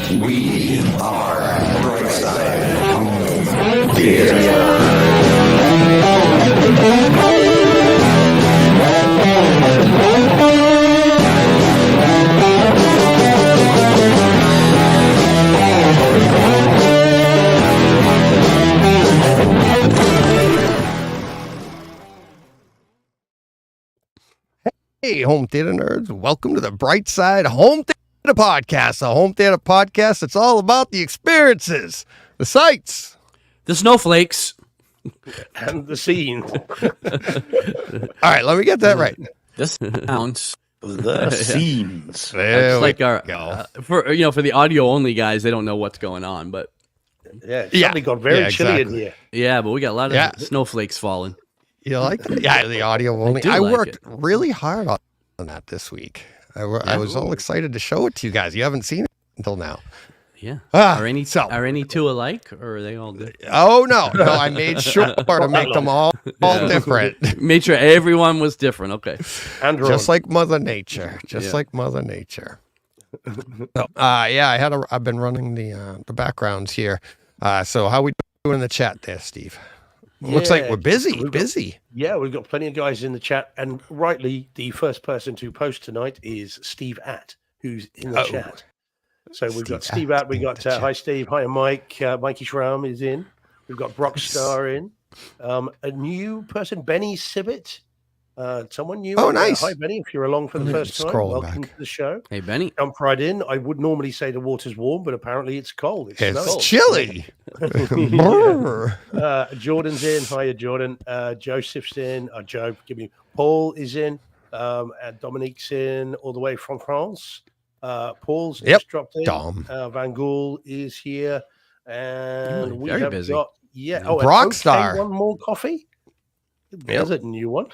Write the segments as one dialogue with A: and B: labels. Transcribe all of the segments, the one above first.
A: We are Brightside Home Theater.
B: Hey, home theater nerds. Welcome to the Brightside Home Theater Podcast. A home theater podcast that's all about the experiences, the sights,
C: the snowflakes,
D: and the scene.
B: All right, let me get that right.
C: The sounds,
D: the scenes.
B: There
C: it's
B: we
C: like our
B: go.
C: for the audio only guys, they don't know what's going on, but
D: It suddenly got very chilly in here.
C: yeah, but we got a lot of snowflakes falling.
B: You like that? Yeah, the audio only. I
C: like
B: worked
C: it.
B: really hard on that this week. I was all excited to show it to you guys. You haven't seen it until now.
C: Yeah.
B: Ah,
C: Are any two alike, or are they all good?
B: Oh no, I made sure to make them all different.
C: Made sure everyone was different. Okay.
D: And
B: Just like Mother Nature. Like Mother Nature. So, I've been running the backgrounds here. So how we doing in the chat there, Steve? Looks like we're busy.
D: Yeah, we've got plenty of guys in the chat, and rightly, the first person to post tonight is Steve Att, who's in the chat. So we've got Steve Att, we got hi Steve, hi Mike, Mikey Schramm is in. We've got Brockstar in. A new person, Benny Sibbett. Someone new.
B: Oh, nice.
D: Hi Benny, if you're along for the first time, welcome to the show.
C: Hey Benny.
D: Jump right in. I would normally say the water's warm, but apparently it's cold.
B: It's chilly.
D: Jordan's in. Hiya, Jordan. Joseph's in. Joe, give me. Paul is in. And Dominique's in all the way from France. Paul's just dropped in. Van Gool is here. And we have
C: busy.
D: got,
B: Rockstar.
D: One more coffee. There's a new one.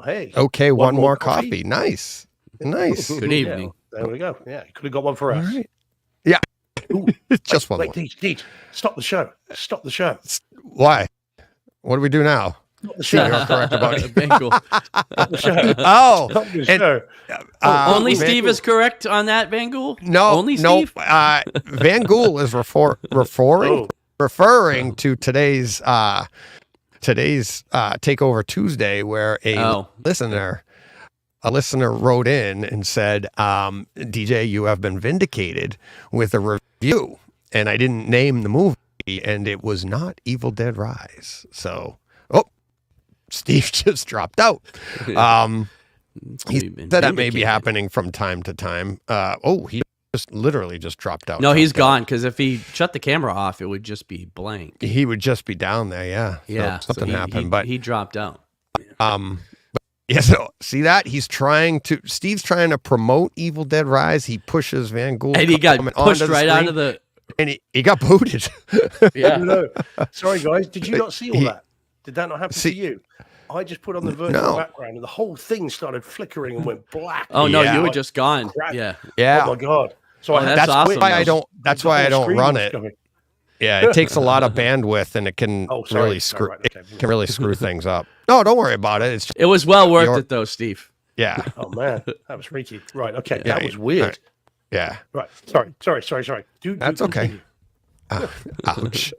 D: Hey.
B: Okay, one more coffee. Nice.
C: Good evening.
D: Yeah, there we go. Yeah, you could have got one for us.
B: Right. Yeah.
D: Ooh,
B: Just one more.
D: Deej, stop the show. Stop the show.
B: Why? What do we do now?
D: Stop the show.
B: You're correct about it.
D: Stop the show.
B: Oh.
D: Stop the show.
C: Only Steve is correct on that, Van Gool?
B: No.
C: Only Steve?
B: Van Gool is referring to today's Takeover Tuesday, where a listener wrote in and said, DJ, you have been vindicated with a review. And I didn't name the movie, and it was not Evil Dead Rise. So, Steve just dropped out. He said that may be happening from time to time. He literally just dropped out.
C: No, he's gone, because if he shut the camera off, it would just be blank.
B: He would just be down there, yeah.
C: Yeah,
B: so something happened, but
C: he dropped out.
B: So see that Steve's trying to promote Evil Dead Rise. He pushes Van Gool,
C: and he got pushed right out of the,
B: and he got booted.
C: Yeah.
D: No. Sorry, guys, did you not see all that? Did that not happen to you? I just put on the virtual background, and the whole thing started flickering and went black.
C: Oh no, you were just gone. Yeah.
D: Oh my god. So
C: that's awesome.
B: Why I don't. That's why I don't run it. Yeah, it takes a lot of bandwidth, and it can really screw. It can really screw things up. No, don't worry about it.
C: It was well worth it, though, Steve.
B: Yeah.
D: Oh man, that was freaky. Right. Okay. That was weird.
B: Right. Yeah.
D: Right. Sorry.
B: That's okay. Ouch.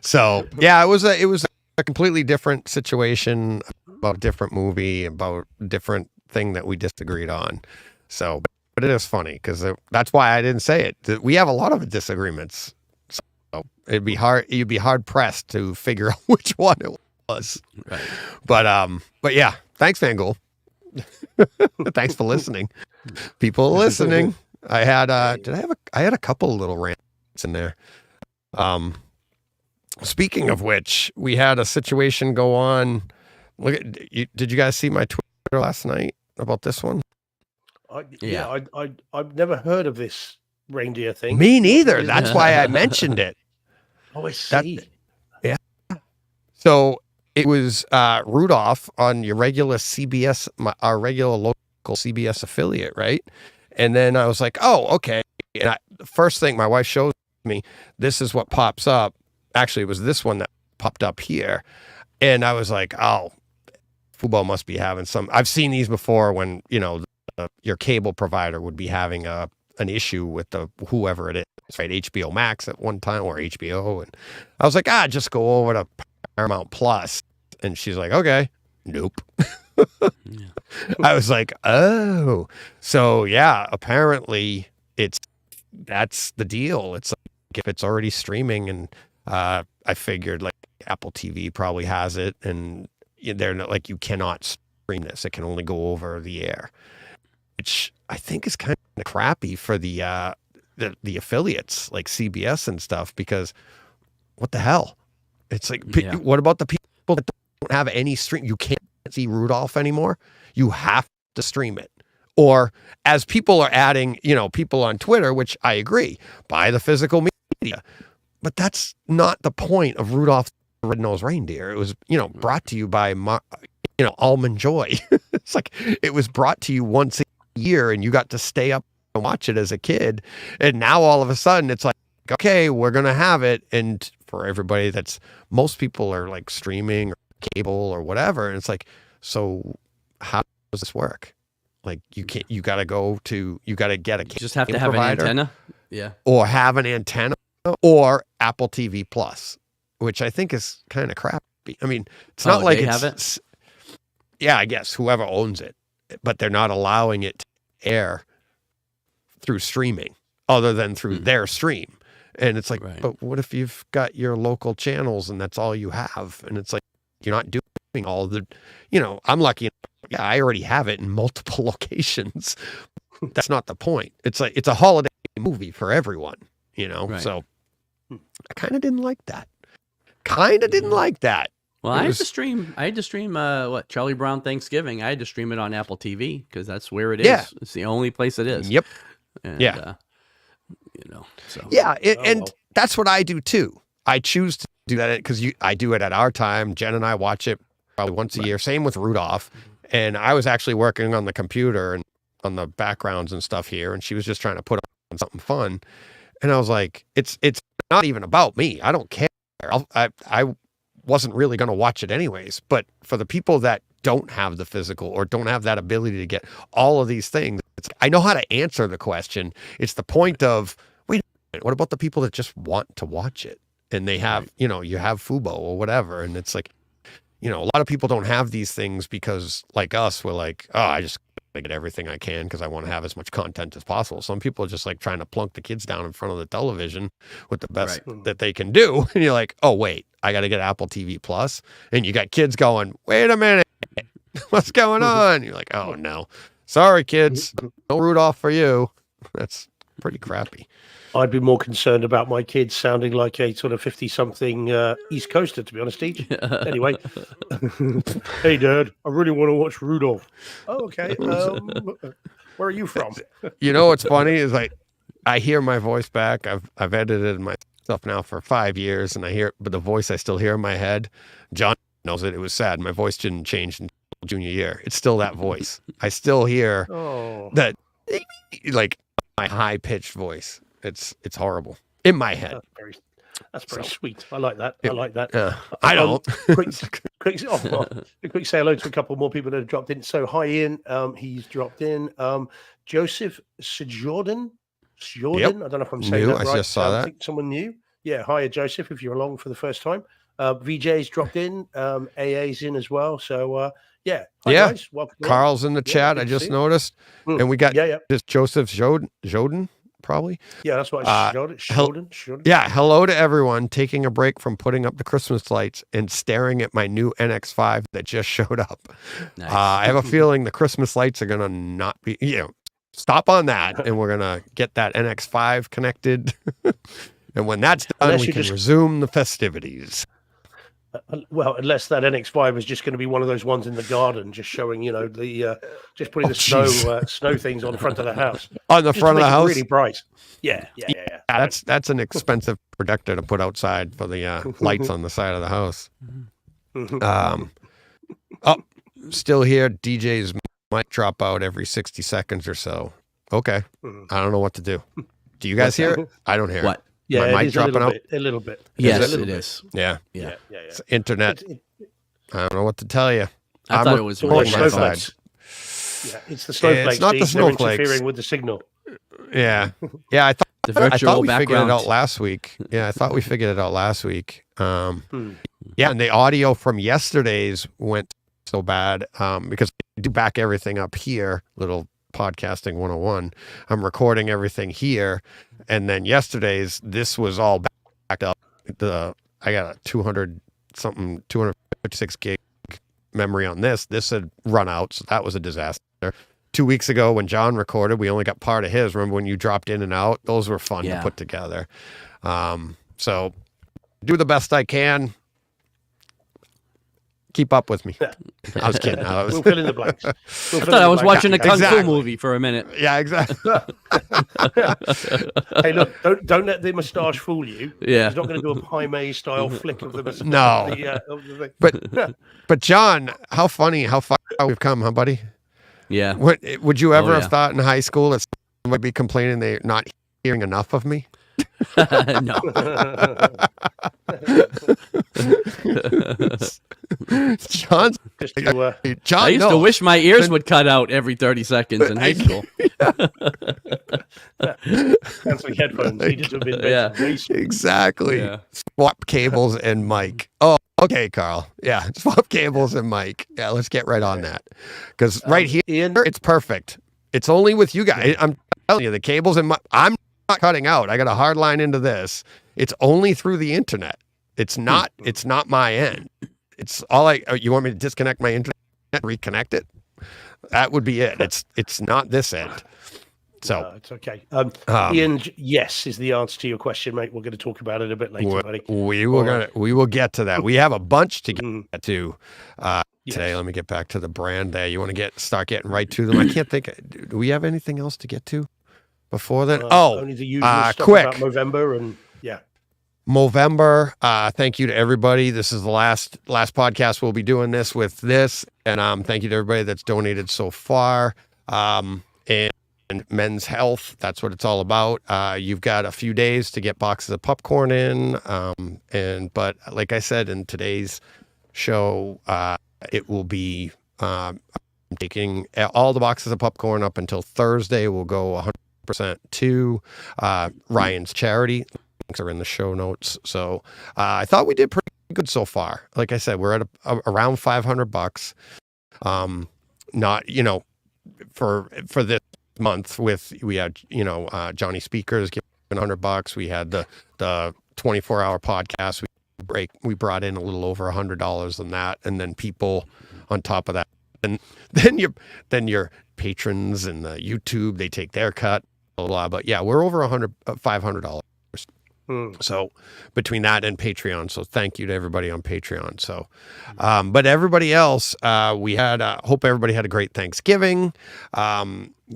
B: So yeah, it was a completely different situation, about a different movie, about a different thing that we disagreed on. So, but it is funny because that's why I didn't say it. We have a lot of disagreements. So you'd be hard pressed to figure out which one it was.
C: Right.
B: But yeah, thanks, Van Gool. Thanks for listening. People listening. I had I had a couple of little rants in there. Speaking of which, we had a situation go on. Did you guys see my Twitter last night about this one?
D: I've never heard of this reindeer thing.
B: Me neither. That's why I mentioned it.
D: Oh, I see.
B: Yeah. So it was Rudolph on your regular CBS, our regular local CBS affiliate, right? And then I was like, oh, okay. And the first thing my wife showed me, this is what pops up. Actually, it was this one that popped up here. And I was like, oh, Fubo must be having some. I've seen these before when, your cable provider would be having a an issue with the whoever it is, right? HBO Max at one time or HBO, and I was like, just go over to Paramount Plus, and she's like, okay, nope. I was like, oh, so yeah, apparently that's the deal. It's like if it's already streaming, and I figured like Apple TV probably has it, and they're not like, you cannot stream this. It can only go over the air, which I think is kind of crappy for the affiliates like CBS and stuff, because what the hell? It's like, what about the people that don't have any stream? You can't see Rudolph anymore. You have to stream it. Or as people are adding, people on Twitter, which I agree, buy the physical media. But that's not the point of Rudolph the Red-Nosed Reindeer. It was, brought to you by, Almond Joy. It's like, it was brought to you once a year and you got to stay up and watch it as a kid. And now all of a sudden it's like, okay, we're going to have it. And for everybody most people are like streaming or cable or whatever. And it's like, so how does this work? Like you got to get a cable
C: just have to have
B: provider,
C: an antenna. Yeah.
B: Or have an antenna or Apple TV Plus, which I think is kind of crappy. I mean, it's not like
C: have it.
B: Yeah, I guess whoever owns it, but they're not allowing it to air through streaming other than through their stream. And it's like, but what if you've got your local channels and that's all you have? And it's like, you're not doing all the, I'm lucky. Yeah, I already have it in multiple locations. That's not the point. It's like, it's a holiday movie for everyone, So I kind of didn't like that.
C: Well, I had to stream Charlie Brown Thanksgiving. I had to stream it on Apple TV because that's where it is.
B: Yeah.
C: It's the only place it is.
B: Yep.
C: And, so.
B: Yeah, that's what I do too. I choose to do that because I do it at our time. Jen and I watch it probably once a year. Same with Rudolph. And I was actually working on the computer and on the backgrounds and stuff here, and she was just trying to put on something fun. And I was like, it's not even about me. I don't care. I wasn't really going to watch it anyways. But for the people that don't have the physical or don't have that ability to get all of these things, I know how to answer the question. It's the point of, wait a minute, what about the people that just want to watch it? And they have, you have Fubo or whatever. And it's like, a lot of people don't have these things because like us, we're like, oh, I just get everything I can because I want to have as much content as possible. Some people are just like trying to plunk the kids down in front of the television with the best that they can do. And you're like, oh, wait, I got to get Apple TV Plus. And you got kids going, wait a minute, what's going on? You're like, oh, no. Sorry, kids. No Rudolph for you. That's pretty crappy.
D: I'd be more concerned about my kids sounding like a sort of 50-something East Coaster, to be honest, Teach. Anyway. Hey, Dad, I really want to watch Rudolph. Oh, okay. Where are you from?
B: What's funny is like, I hear my voice back. I've edited my stuff now for 5 years, and I hear it, but the voice I still hear in my head. John knows it. It was sad. My voice didn't change until junior year. It's still that voice. I still hear that, like my high-pitched voice. It's horrible in my head.
D: That's very sweet. I like that. I like that.
B: I don't.
D: quick say hello to a couple more people that have dropped in. So hi Ian, he's dropped in. Joseph Sjordan.
B: Yep.
D: I don't know if I'm saying that right.
B: I just saw that.
D: I think someone new. Yeah, hi Joseph, if you're along for the first time. VJ's dropped in. AA's in as well. So hi guys. Welcome.
B: Carl's in the chat. I just noticed. And we got just Joseph Joden. Probably.
D: Yeah, that's what I showed.
B: Yeah, hello to everyone taking a break from putting up the Christmas lights and staring at my new NX5 that just showed up.
C: Nice.
B: I have a feeling the Christmas lights are going to not be, stop on that, and we're going to get that NX5 connected. And when that's done, we can resume the festivities.
D: Well, unless that NX5 is just going to be one of those ones in the garden, just showing, just putting snow things on the front of the house.
B: On the front of the house?
D: Really bright. Yeah.
B: That's an expensive projector to put outside for the lights on the side of the house. Still here. DJs might drop out every 60 seconds or so. Okay. I don't know what to do. Do you guys hear it? I don't hear it.
D: Yeah,
B: my mic dropping out?
D: A little bit.
C: Yes, it is.
B: Yeah.
C: It's
B: internet. I don't know what to tell you.
C: I thought it was
D: snowflakes. Yeah, it's the snowflakes.
B: It's not the snowflakes.
D: They're interfering with the signal.
B: Yeah. Yeah. I
C: The virtual
B: we figured it
C: background.
B: out last week. Yeah. I thought we figured it out last week. Yeah. And the audio from yesterday's went so bad because I do back everything up here, little podcasting 101. I'm recording everything here. And then yesterday's, this was all backed up. I got a 256 gig memory on this. This had run out. So that was a disaster. 2 weeks ago when John recorded, we only got part of his. Remember when you dropped in and out? Those were fun to put together. So do the best I can. Keep up with me. I was kidding.
D: We'll fill in the blanks.
C: I thought I was watching a Kung Fu movie for a minute.
B: Yeah, exactly.
D: Hey, look, don't let the moustache fool you.
C: Yeah.
D: He's not going to do a Pai Mei style flick of the moustache.
B: No. But John, how funny, how far we've come, huh, buddy?
C: Yeah.
B: Would you ever have thought in high school that someone would be complaining they're not hearing enough of me?
C: No.
B: John,
C: I used to wish my ears would cut out every 30 seconds in high school.
D: Canceling headphones.
B: Exactly.
C: Yeah.
B: Swap cables and mic. Oh, okay, Carl. Yeah, swap cables and mic. Yeah, let's get right on that. Because right here,
D: Ian,
B: it's perfect. It's only with you guys. I'm telling you, the cables and I'm not cutting out. I got a hard line into this. It's only through the internet. It's not my end. It's all you want me to disconnect my internet, reconnect it? That would be it. It's not this end. So
D: no, it's okay. Ian, yes is the answer to your question, mate. We're going to talk about it a bit later, buddy.
B: We will get to that. We have a bunch to get to today. Let me get back to the brand there. You want to start getting right to them? I can't think. Do we have anything else to get to before then?
D: Only the usual stuff
B: quick.
D: about Movember and
B: Movember. Thank you to everybody. This is the last podcast we'll be doing this with this, and thank you to everybody that's donated so far. And Men's Health, that's what it's all about. You've got a few days to get boxes of popcorn in, but like I said in today's show, it will be taking all the boxes of popcorn up until Thursday. We'll go 100% to Ryan's charity. Links are in the show notes. So I thought we did pretty good so far. Like I said, we're at around $500. Not, for this month we had, Johnny Speakers giving $100. We had the 24-hour podcast. We brought in a little over $100 on that. And then people on top of that. And then your patrons and the YouTube, they take their cut, blah, blah. But yeah, we're over $500. So between that and Patreon. So thank you to everybody on Patreon. So, but everybody else, we had, hope everybody had a great Thanksgiving.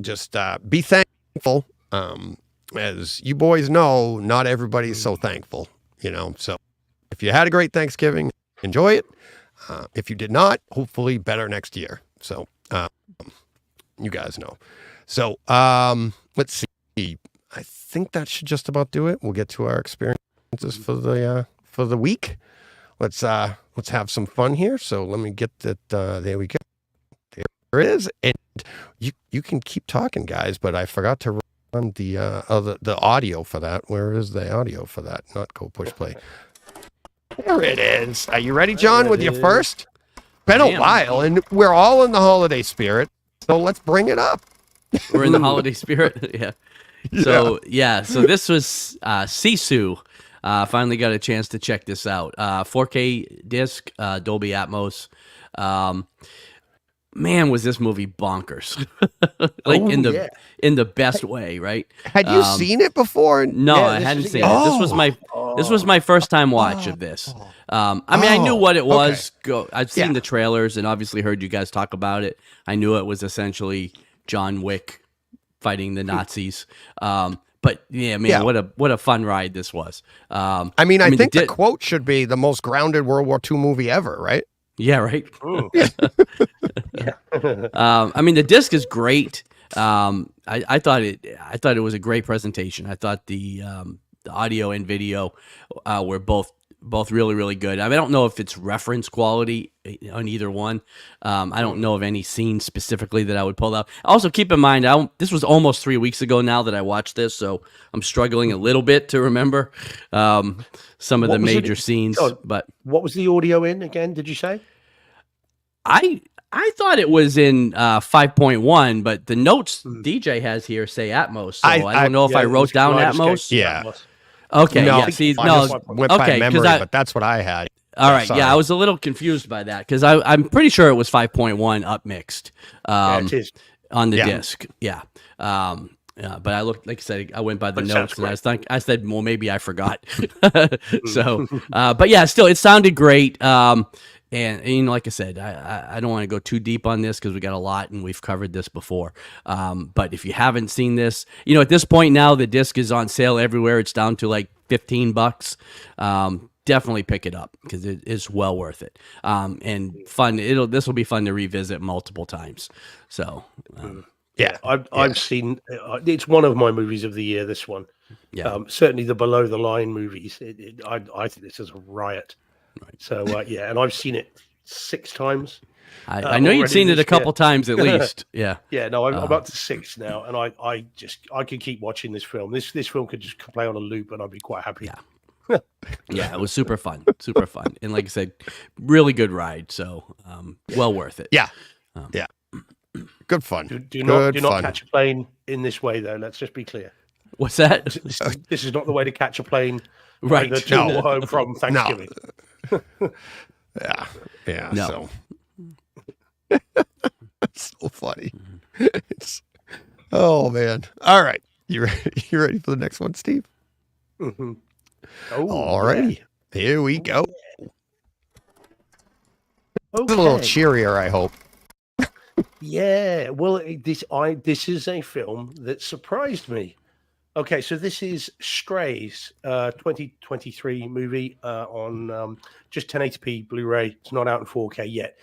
B: Just be thankful. As you boys know, not everybody's so thankful, so if you had a great Thanksgiving, enjoy it. If you did not, hopefully better next year. So, you guys know. So, let's see. I think that should just about do it. We'll get to our experiences for the week. Let's have some fun here. So let me get that. There we go. There it is. And you can keep talking, guys, but I forgot to run the audio for that. Where is the audio for that? Not go push play. There it is. Are you ready, John, with your first? Been a while, and we're all in the holiday spirit. So let's bring it up.
C: We're in the holiday spirit. Yeah. So this was Sisu. Finally got a chance to check this out. 4K disc, Dolby Atmos. Man, was this movie bonkers! In the best way, right?
B: Had you seen it before?
C: No, I hadn't seen it. This was my first time watch of this. I knew what it was. Okay. I've seen the trailers and obviously heard you guys talk about it. I knew it was essentially John Wick fighting the Nazis. But yeah, man, what a fun ride this was. I
B: think the quote should be the most grounded World War II movie ever, right?
C: Yeah, right. The disc is great. I thought it was a great presentation. I thought the audio and video were both both really, really good. I mean, I don't know if it's reference quality on either one. I don't know of any scene specifically that I would pull out. Also, keep in mind, this was almost 3 weeks ago now that I watched this, so I'm struggling a little bit to remember some of the major scenes. But
D: what was the audio in again? Did you say?
C: I thought it was in 5.1, but the notes DJ has here say Atmos, so I don't know if I wrote down Atmos.
B: Yeah.
C: Okay.
B: No,
C: yeah. See,
B: went by memory, but that's what I had.
C: All right. Sorry. Yeah, I was a little confused by that because I'm pretty sure it was 5.1 upmixed
D: it is.
C: on the disc. Yeah. But I looked, like I said, I went by the notes and I said, well, maybe I forgot. So, but yeah, still, it sounded great. And you know, like I said, I don't want to go too deep on this because we got a lot and we've covered this before. But if you haven't seen this, you know, at this point now the disc is on sale everywhere. It's down to like $15. Definitely pick it up because it is well worth it. And fun. This will be fun to revisit multiple times. So
D: I've seen. It's one of my movies of the year. This one, certainly the below the line movies. I think this is a riot. Right. So and I've seen it 6 times.
C: I know you've seen it a couple times at least. Yeah.
D: Yeah. No, I'm up to 6 now, and I could keep watching this film. This film could just play on a loop, and I'd be quite happy.
C: Yeah. Yeah, it was super fun, and like I said, really good ride. So well worth it.
B: Yeah. Good fun.
D: Do not catch a plane in this way, though. Let's just be clear.
C: What's that?
D: This is not the way to catch a plane.
C: Right.
D: To home from Thanksgiving.
B: Yeah.
C: No.
B: So it's so funny. Oh man. All right. You ready for the next one, Steve?
D: Mm-hmm.
B: All righty. Here we go.
D: Okay.
B: It's a little cheerier, I hope.
D: Yeah. Well, this is a film that surprised me. Okay, so this is Strays, 2023 movie on just 1080p Blu-ray. It's not out in 4K yet.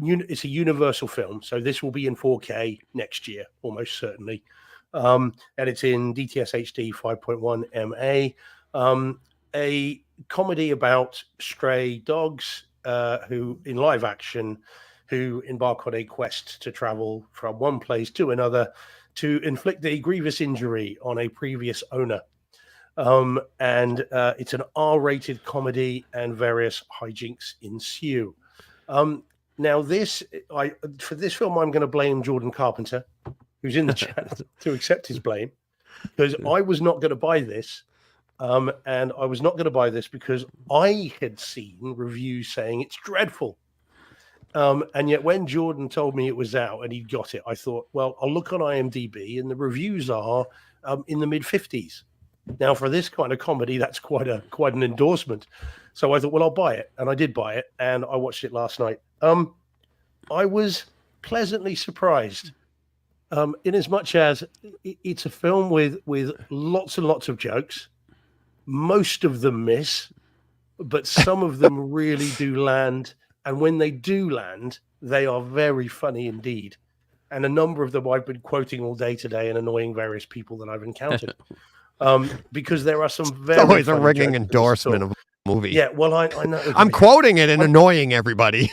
D: It's a Universal film, so this will be in 4K next year, almost certainly. And it's in DTS HD 5.1 MA. A comedy about stray dogs who, in live action, who embark on a quest to travel from one place to another to inflict a grievous injury on a previous owner. And it's an R-rated comedy and various hijinks ensue. Now, for this film, I'm going to blame Jordan Carpenter, who's in the chat, to accept his blame, because I was not going to buy this. And I was not going to buy this because I had seen reviews saying it's dreadful. And yet when Jordan told me it was out and he'd got it, I thought, well, I'll look on IMDb and the reviews are in the mid-50s. Now, for this kind of comedy, that's quite an endorsement. So I thought, well, I'll buy it. And I did buy it, and I watched it last night. I was pleasantly surprised, in as much as it's a film with lots and lots of jokes. Most of them miss, but some of them really do land. And when they do land, they are very funny indeed. And a number of them I've been quoting all day today and annoying various people that I've encountered. Because there are some very
B: it's always a ringing endorsement of a movie.
D: Yeah, well, I know.
B: I'm quoting it and annoying everybody.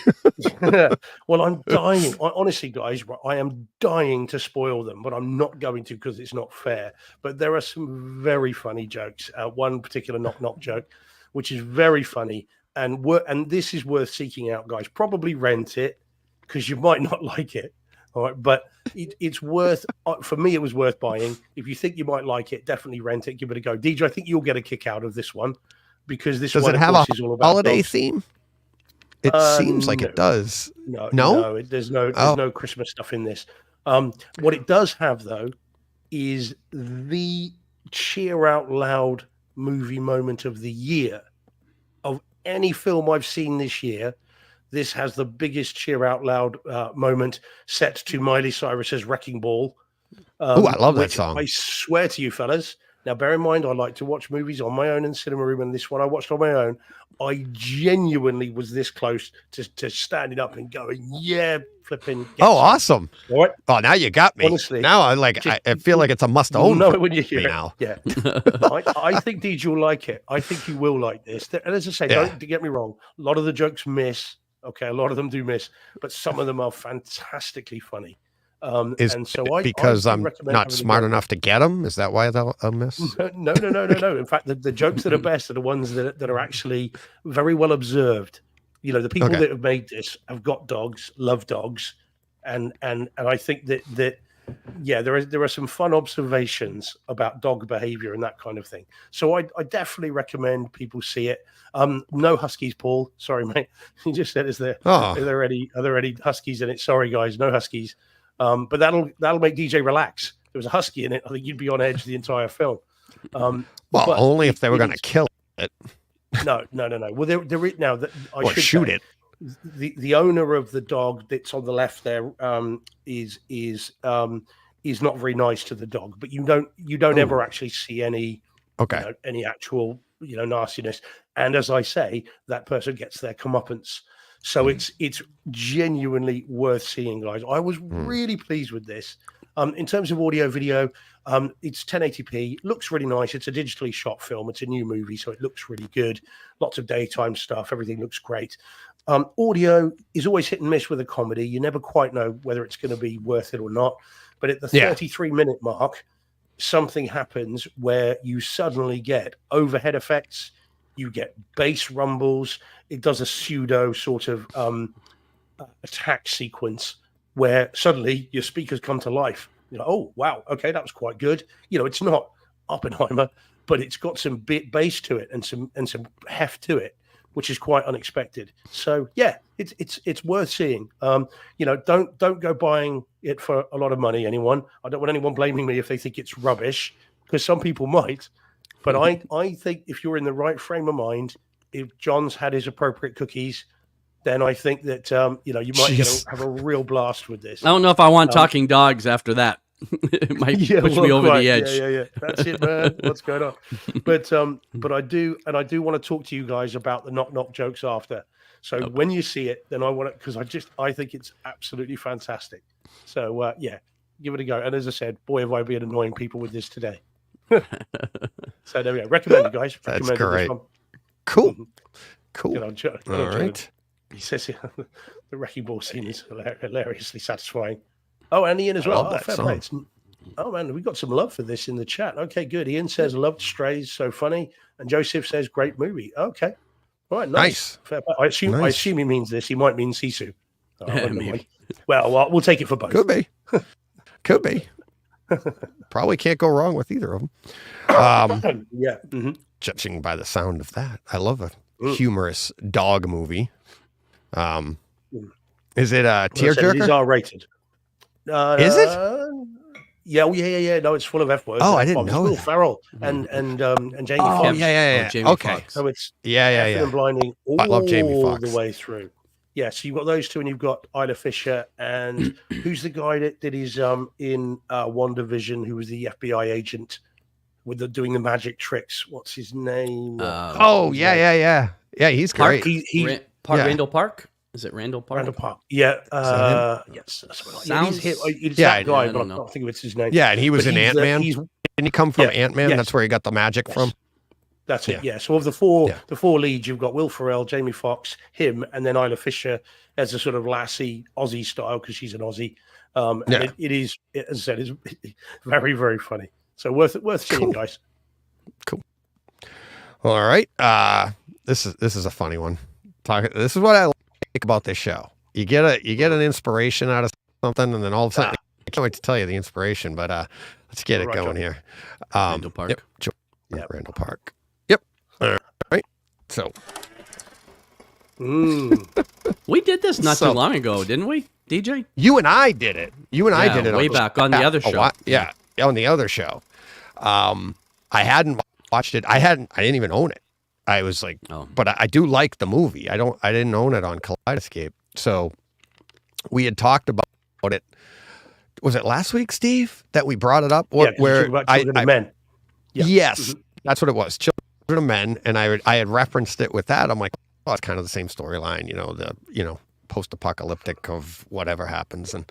D: Well, I'm dying. Honestly, guys, I am dying to spoil them, but I'm not going to because it's not fair. But there are some very funny jokes. One particular knock-knock joke, which is very funny. And this is worth seeking out, guys. Probably rent it because you might not like it. All right, but it's worth, for me, it was worth buying. If you think you might like it, definitely rent it. Give it a go. DJ, I think you'll get a kick out of this one because this
B: does
D: one,
B: it have
D: of course, is all about
B: holiday
D: dogs.
B: theme? It seems like it does.
D: No, there's no Christmas stuff in this. What it does have, though, is the cheer out loud movie moment of the year. Of any film I've seen this year, this has the biggest cheer out loud moment, set to Miley Cyrus's Wrecking Ball.
B: I love that song.
D: I swear to you, fellas, Now, bear in mind, I like to watch movies on my own in the cinema room, and this one I watched on my own. I genuinely was this close to standing up and going, yeah, flipping.
B: Awesome.
D: All right.
B: Oh, now you got me.
D: Honestly.
B: Now I feel like it's a must own.
D: Know it when you hear it.
B: Now.
D: Yeah. I think DJ will like it. I think you will like this. And as I say, don't get me wrong. A lot of the jokes miss. Okay. A lot of them do miss, but some of them are fantastically funny.
B: And so because I'm not smart enough to get them? Is that why they'll miss?
D: No. In fact, the jokes that are best are the ones that are actually very well observed. You know, the people that have made this have got dogs, love dogs, and I think that there are some fun observations about dog behavior and that kind of thing. So I definitely recommend people see it. No huskies, Paul. Sorry, mate. You just said, are there any huskies in it? Sorry, guys, no huskies. But that'll make DJ relax. There was a husky in it. I think you'd be on edge the entire film.
B: Only if they were going to kill it.
D: No. Well, there is now that I
B: or
D: should
B: shoot
D: say,
B: it.
D: The owner of the dog that's on the left there is not very nice to the dog. But you don't ever actually see any any actual nastiness. And as I say, that person gets their comeuppance. So it's genuinely worth seeing, guys. I was really pleased with this. In terms of audio, video, it's 1080p. Looks really nice. It's a digitally shot film. It's a new movie, so it looks really good. Lots of daytime stuff. Everything looks great. Audio is always hit and miss with a comedy. You never quite know whether it's going to be worth it or not. But at the 33-minute mark, something happens where you suddenly get overhead effects. You get bass rumbles. It does a pseudo sort of attack sequence where suddenly your speakers come to life. Oh, wow. Okay, that was quite good. It's not Oppenheimer, but it's got some bit bass to it and some heft to it, which is quite unexpected. So yeah, it's worth seeing. Don't go buying it for a lot of money, anyone. I don't want anyone blaming me if they think it's rubbish, because some people might. But I think if you're in the right frame of mind, if John's had his appropriate cookies, then I think that you might have a real blast with this.
C: I don't know if I want talking dogs after that. It might push me over the edge.
D: Yeah. That's it, man. What's going on? But I do want to talk to you guys about the knock jokes after. So when you see it, then I want to, because I think it's absolutely fantastic. So give it a go. And as I said, boy, have I been annoying people with this today. So there we go. Recommend it, guys.
B: That's great. Cool.
D: All
B: right.
D: He says the wrecking ball scene is hilariously satisfying. Oh, and Ian as well. Oh man, we got some love for this in the chat. Okay, good. Ian says loved Strays, so funny. And Joseph says great movie. Okay. All right, nice. I assume he means this. He might mean Sisu. Well, we'll take it for both.
B: Could be. Probably can't go wrong with either of them.
D: Yeah.
B: Judging by the sound of that, I love a humorous dog movie. Is it a tearjerker?
D: These are rated.
B: Is it?
D: Yeah. No, it's full of F words.
B: Oh, I didn't know.
D: Will Ferrell and Jamie Foxx.
B: Oh, yeah.
C: Jamie
B: Okay.
C: Foxx.
D: So it's
B: yeah.
D: blinding all
B: I love Jamie Foxx
D: the way through. Yeah, so you've got those two, and you've got Isla Fisher, and who's the guy that is in WandaVision, who was the FBI agent with doing the magic tricks? What's his name?
B: Yeah, he's great.
C: Randall Park. Is it Randall Park?
D: Randall Park. Yeah. Yes.
C: Sounds.
D: It's that guy, but I can't think of it's his name.
B: Yeah, and he was in Ant-Man. Didn't he come from Ant-Man?
D: Yes.
B: That's where he got the magic from.
D: That's it. Yeah. So of the four leads, you've got Will Ferrell, Jamie Foxx, him, and then Isla Fisher as a sort of lassie Aussie style, because she's an Aussie. It is, as I said, it's very, very funny. So worth seeing, guys.
B: Cool. All right. This is a funny one. This is what I like about this show. You get an inspiration out of something, and then all of a sudden, I can't wait to tell you the inspiration. But let's get it going here.
C: Randall Park.
B: Yep. Randall Park. Yep. All right. So.
C: We did this not too long ago, didn't we, DJ?
B: You and I did it. I did it
C: way back on the other show.
B: Yeah, on the other show. I hadn't watched it. I didn't even own it. I was like, but I do like the movie. I didn't own it on Kaleidoscape. So we had talked about it. Was it last week, Steve, that we brought it up?
D: Where men.
B: Yes, that's what it was. Children of Men, and I had referenced it with that. I'm like, oh, it's kind of the same storyline, post-apocalyptic of whatever happens. And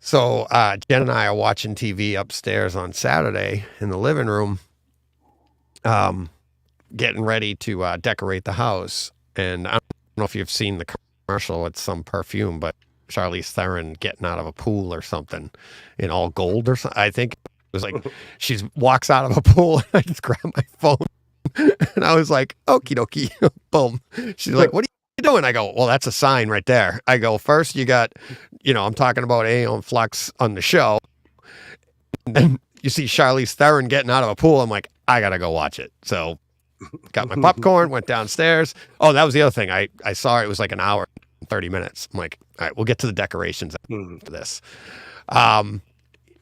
B: so Jen and I are watching TV upstairs on Saturday in the living room, getting ready to decorate the house. And I don't know if you've seen the commercial. It's some perfume, but Charlize Theron getting out of a pool or something in all gold or something. I think it was like she walks out of a pool, and I just grab my phone, and I was like, okie dokie, boom. She's like, what are you doing? I go, well, that's a sign right there. I go, first you got, I'm talking about Aeon Flux on the show, and then you see Charlize Theron getting out of a pool. I'm like, I gotta go watch it. So got my popcorn, went downstairs. Oh, that was the other thing. I saw it was like an hour, 30 minutes. I'm like, all right, we'll get to the decorations after this.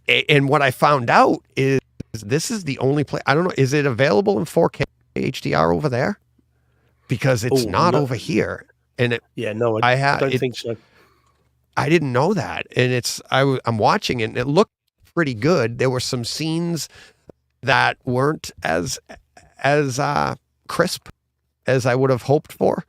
B: And what I found out is this is the only place. I don't know. Is it available in 4K HDR over there? Because it's not over here. And
D: I don't think so.
B: I didn't know that. And I'm watching it, and it looked pretty good. There were some scenes that weren't as crisp as I would have hoped for.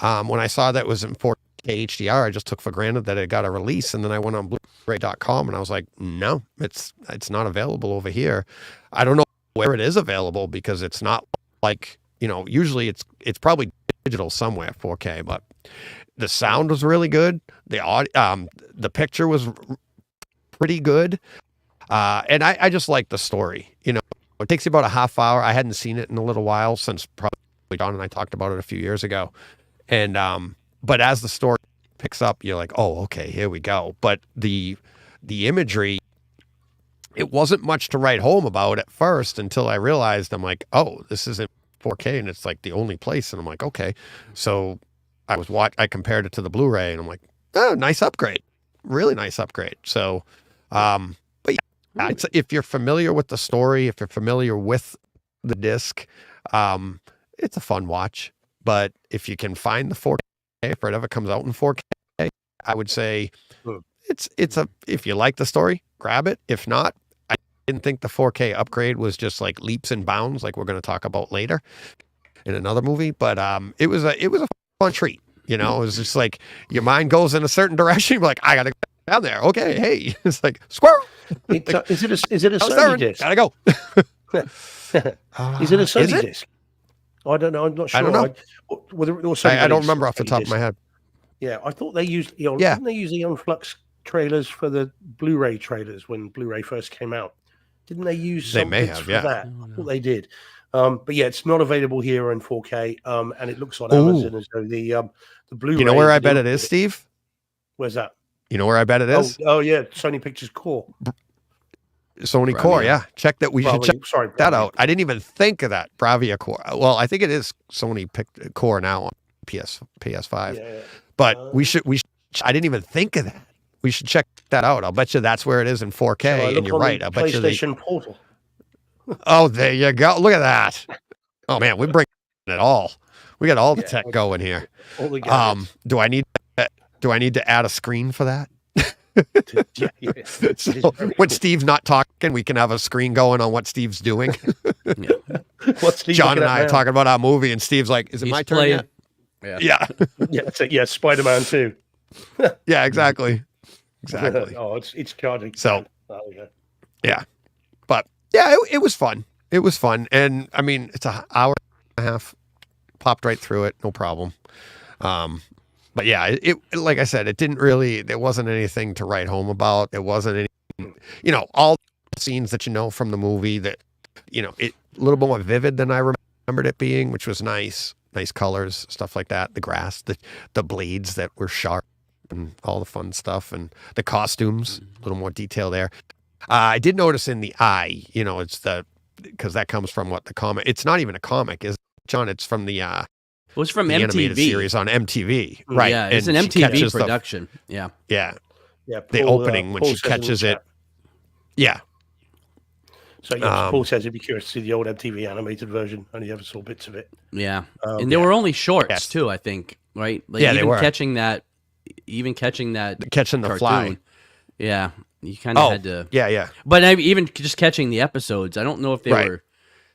B: When I saw that it was in 4K HDR, I just took for granted that it got a release, and then I went on Blu-ray.com and I was like, no, it's not available over here. I don't know where it is available, because it's not like, usually it's probably digital somewhere, 4K, but the sound was really good. The picture was pretty good. And I just like the story. It takes you about a half hour. I hadn't seen it in a little while, since probably Don and I talked about it a few years ago. And, but as the story picks up, you're like, oh, okay, here we go. But the imagery, it wasn't much to write home about at first, until I realized, I'm like, oh, this is in 4K, and it's like the only place. And I'm like, okay. So I compared it to the Blu-ray, and I'm like, oh, nice upgrade. Really nice upgrade. So, but yeah, if you're familiar with the story, if you're familiar with the disc, it's a fun watch. But if you can find the 4K, if it ever comes out in 4K, I would say if you like the story, grab it. If not, I didn't think the 4K upgrade was just like leaps and bounds, like we're going to talk about later in another movie. But it was a fun treat. It was just like your mind goes in a certain direction. You're like, I gotta go down there. Okay, hey, it's like squirrel.
D: Is it a Sony disc?
B: Gotta go.
D: Is it a Sony disc? I don't know. I'm not sure.
B: I don't know. I don't remember off the top of my head.
D: Yeah, I thought they used Eon. Yeah. Didn't they use Aeon Flux trailers for the Blu-ray trailers when Blu-ray first came out? Didn't they use some bits for that? I thought they did. But yeah, it's not available here in 4K. And it looks on Amazon as though the Blu-ray.
B: You know where I bet it is, Steve?
D: Where's that?
B: You know where I bet it is?
D: Oh yeah, Sony Pictures Core.
B: Sony Core, yeah. Check that. We should check that out. I didn't even think of that. Bravia Core. Well, I think it is Sony Core now on PS5. Yeah. But we should. I didn't even think of that. We should check that out. I'll bet you that's where it is in 4K. And you're right. I bet you
D: PlayStation Portal.
B: Oh, there you go. Look at that. Oh man, we bring it all. We got all the tech going here. Do I need to add a screen for that? So when Steve's not talking, we can have a screen going on what Steve's doing. John and I are talking about our movie, and Steve's like, "Is it my turn yet?"
D: Yeah. Spider-Man 2.
B: Yeah, exactly.
D: Oh, it's charging.
B: So, yeah, but yeah, it was fun. It was fun, and I mean, it's an hour and a half. Popped right through it, no problem. But yeah, it like I said, there wasn't anything to write home about. There wasn't any, all the scenes that from the movie that, it a little more vivid than I remembered it being, which was nice. Nice colors, stuff like that. The grass, the blades that were sharp, and all the fun stuff, and the costumes, a little more detail there. I did notice in the eye, it's because that comes from the comic. It's not even a comic, is it, John? It's from the
C: it was from
B: the
C: MTV
B: animated series on MTV, right?
C: Yeah, it's an MTV production. Yeah.
B: The opening when she catches it. Yeah.
D: So Paul says he'd be curious to see the old MTV animated version. Only ever saw bits of it.
C: Yeah, and there were only shorts too, I think. Right? Like,
B: they were
C: catching the
B: cartoon, fly.
C: Yeah, you kind of had to.
B: Yeah.
C: But even just catching the episodes, I don't know if they were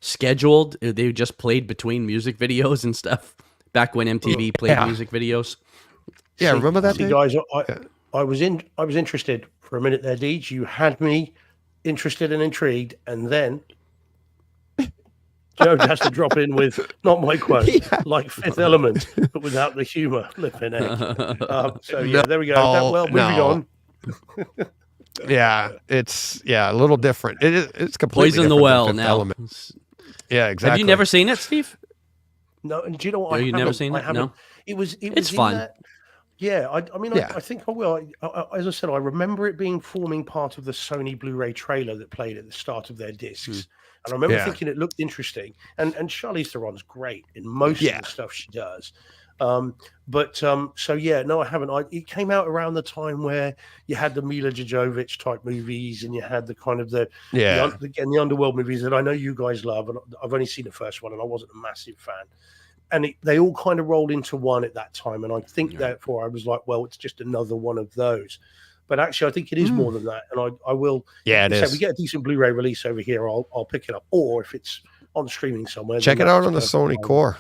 C: scheduled. They just played between music videos and stuff back when MTV played music videos.
B: Yeah, remember that?
D: Guys, I was interested for a minute there, Deej. You had me interested and intrigued, and then Joe has to drop in with not my quote, like Fifth Element, but without the humour. Flipping egg. So yeah, there we go. Moving on.
B: Yeah, it's a little different. It's completely
C: Poison the
B: different
C: well
B: than Fifth
C: now.
B: Element. Yeah, exactly.
C: Have you never seen it, Steve?
D: No, and do you know what?
C: You've never seen it? No.
D: It's
C: fun.
D: I think I will. As I said, I remember it being forming part of the Sony Blu-ray trailer that played at the start of their discs. And I remember thinking it looked interesting. And Charlize Theron's great in most of the stuff she does. I haven't. It came out around the time where you had the Mila Jovovich type movies, and you had the kind of the underworld movies that I know you guys love. And I've only seen the first one, and I wasn't a massive fan. And they all kind of rolled into one at that time. And I think therefore I was like, well, it's just another one of those. But actually, I think it is more than that. And I will. Yeah, it is. If we get a decent Blu-ray release over here, I'll pick it up. Or if it's on streaming somewhere,
B: check it out on the Sony Core.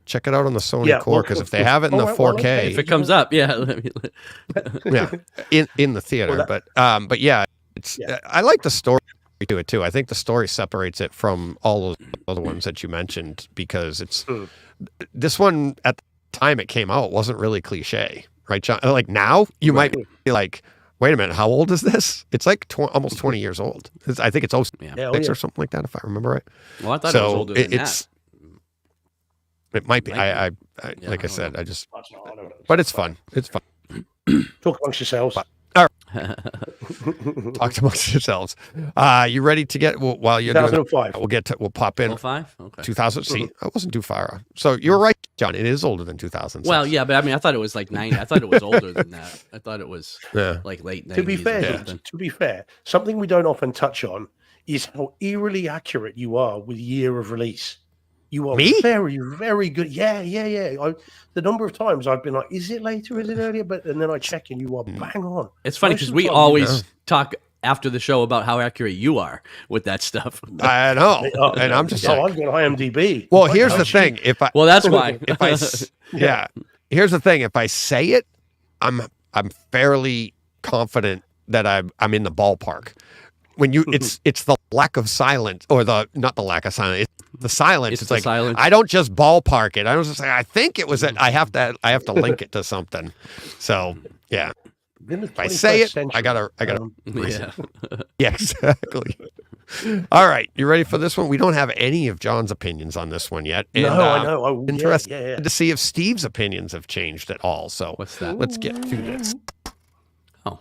B: Check it out on the Sony Core, because if they have it in the 4K,
C: if it comes up, in
B: the theater. But yeah, it's. I like the story to it too. I think the story separates it from all those other ones that you mentioned, because it's this one at the time it came out wasn't really cliche, right, John? Like now you might be like, wait a minute, how old is this? It's like almost 20 years old. I think it's 06 or something like that, if I remember right.
C: Well, I thought it was older than that.
B: It might be. Like I said, but it's fun. It's fun.
D: Talk amongst yourselves.
B: Talk amongst yourselves. You ready to get? While you're
D: 2005.
B: We'll pop in.
C: 2005. Okay.
B: 2000. See, I wasn't too far. So you're right, John. It is older than 2000.
C: Well, yeah, but I mean, I thought it was like 90. I thought it was older than that. I thought it was like late 90s.
D: To be fair, something we don't often touch on is how eerily accurate you are with year of release. You are very, very good. Yeah. The number of times I've been like, is it later? Is it earlier? And then I check and you are bang on.
C: It's funny because we always talk after the show about how accurate you are with that stuff.
B: I know. And I'm just
D: I've got IMDb.
B: Well, here's the thing.
C: Well, that's why.
B: Here's the thing. If I say it, I'm fairly confident that I'm in the ballpark. When it's the lack of silence, or not the lack of silence, it's the silence. It's like
C: silence.
B: I don't just ballpark it. I don't just say I think it was that. I have to link it to something. So yeah, if I say it, I gotta. Yeah, exactly. All right, you ready for this one? We don't have any of John's opinions on this one yet. And,
D: I know. I'm
B: interested to see if Steve's opinions have changed at all. So
C: what's that?
B: Let's get to this.
C: Oh.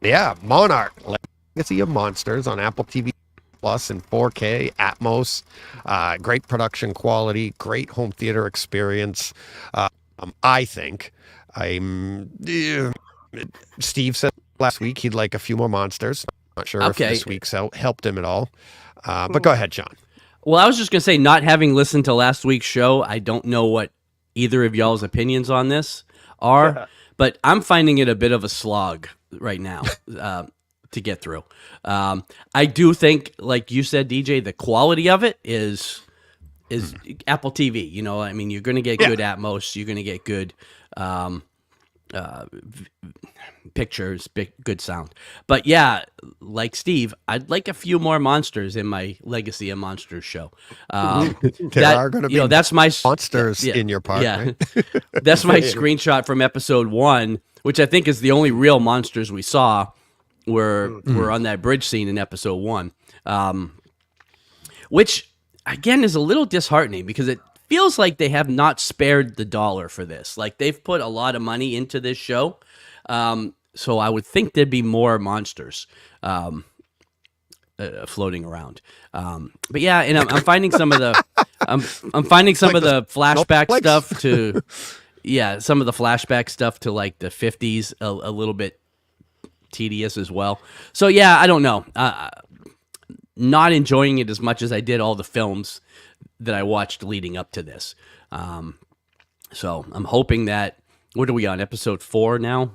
B: Yeah, Monarch, Legacy of Monsters on Apple TV Plus in 4K, Atmos, great production quality, great home theater experience. I think. Steve said last week he'd like a few more monsters. Not sure if this week's helped him at all. But go ahead, John.
C: Well, I was just going to say, not having listened to last week's show, I don't know what either of y'all's opinions on this are, but I'm finding it a bit of a slog right now to get through. I do think, like you said, DJ, the quality of it is Apple TV. You know, I mean, you're going to get good Atmos, you're going to get good pictures, good sound. But yeah, like Steve, I'd like a few more monsters in my Legacy of Monsters show.
B: There are going to be
C: that's my
B: monsters in your park.
C: Yeah,
B: right?
C: That's my screenshot from episode 1, which I think is the only real monsters we saw. Were on that bridge scene in episode 1, which again is a little disheartening because it feels like they have not spared the dollar for this. Like they've put a lot of money into this show, so I would think there'd be more monsters floating around. But yeah, and I'm finding some of the I'm finding some of the flashback stuff to some of the flashback stuff to like the 50s a little bit tedious as well. So yeah, I don't know. Not enjoying it as much as I did all the films that I watched leading up to this. So I'm hoping that, what are we on, episode 4 now?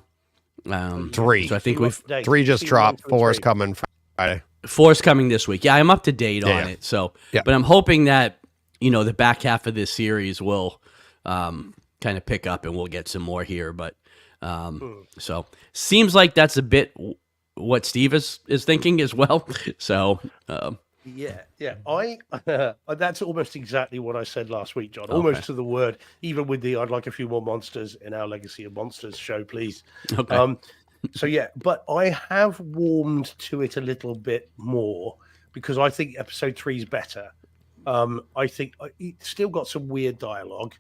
B: 3.
C: So I think
B: 3 just dropped. 4 is coming Friday.
C: 4's coming this week. Yeah, I'm up to date on it. So, but I'm hoping that the back half of this series will kind of pick up and we'll get some more here. But so seems like that's a bit what Steve is thinking as well. So.
D: That's almost exactly what I said last week, John. Almost to the word. Even with I'd like a few more monsters in our Legacy of Monsters show, please.
C: Okay.
D: But I have warmed to it a little bit more because I think episode 3 is better. I think it's still got some weird dialogue,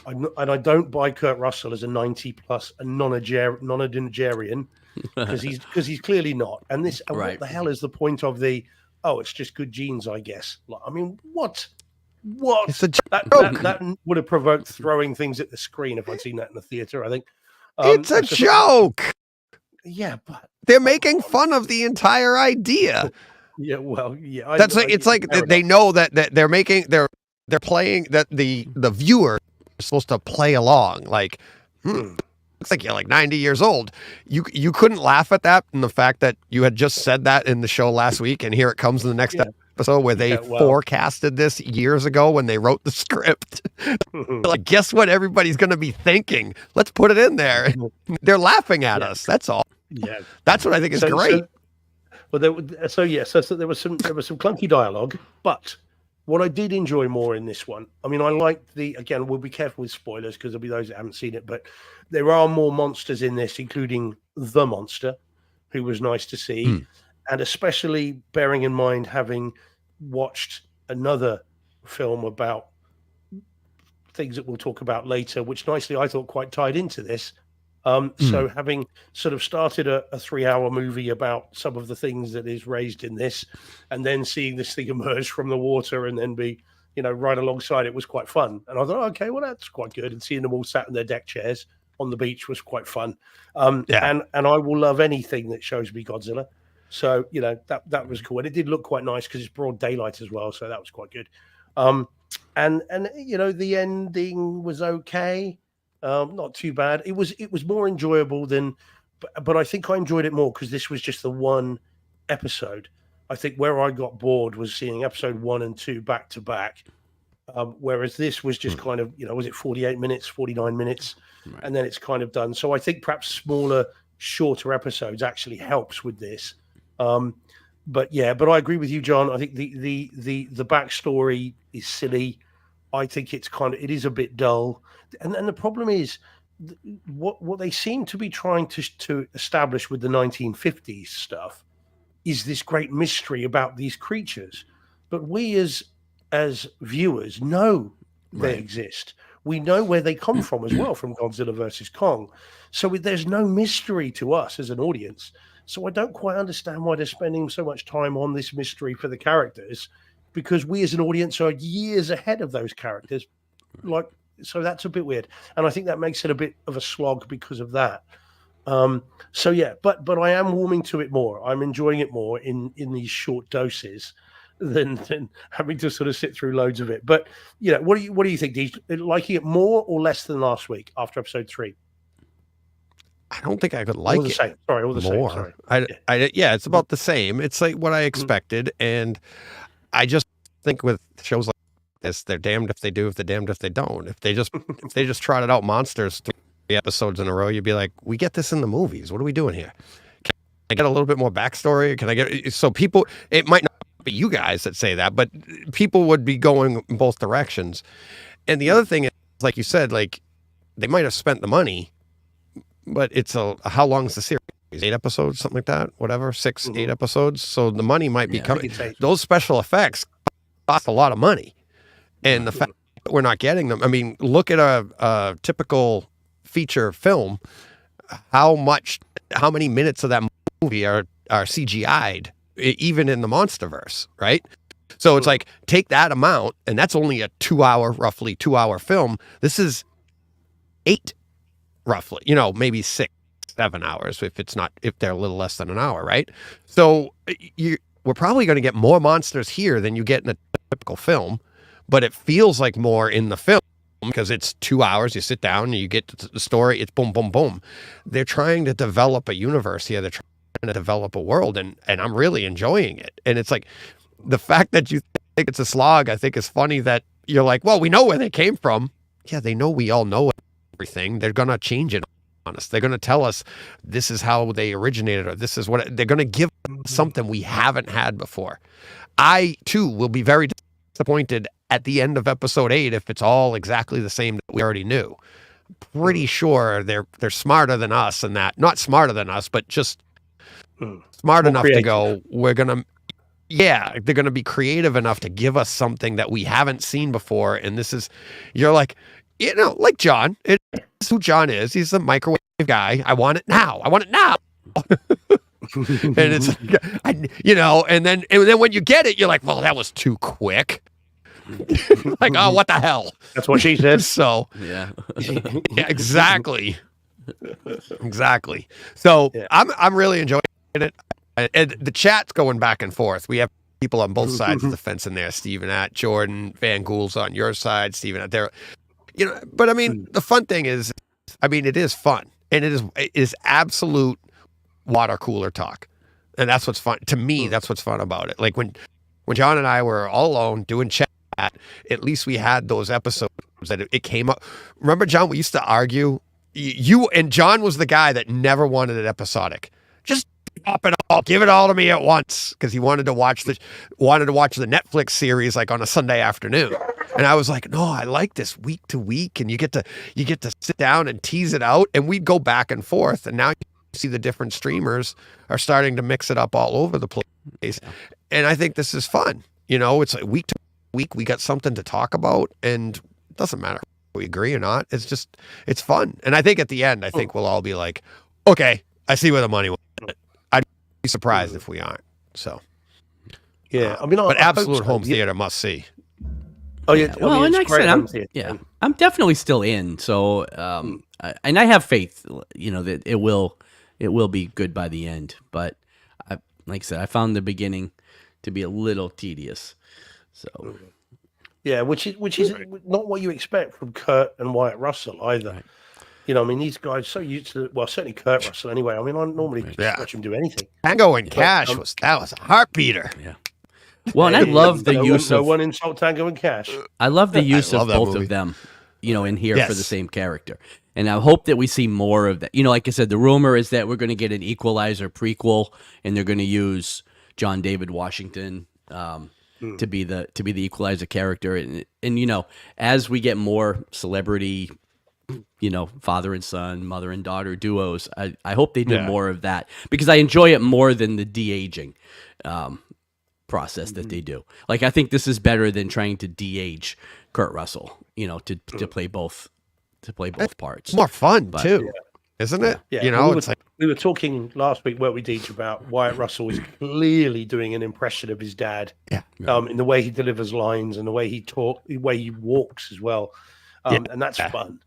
D: and I don't buy Kurt Russell as a 90+ and nonagerian because he's clearly not. And what the hell is the point of it's just good genes, I guess. I mean, what?
B: It's a joke.
D: That would have provoked throwing things at the screen if I'd seen that in the theater, I think.
B: It's a joke.
D: Yeah, but
B: they're making fun of the entire idea.
D: Yeah, well, yeah.
B: It's like they know that they're playing that the viewer is supposed to play along. Like, looks like you're like 90 years old. You couldn't laugh at that and the fact that you had just said that in the show last week, and here it comes in the next episode where they forecasted this years ago when they wrote the script. Like, guess what everybody's going to be thinking? Let's put it in there. They're laughing at us. That's all.
D: Yeah,
B: that's what I think is great.
D: There was some clunky dialogue, but what I did enjoy more in this one, I mean, I liked again, we'll be careful with spoilers because there'll be those that haven't seen it, but there are more monsters in this, including the monster, who was nice to see, and especially bearing in mind having watched another film about things that we'll talk about later, which nicely I thought quite tied into this. So having sort of started a 3-hour movie about some of the things that is raised in this, and then seeing this thing emerge from the water and then be, right alongside it was quite fun. And I thought, okay, well, that's quite good. And seeing them all sat in their deck chairs on the beach was quite fun. And I will love anything that shows me Godzilla. So, that was cool. And it did look quite nice because it's broad daylight as well. So that was quite good. And the ending was okay. Not too bad. It was more enjoyable than, but I think I enjoyed it more because this was just the one episode. I think where I got bored was seeing episode 1 and 2 back to back, whereas this was just kind of, was it 48 minutes, 49 minutes, and then it's kind of done. So I think perhaps smaller, shorter episodes actually helps with this. But I agree with you, John. I think the backstory is silly. I think it is a bit dull. And the problem is what they seem to be trying to establish with the 1950s stuff is this great mystery about these creatures. But we as viewers know they exist. We know where they come from as well, from Godzilla versus Kong. So there's no mystery to us as an audience. So I don't quite understand why they're spending so much time on this mystery for the characters, because we as an audience are years ahead of those characters. So that's a bit weird. And I think that makes it a bit of a slog because of that. But I am warming to it more. I'm enjoying it more in these short doses than having to sort of sit through loads of it. But, what do you think, Deej? Liking it more or less than last week after episode 3?
B: I don't think I could like it
D: same. Sorry, all the
B: more.
D: Same. Sorry.
B: It's about the same. It's like what I expected. And I just think with shows like this, they're damned if they do, if they're damned if they don't. If they just trotted out monsters 3 episodes in a row, you'd be like, we get this in the movies. What are we doing here? Can I get a little bit more backstory? Can I get so people? It might not be you guys that say that, but people would be going in both directions. And the other thing is, like you said, like they might have spent the money, but it's how long is the series? 8 episodes, something like that. Whatever, 6, 8 episodes. So the money might be coming. Those special effects cost a lot of money. And the fact that we're not getting them, I mean, look at a typical feature film. How many minutes of that movie are CGI'd, even in the MonsterVerse, right? So it's like, take that amount, and that's only a roughly 2-hour film. This is 8, roughly, maybe 6, 7 hours if they're a little less than an hour, right? So we're probably going to get more monsters here than you get in a typical film. But it feels like more in the film because it's 2 hours. You sit down and you get the story. It's boom, boom, boom. They're trying to develop a universe here. They're trying to develop a world, and I'm really enjoying it. And it's like the fact that you think it's a slog, I think is funny that you're like, well, we know where they came from. Yeah, they know we all know everything. They're going to change it on us. They're going to tell us this is how they originated, or this is what they're going to give us something we haven't had before. I, too, will be very disappointed at the end of episode 8 if it's all exactly the same that we already knew. Pretty sure they're smarter than us, and that not smarter than us, but just smart enough to go, we're going to, they're going to be creative enough to give us something that we haven't seen before. And this is, you're like, like John, it's who John is. He's a microwave guy. I want it now. I want it now. And it's, and then when you get it, you're like, well, that was too quick. Like, oh, what the hell?
D: That's what she said.
B: So, yeah, exactly. Exactly. So I'm really enjoying it. And the chat's going back and forth. We have people on both sides of the fence in there. Steven at Jordan, Van Goul's on your side, Steven at there. But I mean, the fun thing is, it is fun. And it is absolute water cooler talk. And that's what's fun. To me, that's what's fun about it. Like when John and I were all alone doing chat, at least we had those episodes that it came up. Remember, John, we used to argue. You and John was the guy that never wanted it episodic. Just drop it all, give it all to me at once, because he wanted to watch the Netflix series like on a Sunday afternoon. And I was like, no, I like this week to week, and you get to sit down and tease it out, and we'd go back and forth. And now you see the different streamers are starting to mix it up all over the place, and I think this is fun. It's like week to week we got something to talk about, and it doesn't matter if we agree or not. It's fun, and I think at the end, we'll all be like, okay, I see where the money went. I'd be surprised if we aren't. So, but absolute home theater must see.
D: Oh yeah,
C: well, and like I said, I'm definitely still in. So, and I have faith, that it will be good by the end. But like I said, I found the beginning to be a little tedious. So,
D: yeah, which is not what you expect from Kurt and Wyatt Russell either. Right. These guys so used to, well, certainly Kurt Russell anyway. I normally watch him do anything.
B: Tango and Cash was a heartbeater.
C: Yeah. Well, and I love the use of...
D: No one insult Tango and Cash.
C: I love the use of both of them, in here for the same character. And I hope that we see more of that. Like I said, the rumor is that we're going to get an Equalizer prequel, and they're going to use John David Washington to be the Equalizer character. And as we get more celebrity, father and son, mother and daughter duos, I hope they do more of that, because I enjoy it more than the de-aging process that they do. Like, I think this is better than trying to de-age Kurt Russell, to play both parts.
B: It's more fun too, isn't it?
D: Yeah. We were talking last week, weren't we, Deej, about Wyatt Russell is clearly doing an impression of his dad. Yeah. In the way he delivers lines and the way he the way he walks as well. And that's fun.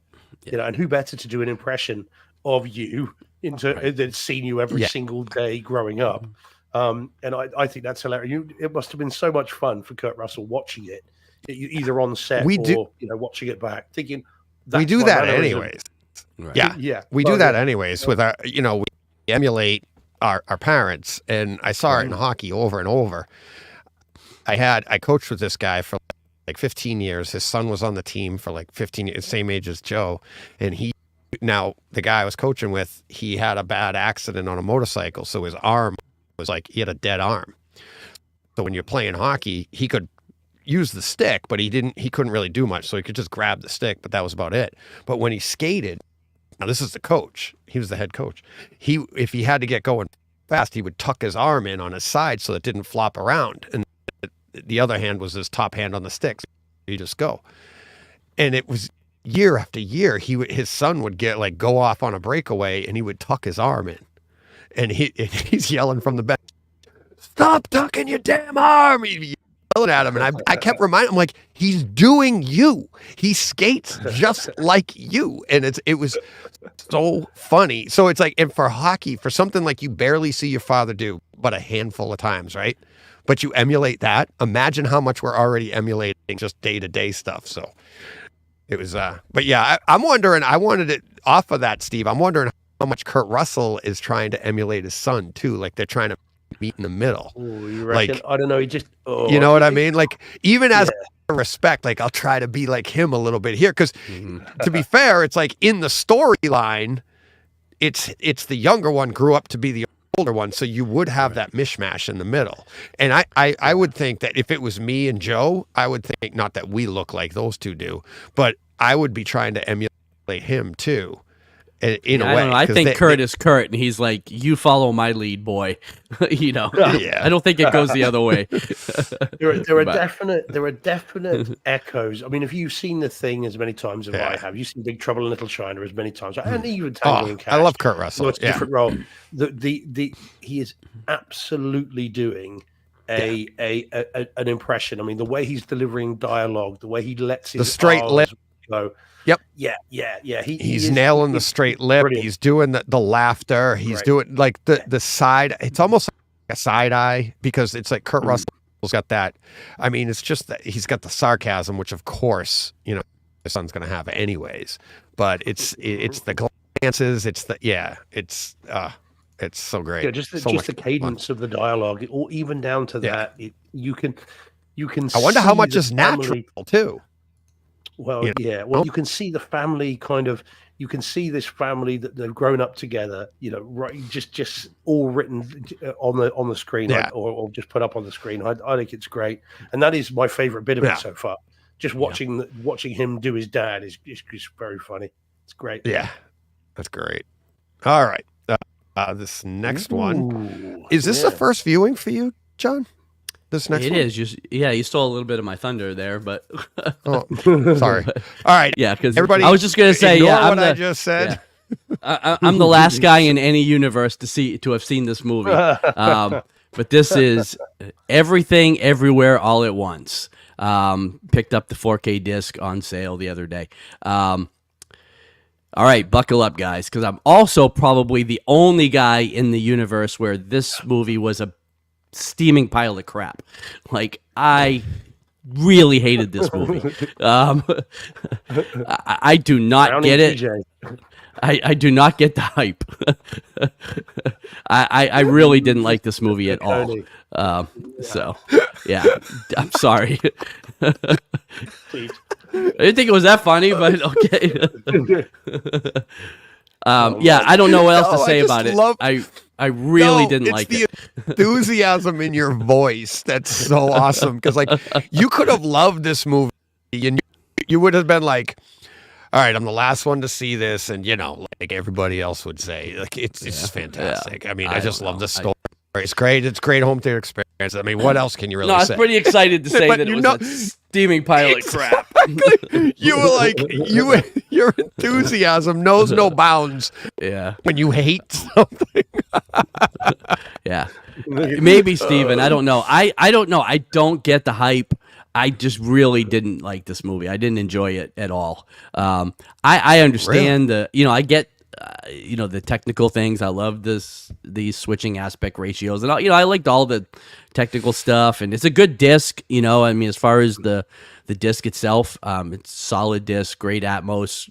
D: Yeah. And who better to do an impression of you that's seen you every single day growing up. And I think that's hilarious. It must have been so much fun for Kurt Russell watching it, either on set or watching it back, thinking
B: we do that anyways. Right. Yeah. We do that anyways with our, we emulate our parents, and I saw it in hockey over and over. I coached with this guy for like 15 years. His son was on the team for like 15 years, same age as Joe. And the guy I was coaching with, he had a bad accident on a motorcycle. So his arm was like, he had a dead arm. So when you're playing hockey, he could use the stick, but he couldn't really do much. So he could just grab the stick, but that was about it. But when he skated, now this is the coach, he was the head coach. If he had to get going fast, he would tuck his arm in on his side so it didn't flop around. And the other hand was his top hand on the sticks. You just go. And it was year after year, his son would go off on a breakaway, and he would tuck his arm in. And he's yelling from the bench, "Stop tucking your damn arm!" He's yelling at him, and I kept reminding him, like, he's doing you. He skates just like you, and it was so funny. So it's like, and for hockey, for something like you barely see your father do, but a handful of times, right? But you emulate that. Imagine how much we're already emulating just day-to-day stuff. So it was, but yeah, I'm wondering. I wanted it off of that, Steve. I'm wondering how much Kurt Russell is trying to emulate his son too. Like they're trying to meet in the middle.
D: Oh, you reckon?
B: Like,
D: I don't know. He just,
B: you know what I mean? Like even as respect, like I'll try to be like him a little bit here. Cause to be fair, it's like in the storyline, it's the younger one grew up to be the older one. So you would have that mishmash in the middle. And I would think that if it was me and Joe, I would think not that we look like those two do, but I would be trying to emulate him too. In a way,
C: I don't know. I think Kurt is Kurt, and he's like, "You follow my lead, boy." You know, I don't think it goes the other way.
D: There are definite echoes. I mean, if you've seen The Thing as many times as I have, you've seen Big Trouble in Little China as many times, and even Tango and Cash.
B: I love Kurt Russell.
D: It's a different role. He is absolutely doing an impression. I mean, the way he's delivering dialogue, the way he lets his
B: straight lip
D: go.
B: Yep.
D: Yeah.
B: He's nailing the straight lip. Brilliant. He's doing the laughter. He's doing like the side. It's almost like a side eye because it's like Kurt Russell's got that. I mean, it's just that he's got the sarcasm, which of course, you know, his son's going to have anyways. But it's the glances. It's so great.
D: Yeah, just the cadence of the dialogue, or even down to that. You can.
B: I wonder how much is natural too.
D: Well, Well, you can see the family kind of. You can see this family that they've grown up together. You know, right? Just all written on the screen, or just put up on the screen. I think it's great, and that is my favorite bit of it so far. Just watching him do his dad is very funny. It's great.
B: Yeah, that's great. All right, this next one is this the first viewing for you, John? This next one?
C: It is. You stole a little bit of my thunder there, but
B: sorry. All right.
C: Yeah, because
B: everybody,
C: I was just going to say,
B: I just said.
C: Yeah. I'm the last guy in any universe to have seen this movie. But this is Everything, Everywhere, All at Once. Picked up the 4K disc on sale the other day. All right, buckle up, guys, because I'm also probably the only guy in the universe where this movie was a steaming pile of crap. Like, I really hated this movie. I do not get it. I do not get the hype. I really didn't like this movie at all. So, yeah, I'm sorry. I didn't think it was that funny, but okay. I don't know what else to say about it. I really didn't like it.
B: Enthusiasm in your voice that's so awesome, because like you could have loved this movie and you would have been like, all right, I'm the last one to see this, and you know, like everybody else would say, like it's just fantastic. I mean, I just love the story. It's great. It's great home theater experience. I mean, what else can you really say?
C: I was pretty excited to say that it was a steaming pile of crap.
B: You were like, your enthusiasm knows no bounds.
C: Yeah.
B: When you hate something.
C: Yeah. Maybe, Steven. I don't know. I don't know. I don't get the hype. I just really didn't like this movie. I didn't enjoy it at all. I understand I get the technical things. I love these switching aspect ratios, and I liked all the technical stuff. And it's a good disc. I mean, as far as the disc itself, it's solid disc, great Atmos,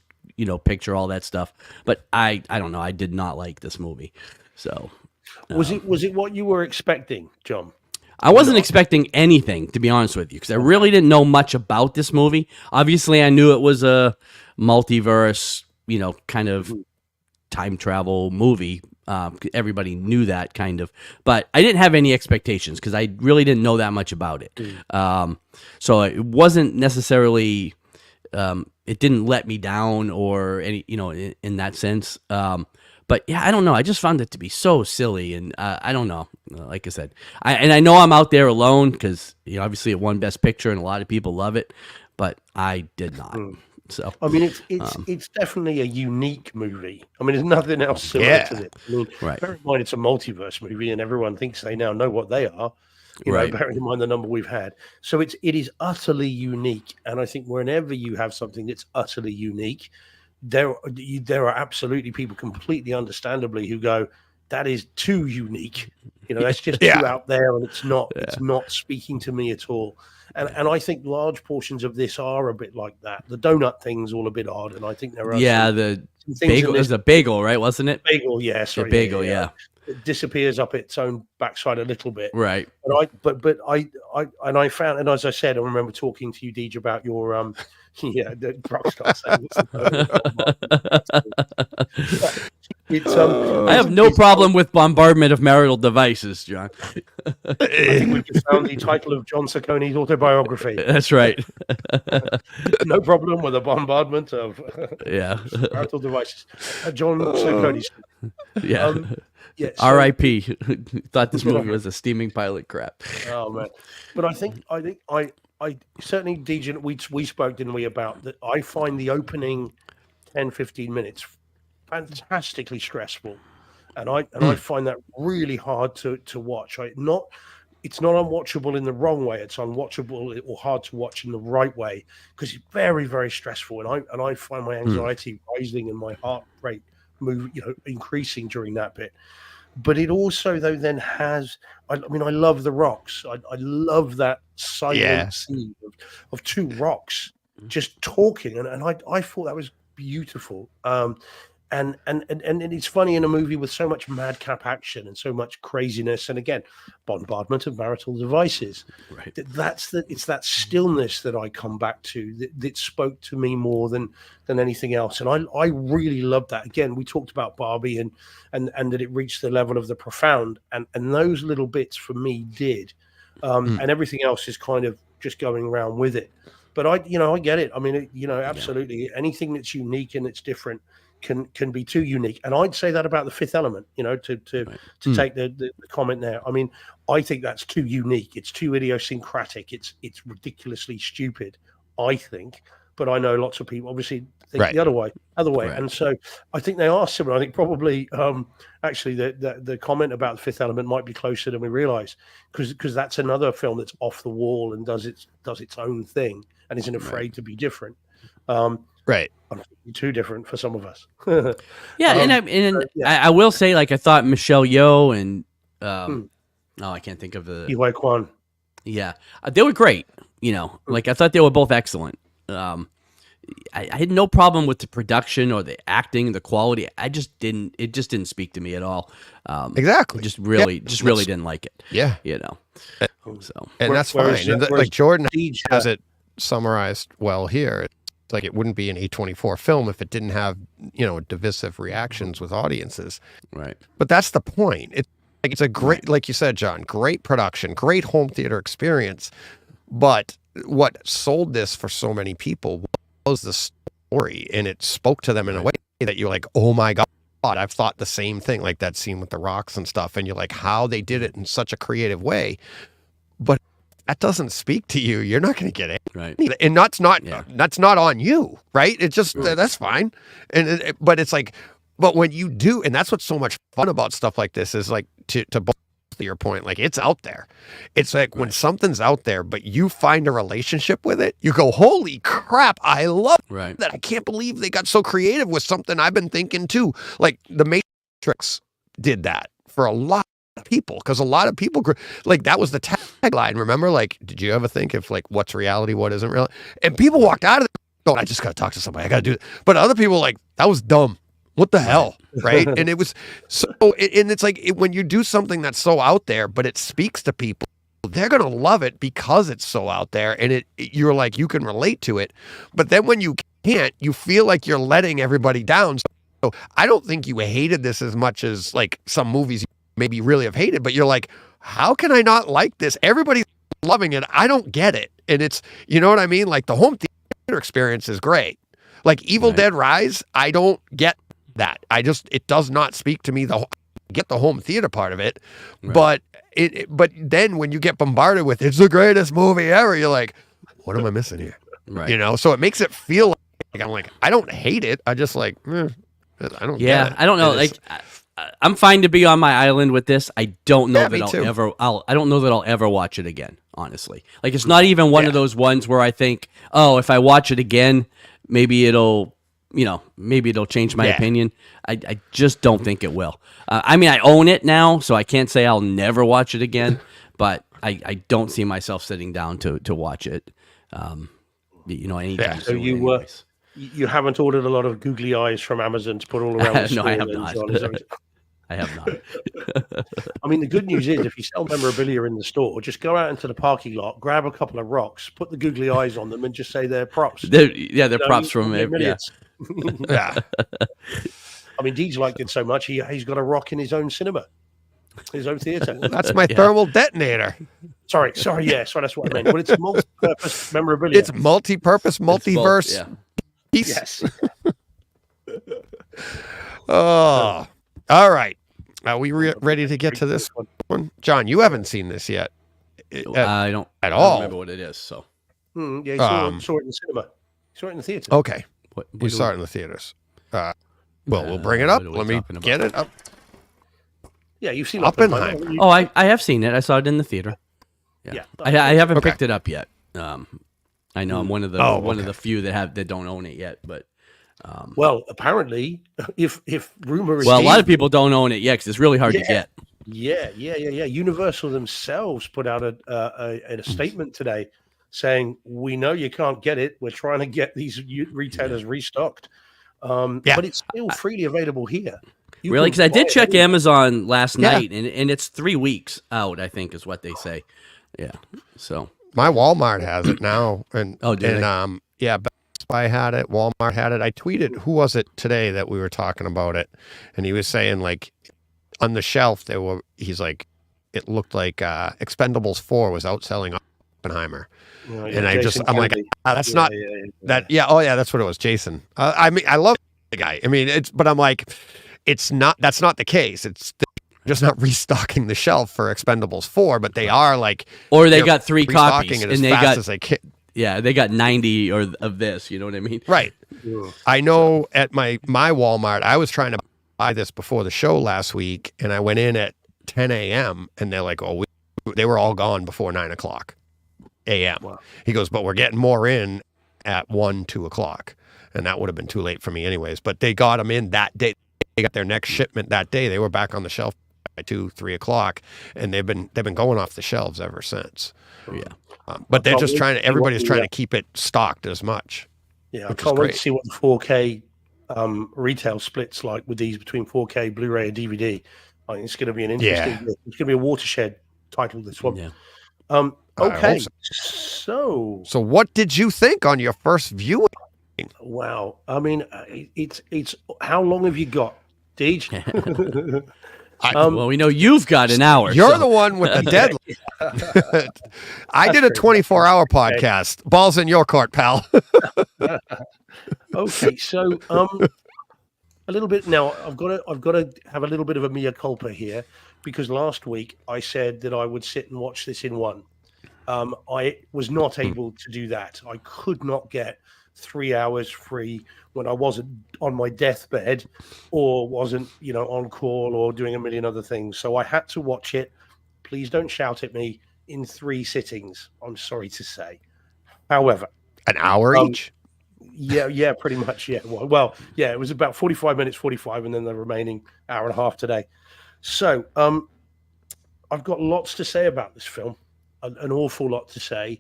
C: picture, all that stuff. But I don't know. I did not like this movie. So
D: was it what you were expecting, John?
C: I wasn't expecting anything, to be honest with you, because I really didn't know much about this movie. Obviously, I knew it was a multiverse, kind of time travel movie. Everybody knew that kind of, but I didn't have any expectations because I really didn't know that much about it. So it wasn't necessarily, it didn't let me down or any, in that sense. But yeah, I don't know. I just found it to be so silly, and I don't know. Like I said, I know I'm out there alone because obviously it won Best Picture, and a lot of people love it, but I did not. So
D: I mean, it's definitely a unique movie. I mean, there's nothing else similar to it. I mean, bear in mind it's a multiverse movie, and everyone thinks they now know what they are. Bearing in mind the number we've had, so it is utterly unique. And I think whenever you have something that's utterly unique, there are absolutely people completely understandably who go, that is too unique. That's just too out there, and it's not speaking to me at all. And I think large portions of this are a bit like that. The donut thing's all a bit odd, and I think there are
C: Bagel. It was a bagel, right? Wasn't it?
D: Bagel, yeah. Sorry,
C: bagel, yeah.
D: It disappears up its own backside a little bit,
C: right?
D: But I found, and as I said, I remember talking to you, Deej, about your the Rockstar
C: I have no problem with bombardment of marital devices, John.
D: I think we've just found the title of John Saccone's autobiography.
C: That's right.
D: No problem with the bombardment of marital devices. John Saccone's.
C: Yeah.
D: Yeah,
C: R.I.P. Thought this movie was a steaming pile of crap.
D: Oh man, but I certainly, DJ, we spoke, didn't we, about that? I find the opening 10-15 minutes fantastically stressful, and I find that really hard to watch. It's not unwatchable in the wrong way. It's unwatchable or hard to watch in the right way because it's very, very stressful, and I find my anxiety rising and my heart rate increasing during that bit. But it also, though, then has, I love the rocks. I love that silent scene of two rocks just talking. And I thought that was beautiful. And it's funny in a movie with so much madcap action and so much craziness, and again, bombardment of marital devices. Right. It's that stillness that I come back to that spoke to me more than anything else. And I really loved that. Again, we talked about Barbie and that it reached the level of the profound, and those little bits for me did, and everything else is kind of just going around with it. But I get it. I mean, absolutely anything that's unique and it's different can be too unique, and I'd say that about The Fifth Element. To take the comment there. I mean, I think that's too unique. It's too idiosyncratic. It's ridiculously stupid, I think. But I know lots of people obviously think the other way. Right. And so I think they are similar. I think probably actually the comment about The Fifth Element might be closer than we realize, because that's another film that's off the wall and does its own thing and isn't afraid to be different.
B: Right.
D: Too different for some of us.
C: I will say, like, I thought Michelle Yeoh and I can't think of the
D: Iwai Kwan.
C: Yeah, they were great. Like, I thought they were both excellent. I had no problem with the production or the acting, the quality. It just didn't speak to me at all.
B: Exactly.
C: Just really didn't like it.
B: Yeah.
C: So,
B: and that's fine. And like Jordan has it summarized well here. Like, it wouldn't be an A24 film if it didn't have, divisive reactions with audiences.
C: Right.
B: But that's the point. It's a great, like you said, John, great production, great home theater experience. But what sold this for so many people was the story, and it spoke to them in a way that you're like, oh my God, I've thought the same thing, like that scene with the rocks and stuff. And you're like, how they did it in such a creative way. But that doesn't speak to you, you're not going to get it.
C: Right.
B: And that's not on you, right? It's just, that's fine. But it's like, but when you do, and that's what's so much fun about stuff like this is, like, to both your point, like, it's out there. It's like when something's out there, but you find a relationship with it, you go, holy crap, I love that. I can't believe they got so creative with something I've been thinking too. Like, The Matrix did that for a lot of people, because a lot of people, like, that was the tagline, remember? Like, did you ever think of, like, what's reality, what isn't real? And people walked out of it going, I just got to talk to somebody, I got to do it. But other people like, that was dumb. What the hell, right? And it was so, and it's like, when you do something that's so out there, but it speaks to people, they're going to love it because it's so out there, and you're like, you can relate to it. But then when you can't, you feel like you're letting everybody down. So I don't think you hated this as much as, like, some movies you maybe really have hated, but you're like, how can I not like this? Everybody's loving it. I don't get it. And it's, you know what I mean? Like, the home theater experience is great. Like, Evil Dead Rise, I don't get that. It does not speak to me. Get the home theater part of it, but then when you get bombarded with, it's the greatest movie ever, you're like, what am I missing here? Right. So it makes it feel like, I'm like, I don't hate it. I just like, I don't get it.
C: I don't know. Like, I'm fine to be on my island with this. I don't know that I don't know that I'll ever watch it again, honestly. Like, it's not even one of those ones where I think, oh, if I watch it again, maybe it'll change my opinion. I just don't think it will. I mean, I own it now, so I can't say I'll never watch it again, but I don't see myself sitting down to watch it, anytime soon.
D: So You haven't ordered a lot of googly eyes from Amazon to put all around the store.
C: No, I have not. I have not.
D: I mean, the good news is if you sell memorabilia in the store, just go out into the parking lot, grab a couple of rocks, put the googly eyes on them, and just say they're props.
C: They're props from
D: millions.
B: Yeah.
D: I mean, Deej liked it so much, he's got a rock in his own cinema, his own theater.
B: That's my thermal detonator.
D: Sorry, that's what I meant. But it's multi-purpose memorabilia.
B: It's multi-purpose, multiverse. Piece.
D: Yes.
B: Oh, all right. Are we ready to get to this one? John, you haven't seen this yet.
C: I don't
B: at all
C: remember what it is. So,
D: yeah, saw it in the cinema. Saw it in the theater.
B: Okay,
C: what
B: we saw it in the theaters. Well, we'll bring it up. Let me get it up.
D: Yeah, you've seen
B: Oppenheimer.
C: Oh, I have seen it. I saw it in the theater. Yeah. I haven't picked it up yet. I know I'm one of the few that don't own it yet, but.
D: Well, apparently, if rumor is
C: a lot of people don't own it yet because it's really hard to get.
D: Yeah. Universal themselves put out a statement today saying, "We know you can't get it. We're trying to get these retailers restocked, but it's still freely available here."
C: Really? Because I did check Amazon last night, and it's 3 weeks out. I think is what they say. Yeah. So
B: my Walmart has it now, and
C: yeah.
B: Best Buy had it, Walmart had it. I tweeted, who was it today that we were talking about it? And he was saying, like, on the shelf, he's like, it looked like Expendables 4 was outselling Oppenheimer.
D: Oh,
B: and I'm like, that's not that. Yeah. Oh yeah. That's what it was. Jason. I mean, I love the guy. I mean, but I'm like, that's not the case. It's just not restocking the shelf for Expendables 4, but they are like,
C: or they got 3 copies
B: and they got as they can.
C: Yeah, they got 90 of this. You know what I mean?
B: Right. I know at my Walmart, I was trying to buy this before the show last week, and I went in at 10 a.m. and they're like, "Oh, they were all gone before 9 o'clock a.m." Wow. He goes, "But we're getting more in at 1, 2 o'clock," and that would have been too late for me anyways. But they got them in that day. They got their next shipment that day. They were back on the shelf by 2, 3 o'clock, and they've been going off the shelves ever since.
C: Yeah.
B: But they're just everybody's trying to keep it stocked as much.
D: Yeah, I can't wait to see what the 4K retail splits like with these between 4K, Blu-ray, and DVD. I think it's going to be an interesting. Yeah. It's going to be a watershed title. This one. Yeah. Okay. So
B: what did you think on your first viewing?
D: Wow. I mean, it's how long have you got, Deej?
C: Well, we know you've got an hour.
B: You're the one with the deadline. I did a 24-hour podcast. Ball's in your court, pal.
D: Okay, so a little bit now. I've got to have a little bit of a mea culpa here because last week I said that I would sit and watch this in one. I was not able to do that. I could not get 3 hours free when I wasn't on my deathbed or wasn't, on call or doing a million other things. So I had to watch it. Please don't shout at me, in 3 sittings. I'm sorry to say. However,
B: an hour each.
D: Yeah, pretty much. Yeah. Well, yeah, it was about 45 minutes, 45, and then the remaining hour and a half today. So, I've got lots to say about this film, an awful lot to say,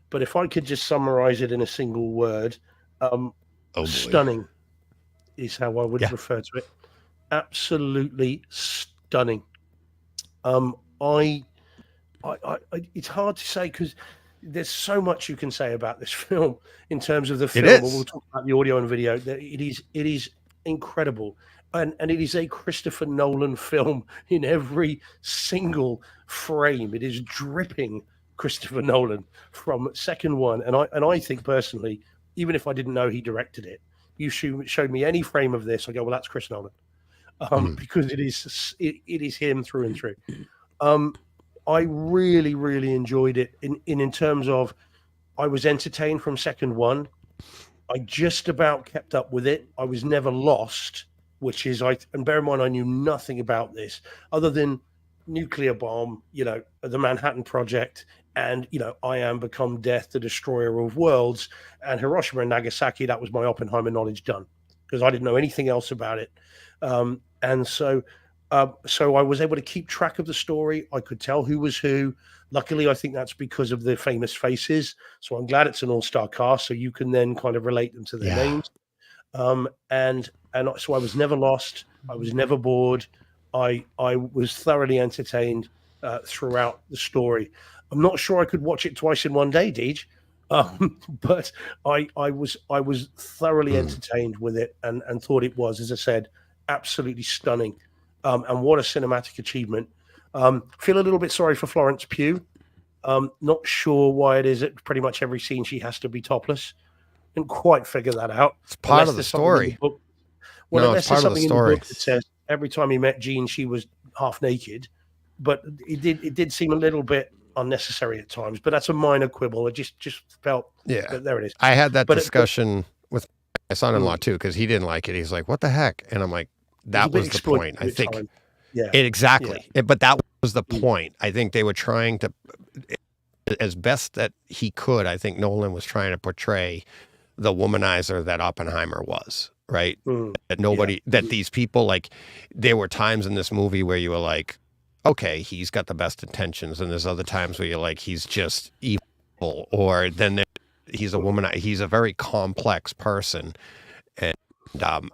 D: but if I could just summarize it in a single word, stunning is how I would refer to it. Absolutely stunning. It's hard to say because there's so much you can say about this film in terms of the film. And we'll talk about the audio and video. It is incredible. And it is a Christopher Nolan film in every single frame. It is dripping Christopher Nolan from second one. And I think personally, even if I didn't know he directed it, you showed me any frame of this, I go, well, that's Chris Nolan, because it is him through and through. I really, really enjoyed it in terms of I was entertained from second one. I just about kept up with it. I was never lost, which is and bear in mind I knew nothing about this other than nuclear bomb, the Manhattan Project, and I am become death, the destroyer of worlds, and Hiroshima and Nagasaki. That was my Oppenheimer knowledge done because I didn't know anything else about it, and so I was able to keep track of the story. I could tell who was who. Luckily, I think that's because of the famous faces. So I'm glad it's an all-star cast, so you can then kind of relate them to their names. And so I was never lost. I was never bored. I was thoroughly entertained throughout the story. I'm not sure I could watch it twice in one day, Deej, but I was thoroughly entertained with it and thought it was, as I said, absolutely stunning. And what a cinematic achievement. Feel a little bit sorry for Florence Pugh. Not sure why it is that pretty much every scene she has to be topless. Didn't quite figure that out.
B: It's part of the story.
D: Well, unless there's something in the book that says every time he met Jean, she was half naked. But it did seem a little bit unnecessary at times. But that's a minor quibble. It just felt that there it is.
B: I had that discussion with my son-in-law too, because he didn't like it. He's like, "What the heck?" And I'm like, "That was the point." I think exactly. But that was the point. I think they were trying to, as best that he could. I think Nolan was trying to portray the womanizer that Oppenheimer was, right? That these people, like, there were times in this movie where you were like, okay, he's got the best intentions, and there's other times where you're like, he's just evil, or then he's a woman. He's a very complex person, and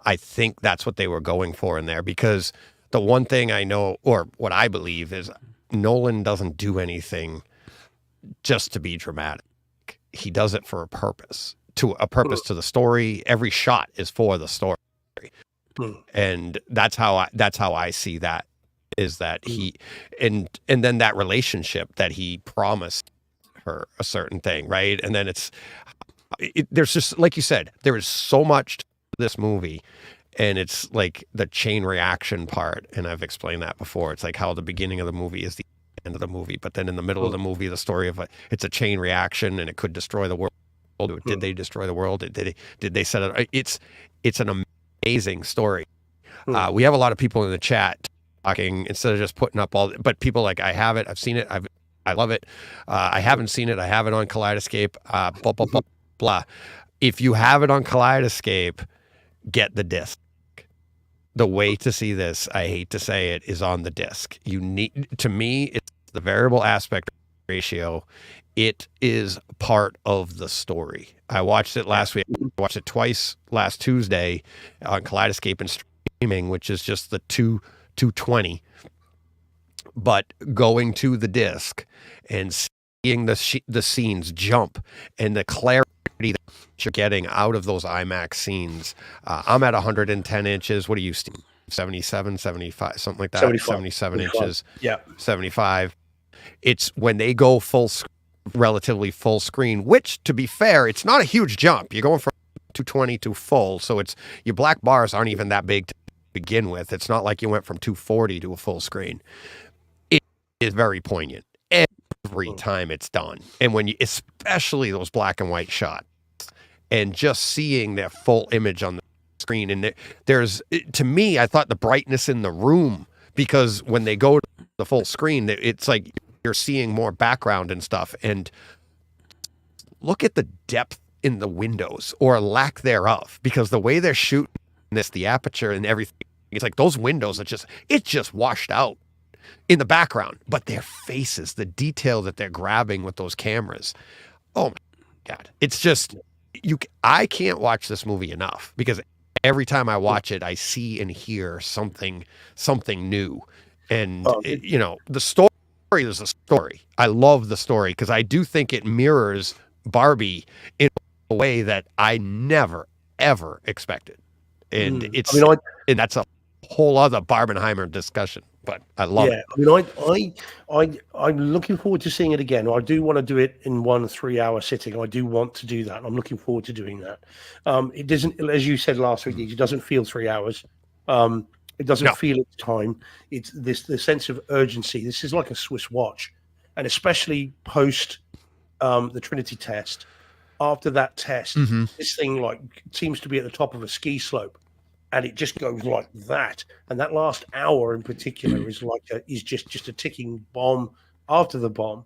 B: I think that's what they were going for in there, because the one thing I know, or what I believe, is Nolan doesn't do anything just to be dramatic. He does it for a purpose. To the story. Every shot is for the story, and that's how I see that, is that he and then that relationship that he promised her a certain thing, right? And then there's just, like you said, there is so much to this movie, and it's like the chain reaction part, and I've explained that before. It's like how the beginning of the movie is the end of the movie, but then in the middle of the movie, the story of it's a chain reaction, and it could destroy the world. Did they destroy the world? Did they set it? It's an amazing story. We have a lot of people in the chat talking, instead of just putting up but people like, I have it, I've seen it, I love it. I haven't seen it, I have it on Kaleidoscape. Blah blah blah blah. If you have it on Kaleidoscape, get the disc. The way to see this, I hate to say it, is on the disc. To me, it's the variable aspect ratio. It is part of the story. I watched it last week. I watched it twice last Tuesday on Kaleidoscape and streaming, which is just the 220. But going to the disc and seeing the scenes jump and the clarity that you're getting out of those IMAX scenes. I'm at 110 inches. What are you, Steve? 77, 75, something like that. 77 inches.
D: Yeah.
B: 75. It's when they go relatively full screen, which, to be fair, it's not a huge jump. You're going from 220 to full, so your black bars aren't even that big to begin with. It's not like you went from 240 to a full screen. It is very poignant every time it's done, and especially those black and white shots, and just seeing their full image on the screen. And to me, I thought the brightness in the room, because when they go to the full screen, it's like you're seeing more background and stuff. And look at the depth in the windows, or lack thereof, because the way they're shooting this, the aperture and everything, it's like those windows it's just washed out in the background, but their faces, the detail that they're grabbing with those cameras. Oh my God. It's just, I can't watch this movie enough, because every time I watch it, I see and hear something new. And the story is a story. I love the story, because I do think it mirrors Barbie in a way that I never, ever expected. And and that's a whole other Barbenheimer discussion, but I love it.
D: I'm looking forward to seeing it again. I do want to do it in 1 3-hour sitting. I do want to do that. I'm looking forward to doing that. It doesn't, as you said last week, it doesn't feel 3 hours. It doesn't feel its time. It's the sense of urgency. This is like a Swiss watch, and especially post the Trinity test. After that test, this thing seems to be at the top of a ski slope, and it just goes like that. And that last hour in particular is just a ticking bomb after the bomb.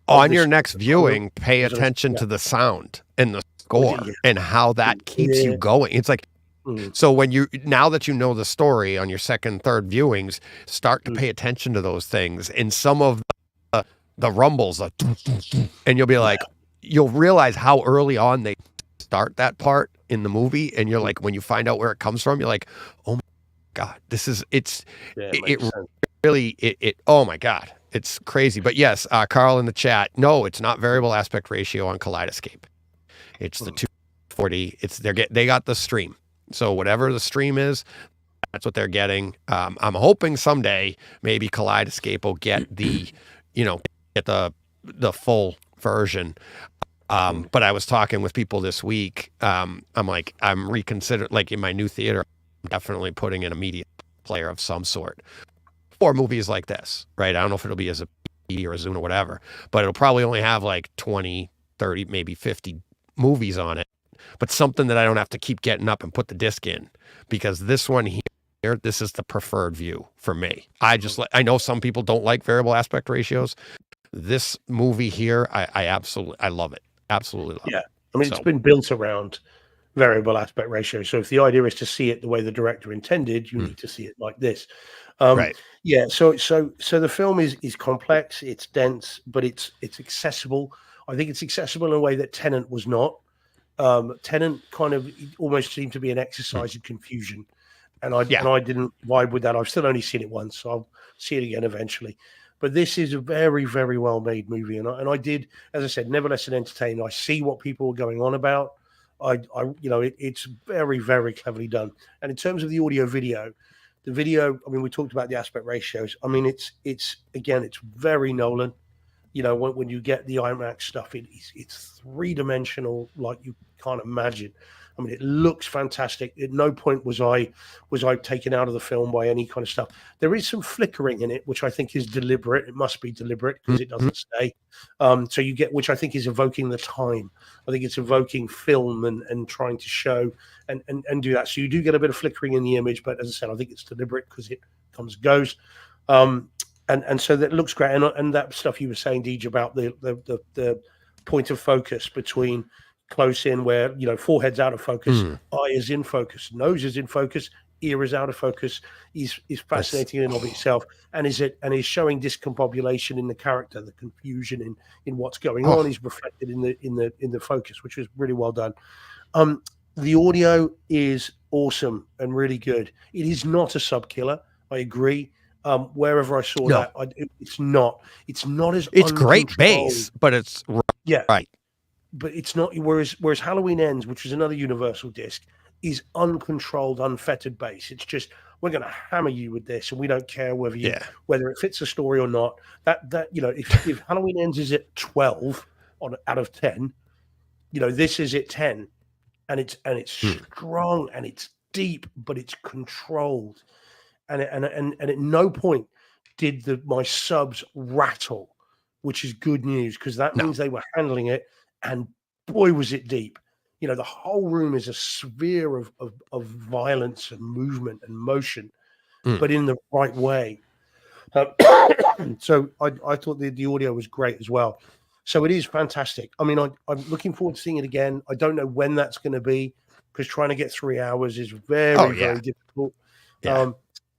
B: On your next viewing, pay attention to the sound and the score and how that keeps you going. It's like, so now that you know the story on your second, third viewings, start to pay attention to those things, and some of the rumbles, and you'll be like, you'll realize how early on they start that part in the movie, and you're like, when you find out where it comes from, you're like, oh my God, it really, oh my God, it's crazy. But yes, Carl in the chat, no, it's not variable aspect ratio on Kaleidoscape. It's the 240. They got the stream. So whatever the stream is, that's what they're getting. I'm hoping someday maybe Kaleidoscape will get get the full version. But I was talking with people this week. I'm reconsidering, like in my new theater, I'm definitely putting in a media player of some sort for movies like this, right? I don't know if it'll be as a PD or a Zune or whatever, but it'll probably only have like 20, 30, maybe 50 movies on it, but something that I don't have to keep getting up and put the disc in, because this one here, this is the preferred view for me. I know some people don't like variable aspect ratios. This movie here, I love it. Absolutely love it.
D: I mean, it's been built around variable aspect ratio. So if the idea is to see it the way the director intended, you need to see it like this.
B: Right.
D: Yeah. So the film is complex, it's dense, but it's accessible. I think it's accessible in a way that Tenet was not. Tenet kind of almost seemed to be an exercise in confusion, and I didn't vibe with that. I've still only seen it once, so I'll see it again eventually. But this is a very, very well made movie, and I did, as I said, never less than entertaining. I see what people are going on about. It's very, very cleverly done. And in terms of the audio video, the video, I mean, we talked about the aspect ratios. I mean, it's very Nolan. When you get the IMAX stuff, it's 3-dimensional like you can't imagine. I mean, it looks fantastic. At no point was I taken out of the film by any kind of stuff. There is some flickering in it, which I think is deliberate. It must be deliberate because it doesn't stay. So you get, which I think is evoking the time. I think it's evoking film and trying to show and do that. So you do get a bit of flickering in the image, but as I said, I think it's deliberate because it comes and goes. And so that looks great. And that stuff you were saying, Deej, about the point of focus between close in, where forehead's out of focus, eye is in focus, nose is in focus, ear is out of focus, is fascinating in and of itself, and is showing discombobulation in the character, the confusion in what's going on is reflected in the focus, which was really well done. The audio is awesome and really good. It is not a sub killer, I agree. Wherever I saw that, it's not as
B: it's great bass, but it's right.
D: But it's not. Whereas Halloween Ends, which is another Universal disc, is uncontrolled, unfettered bass. It's just, we're going to hammer you with this, and we don't care whether it fits the story or not. If Halloween Ends is at 12 out of 10, this is at 10, and it's strong and it's deep, but it's controlled. And at no point did my subs rattle, which is good news, because that means they were handling it, and boy, was it deep. The whole room is a sphere of violence and movement and motion, but in the right way. So I thought the audio was great as well. So it is fantastic. I mean, I'm looking forward to seeing it again. I don't know when that's going to be, because trying to get 3 hours is very, very difficult. Yeah.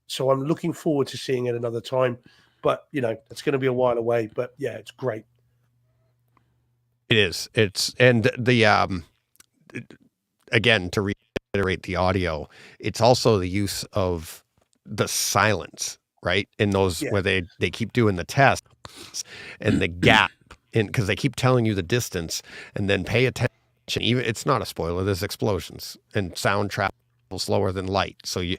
D: So I'm looking forward to seeing it another time, but it's going to be a while away. But yeah, it's great.
B: It is. And the again, to reiterate the audio, it's also the use of the silence, right? In those where they keep doing the tests and the gap in, because they keep telling you the distance, and then pay attention. Even it's not a spoiler. There's explosions and sound travels slower than light, so you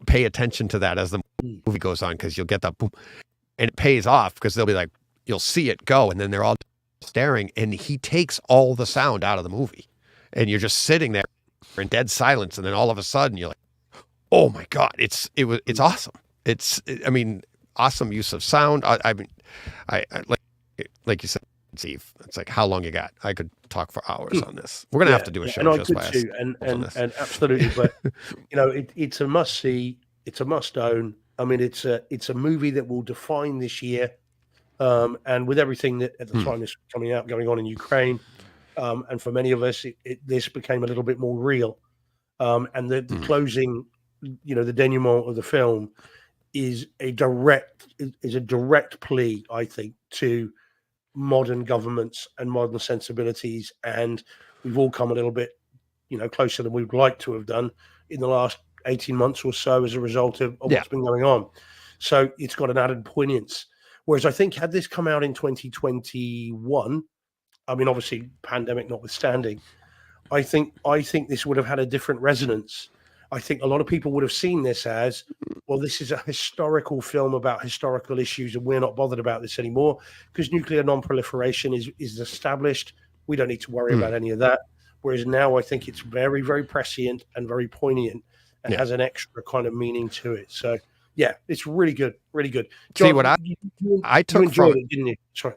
B: pay attention to that as the movie goes on, because you'll get that boom, and it pays off, because they'll be like, you'll see it go, and then they're all staring, and he takes all the sound out of the movie, and you're just sitting there in dead silence, and then all of a sudden you're like, oh my God, it's awesome. I mean, awesome use of sound. I mean, I like you said, Steve, it's like, how long you got? I could talk for hours on this. We're gonna have to do a show just by us.
D: And absolutely, but it's a must see. It's a must own. I mean, it's a movie that will define this year. And with everything that at the time this was coming out, going on in Ukraine, and for many of us, this became a little bit more real. And the closing, the denouement of the film is a direct plea, I think, to modern governments and modern sensibilities. And we've all come a little bit closer than we'd like to have done in the last 18 months or so as a result of what's been going on. So it's got an added poignance. Whereas I think had this come out in 2021, I mean, obviously pandemic notwithstanding, I think this would have had a different resonance. I think a lot of people would have seen this as, well, this is a historical film about historical issues, and we're not bothered about this anymore because nuclear non-proliferation is established. We don't need to worry about any of that. Whereas now I think it's very, very prescient and very poignant and has an extra kind of meaning to it. So, yeah, it's really good, really good. John,
B: see what I took
D: you enjoyed
B: from
D: it, didn't you? Sorry.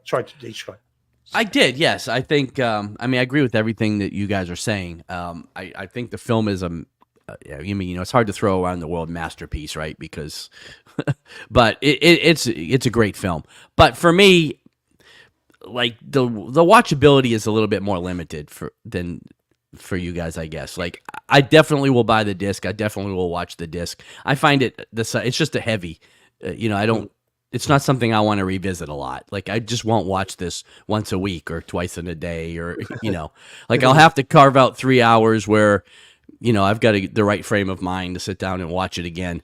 C: I did, yes. I think, I agree with everything that you guys are saying. I think the film is it's hard to throw around the word masterpiece, right? Because, but it's a great film. But for me, like the watchability is a little bit more limited than for you guys, I guess. Like I definitely will buy the disc. I definitely will watch the disc. I find it's just a heavy, it's not something I want to revisit a lot. Like I just won't watch this once a week or twice in a day or, like I'll have to carve out 3 hours where, I've got the right frame of mind to sit down and watch it again.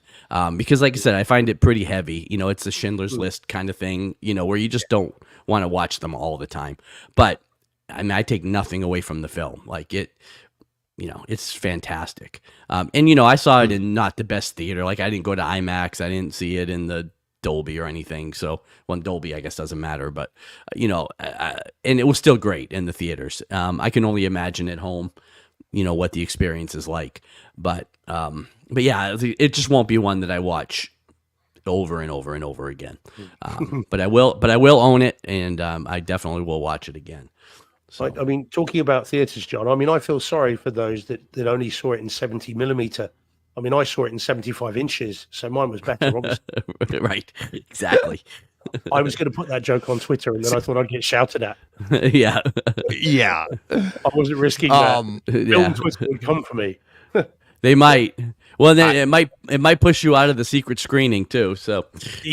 C: Because like I said, I find it pretty heavy. It's a Schindler's List kind of thing, where you just don't want to watch them all the time. But I take nothing away from the film. Like it's fantastic. And I saw it in not the best theater. Like I didn't go to IMAX. I didn't see it in the Dolby or anything. So Dolby, I guess, doesn't matter. But, and it was still great in the theaters. I can only imagine at home, what the experience is like. But yeah, it just won't be one that I watch over and over and over again. But I will own it, and I definitely will watch it again. So.
D: I mean, talking about theaters, John, I feel sorry for those that only saw it in 70 millimeter. I mean, I saw it in 75 inches, so mine was better, obviously.
C: Right, exactly.
D: I was going to put that joke on Twitter, and then I thought I'd get shouted at.
C: Yeah.
D: I wasn't risking that. Film Twitter would come for me.
C: They might. Well, then it might push you out of the secret screening too. So.
D: Chris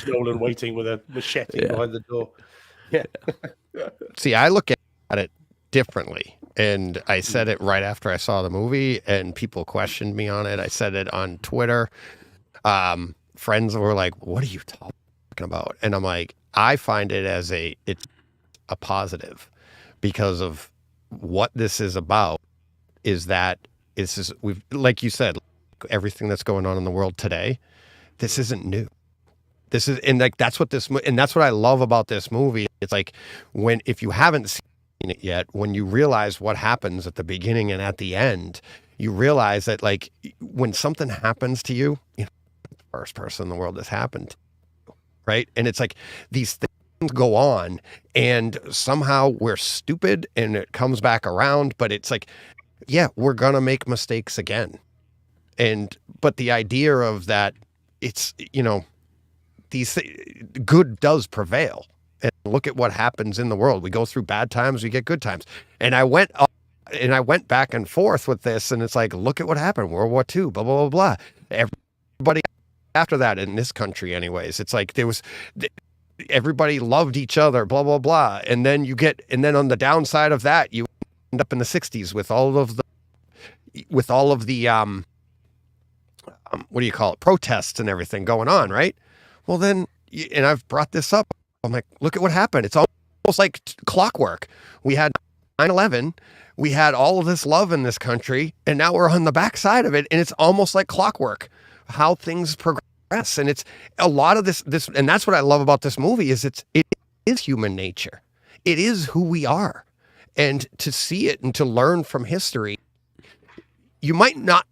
D: Nolan waiting with a machete behind the door. Yeah.
B: See, I look at it differently. And I said it right after I saw the movie, and people questioned me on it. I said it on Twitter. Friends were like, "What are you talking about?" And I'm like, I find it it's a positive because of what this is about. Is that we've, like you said, everything that's going on in the world today. This isn't new. This is, and like that's what I love about this movie. It's like if you haven't seen it yet, when you realize what happens at the beginning and at the end, you realize that like when something happens to you, the first person in the world that's happened to, right? And it's like these things go on and somehow we're stupid and it comes back around, but it's like, yeah, we're gonna make mistakes again. But the idea of that, it's, good does prevail. And look at what happens in the world. We go through bad times, we get good times. And I went back and forth with this, and it's like, look at what happened. World War II, blah, blah, blah, blah. Everybody after that in this country anyways, it's like everybody loved each other, blah, blah, blah. And then on the downside of that, you end up in the 60s with all of the what do you call it? Protests and everything going on, right? Well then, and I've brought this up, I'm like, look at what happened. It's almost like clockwork. We had 9/11. We had all of this love in this country, and now we're on the backside of it, and it's almost like clockwork, how things progress. And it's a lot of this, and that's what I love about this movie is it is human nature. It is who we are. And to see it and to learn from history, you might not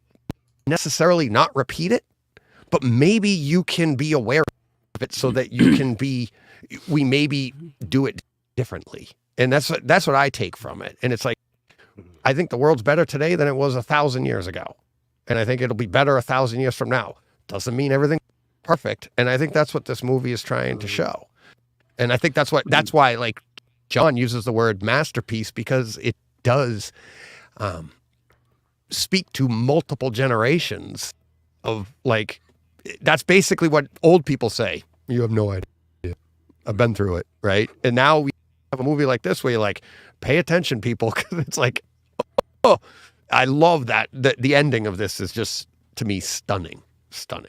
B: necessarily not repeat it, but maybe you can be aware of it so that you can we maybe do it differently. And that's what I take from it. And it's like, I think the world's better today than it was 1,000 years ago. And I think it'll be better 1,000 years from now. Doesn't mean everything's perfect. And I think that's what this movie is trying to show. And I think that's why like John uses the word masterpiece, because it does speak to multiple generations of like, that's basically what old people say. You have no idea. I've been through it, right? And now we have a movie like this where you're like, pay attention, people, because it's like, I love that. The ending of this is just, to me, stunning. So,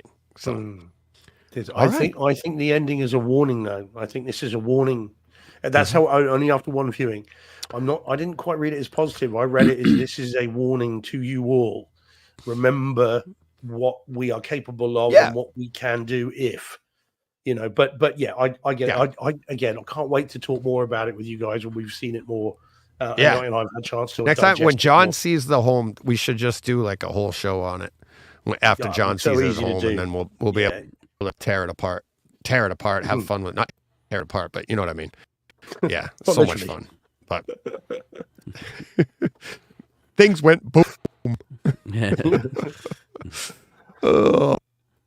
D: I think the ending is a warning, though. I think this is a warning. And that's how only after one viewing. I didn't quite read it as positive. I read it as this is a warning to you all. Remember what we are capable of and what we can do if, but yeah, I get it. I can't wait to talk more about it with you guys when we've seen it more. And I've had a chance to
B: next time when John sees the home, we should just do like a whole show on it after John sees his home, and then we'll be able to tear it apart, have fun with, not tear it apart, but you know what I mean. Yeah, so much fun. But things went boom. Oh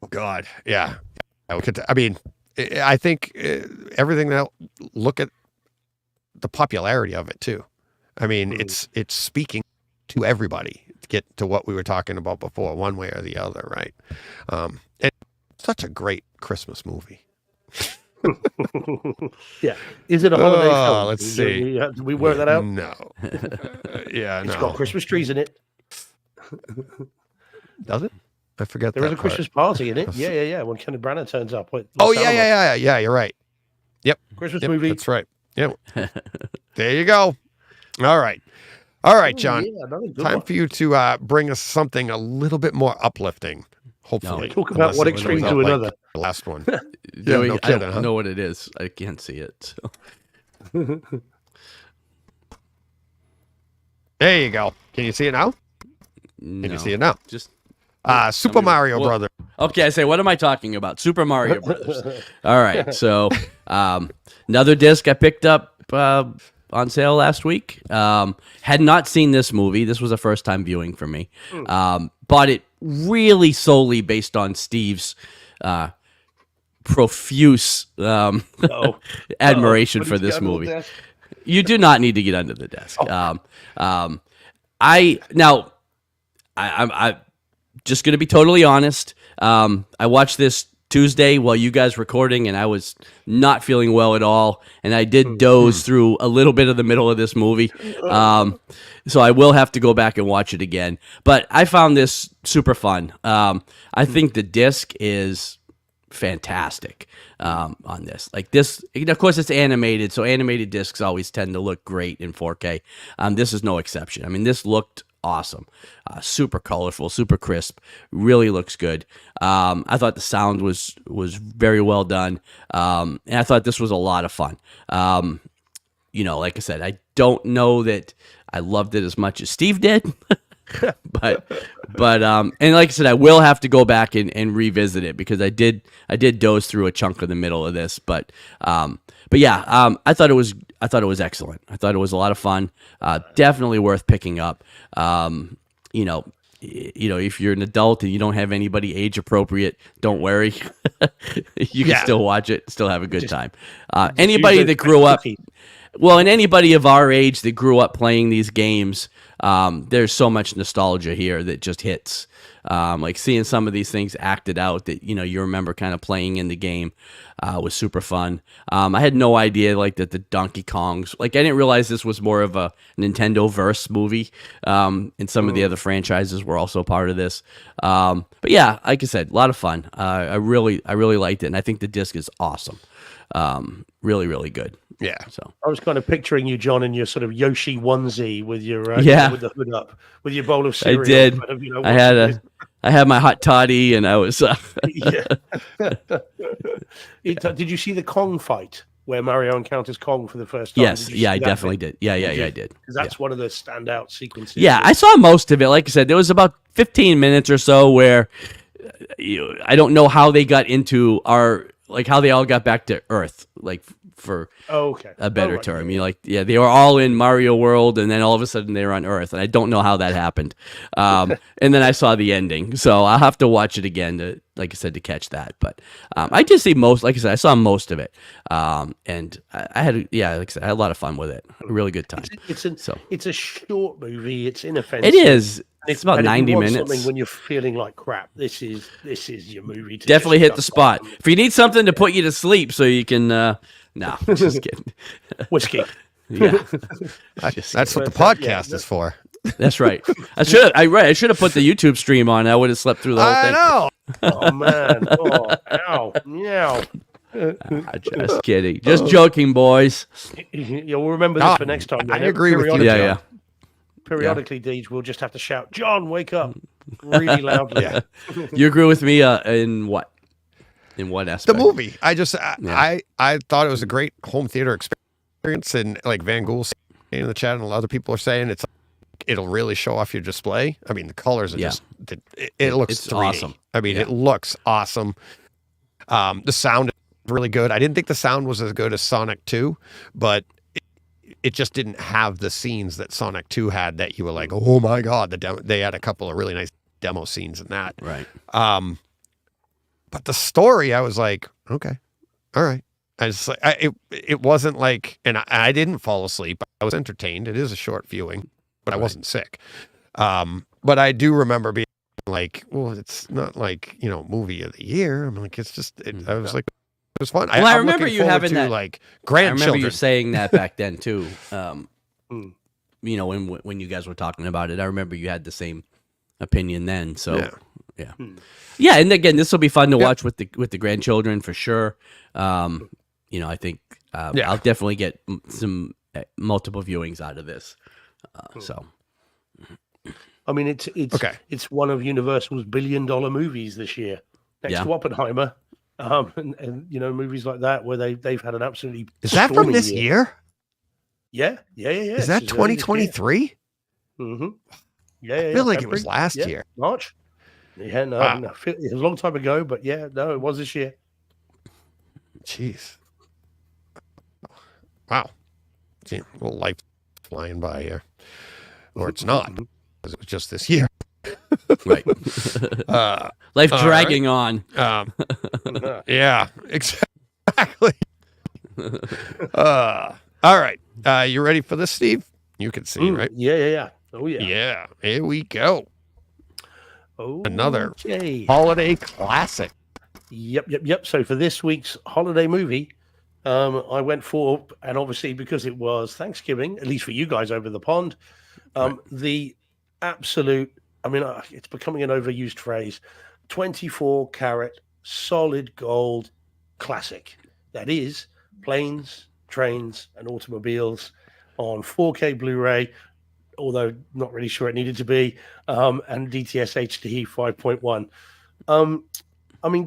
B: God, yeah. I mean, I think everything that, look at the popularity of it too. I mean, it's speaking to everybody to get to what we were talking about before, one way or the other, right? It's such a great Christmas movie.
D: Yeah. Is it a holiday film?
B: Let's see.
D: Did we work that out?
B: No.
D: It's got Christmas trees in it.
B: Does it? I forget.
D: There is a Christmas party in it. Yeah. When Kenneth Branagh turns up.
B: Yeah. You're right. Yep.
D: Christmas movie.
B: That's right. Yep. There you go. All right, John. Time for you to bring us something a little bit more uplifting. Hopefully,
D: talk about one extreme to another.
B: Like the last one.
C: No kidding, I don't know what it is. I can't see it. So.
B: There you go. Can you see it now?
C: No.
B: Can you see it now?
C: Just
B: Super Mario Brothers.
C: Okay, I say, what am I talking about? Super Mario Brothers. All right, so another disc I picked up on sale last week. Had not seen this movie. This was a first time viewing for me. Bought it really solely based on Steve's profuse admiration for this movie. You do not need to get under the desk. I'm just going to be totally honest. I watched this Tuesday while you guys recording, and I was not feeling well at all. And I did doze through a little bit of the middle of this movie. So I will have to go back and watch it again. But I found this super fun. I think the disc is fantastic on this. Like this, of course, it's animated, so animated discs always tend to look great in 4K. This is no exception. I mean, this looked awesome, super colorful, super crisp, really looks good. I thought the sound was very well done, and I thought this was a lot of fun. Like I said, I don't know that I loved it as much as Steve did. but and like I said, I will have to go back and revisit it because I did doze through a chunk of the middle of this, but yeah, I thought it was excellent. I thought it was a lot of fun. Definitely worth picking up. If you're an adult and you don't have anybody age appropriate, don't worry. You can still watch it, still have a good time. Anybody that grew up, and anybody of our age that grew up playing these games, there's so much nostalgia here that just hits. Like seeing some of these things acted out that, you remember kind of playing in the game, was super fun. I had no idea that the Donkey Kongs, I didn't realize this was more of a Nintendo verse movie. And some of the other franchises were also part of this. But yeah, like I said, a lot of fun. I really liked it. And I think the disc is awesome. Really, really good.
B: Yeah.
D: So I was kind of picturing you, John, in your sort of Yoshi onesie with your with the hood up, with your bowl of cereal.
C: I did. I had my hot toddy, and I was.
D: Did you see the Kong fight where Mario encounters Kong for the first time?
C: Yes. Yeah, I definitely did. Yeah, I did.
D: Because that's one of the standout sequences.
C: Yeah, I saw most of it. Like I said, there was about 15 minutes or so where I don't know how they got into how they all got back to Earth, for a better term. They were all in Mario World, and then all of a sudden they were on Earth, and I don't know how that happened. And then I saw the ending, so I'll have to watch it again to, like I said, to catch that. But I did see most. Like I said, I saw most of it, and I had, like I said, I had a lot of fun with it. A really good time.
D: It's a short movie. It's inoffensive.
C: It is. It's about 90 minutes.
D: When you're feeling like crap, this is your movie.
C: Definitely hit the spot. If you need something to put you to sleep, so you can. No, just kidding.
D: Whiskey.
C: Yeah,
B: that's what the podcast is for.
C: That's right. I should have put the YouTube stream on. I would have slept through the whole thing.
B: I know.
D: Oh man! Oh, ow! Meow!
C: Just kidding. Just joking, boys.
D: You'll remember this for next time.
B: I agree with you.
C: Yeah.
D: Periodically, Deej will just have to shout, "John, wake up!" really loudly.
B: Yeah.
C: You agree with me in what? In what aspect?
B: The movie. I thought it was a great home theater experience, and like Van Gool saying in the chat, and a lot of other people are saying it'll really show off your display. I mean, the colors are just it looks
C: it's
B: 3D.
C: awesome.
B: I mean, it looks awesome. The sound is really good. I didn't think the sound was as good as Sonic 2, but it just didn't have the scenes that Sonic 2 had that you were like, oh my god, they had a couple of really nice demo scenes in that.
C: Right.
B: But the story, I was like, okay, all right. I just like it wasn't like, and I didn't fall asleep. I was entertained. It is a short viewing, but I wasn't sick. But I do remember being like, well, it's not like, movie of the year. I'm like, it's just. I was like, it was fun.
C: Well, I remember you having that.
B: Like
C: I
B: grandchildren.
C: remember you saying that back then too. When you guys were talking about it, I remember you had the same opinion then. So yeah. And again, this will be fun to watch with the grandchildren for sure. I think I'll definitely get some multiple viewings out of this. So,
D: I mean, it's one of Universal's $1 billion movies this year, next to Oppenheimer, and movies like that where they've had an absolutely.
B: Is that from this year?
D: Yeah.
B: Is that 2023?
D: Mm-hmm. Yeah.
B: I feel like it was last year.
D: March. Yeah, no, it was a long time ago, but it was this year.
B: Jeez. Wow. See, well, life's flying by here. Or it's not, because it was just this year.
C: Right. Life dragging on.
B: Yeah, exactly. All right. You ready for this, Steve? You can see, right?
D: Yeah. Oh, yeah.
B: Yeah, here we go.
D: Oh,
B: another holiday classic.
D: Yep. So for this week's holiday movie, I went for, and obviously because it was Thanksgiving, at least for you guys over the pond, the absolute, it's becoming an overused phrase, 24 karat solid gold classic. That is Planes, Trains, and Automobiles on 4K Blu-ray, although not really sure it needed to be, and DTS HD 5.1.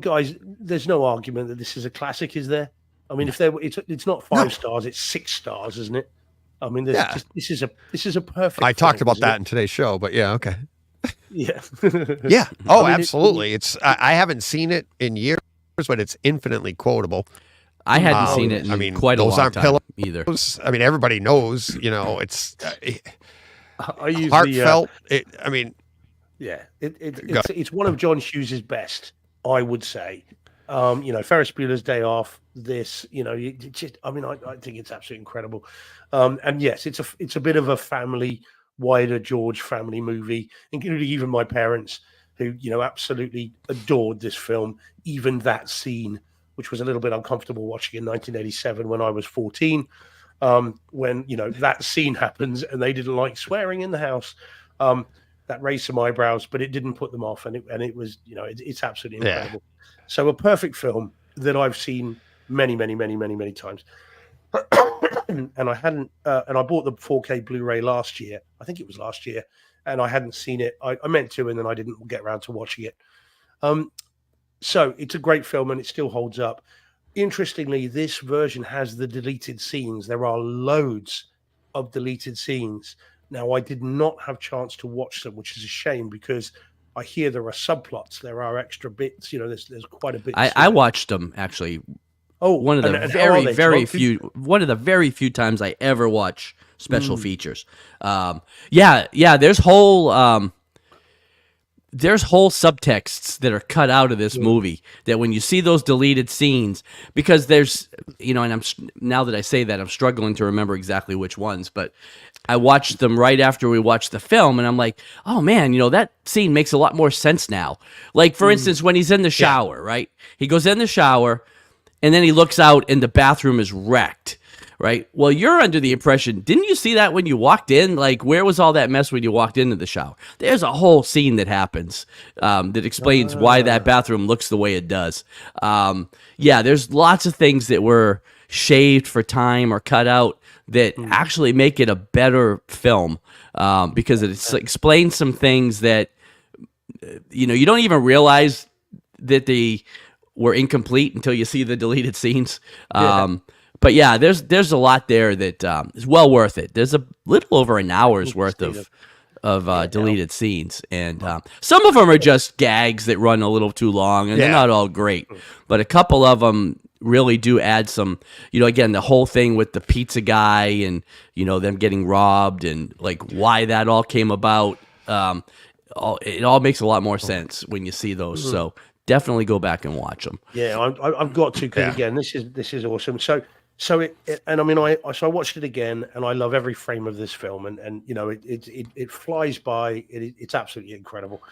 D: Guys, there's no argument that this is a classic, is there? It's not 5 stars, it's 6 stars, isn't it? This is a perfect.
B: I talked about that in today's show, but yeah, okay.
D: Yeah.
B: Yeah. Oh, absolutely. I haven't seen it in years, but it's infinitely quotable.
C: I hadn't seen it in quite a long time
B: pillows
C: either.
B: Everybody knows, it's
D: I use
B: heartfelt.
D: It's one of John Hughes's best, I would say. Ferris Bueller's Day Off. This, I think it's absolutely incredible. And yes, it's a bit of a wider George family movie, including even my parents, who absolutely adored this film. Even that scene, which was a little bit uncomfortable watching in 1987 when I was 14. When that scene happens and they didn't like swearing in the house, that raised some eyebrows, but it didn't put them off, and it was it's absolutely incredible. So a perfect film that I've seen many times. And I hadn't, and I bought the 4K Blu-ray last year. I think it was last year, and I hadn't seen it. I meant to, and then I didn't get around to watching it. So it's a great film, and it still holds up. Interestingly, this version has the deleted scenes. There are loads of deleted scenes. Now, I did not have chance to watch them, which is a shame because I hear there are subplots. There are extra bits. There's quite a bit.
C: I watched them actually.
D: Oh,
C: one of the one of the very few times I ever watch special features. There's whole subtexts that are cut out of this movie that when you see those deleted scenes, because there's, and now that I say that, I'm struggling to remember exactly which ones, but I watched them right after we watched the film, and I'm like, oh man, that scene makes a lot more sense now. Like, for instance, when he's in the shower, right? He goes in the shower, and then he looks out, and the bathroom is wrecked, right? Well, you're under the impression, didn't you see that when you walked in? Like, where was all that mess when you walked into the shower? There's a whole scene that happens that explains why that bathroom looks the way it does. Yeah, there's lots of things that were shaved for time or cut out that actually make it a better film because it explains some things that, you don't even realize that they were incomplete until you see the deleted scenes. But yeah, there's a lot there that is well worth it. There's a little over an hour's worth of deleted scenes, and some of them are just gags that run a little too long, and they're not all great. But a couple of them really do add some. Again, the whole thing with the pizza guy and them getting robbed and like why that all came about. It all makes a lot more sense when you see those. So definitely go back and watch them.
D: Yeah, I've got to, because again, this is awesome. So I watched it again, and I love every frame of this film, and it flies by. It's absolutely incredible.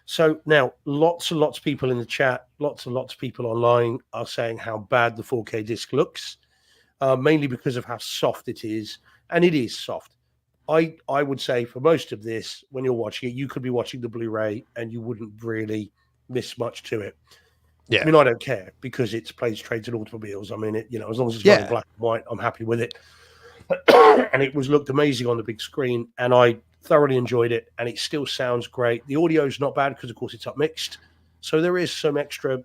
D: So now, lots and lots of people in the chat, lots and lots of people online are saying how bad the 4K disc looks, mainly because of how soft it is, and it is soft. I would say for most of this, when you're watching it, you could be watching the Blu-ray and you wouldn't really miss much to it. Yeah. I mean, I don't care because it's planes, trains, and automobiles. I mean, as long as it's running black and white, I'm happy with it. And it looked amazing on the big screen, and I thoroughly enjoyed it. And it still sounds great. The audio's not bad because, of course, it's upmixed, so there is some extra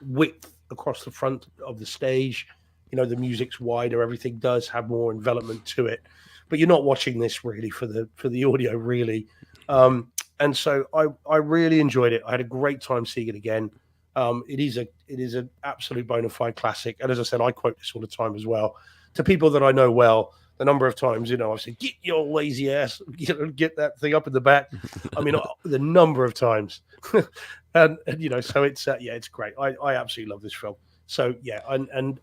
D: width across the front of the stage. The music's wider. Everything does have more envelopment to it. But you're not watching this really for the audio, really. And so I really enjoyed it. I had a great time seeing it again. It is an absolute bona fide classic. And as I said, I quote this all the time as well to people that I know well. The number of times, I've said, "Get your lazy ass, get that thing up in the back." I mean, the number of times, and so it's it's great. I absolutely love this film. So yeah, and